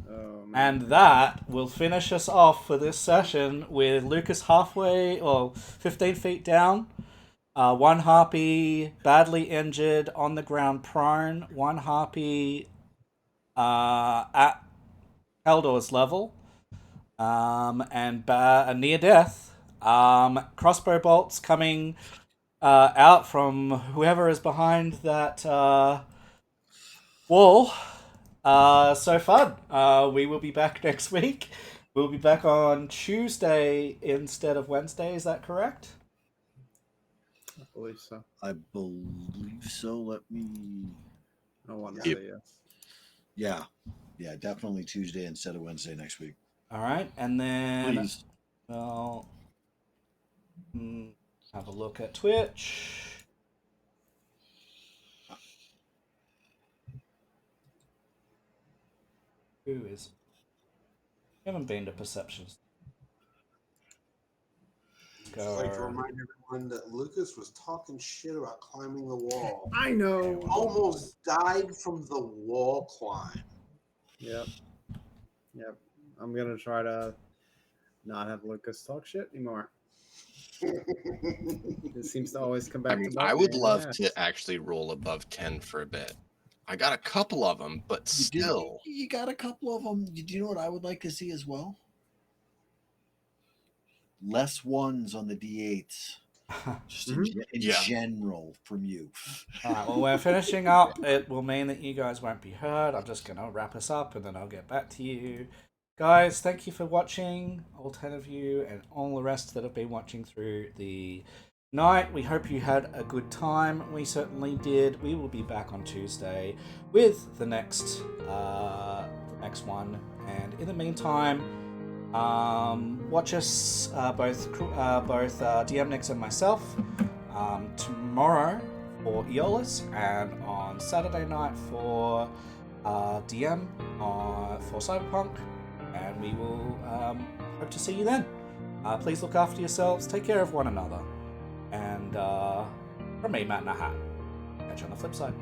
Oh, man. And that will finish us off for this session with Lucas 15 feet down. One harpy badly injured on the ground prone. One harpy at Haldor's level. And near death. Crossbow bolts coming out from whoever is behind that wall. So fun. We will be back next week. We'll be back on Tuesday instead of Wednesday. Is that correct? I believe so. I believe so. Let me. I want to say yes. Yeah, definitely Tuesday instead of Wednesday next week. All right, and then Please. I'll have a look at Twitch. Who is? I haven't been to Perceptions. I'd like to remind everyone that Lucas was talking shit about climbing the wall. I know. Almost died from the wall climb. Yep. I'm gonna try to not have Lucas talk shit anymore. It seems to always come back. I mean, to I bite would me in love the ass. to actually roll above 10 for a bit. I got a couple of them, but still. You got a couple of them. Do you know what I would like to see as well? Less ones on the D8s. Just in general from you. Alright, well, we're finishing up. It will mean that you guys won't be heard. I'm just going to wrap us up and then I'll get back to you. Guys, thank you for watching, all 10 of you, and all the rest that have been watching through the night. We hope you had a good time. We certainly did. We will be back on Tuesday with the next one. And in the meantime, watch us, both DM Nix and myself, tomorrow for Aeolus, and on Saturday night for DM for Cyberpunk, and we will hope to see you then. Please look after yourselves, take care of one another. And from me, Matt in a hat. Catch you on the flip side.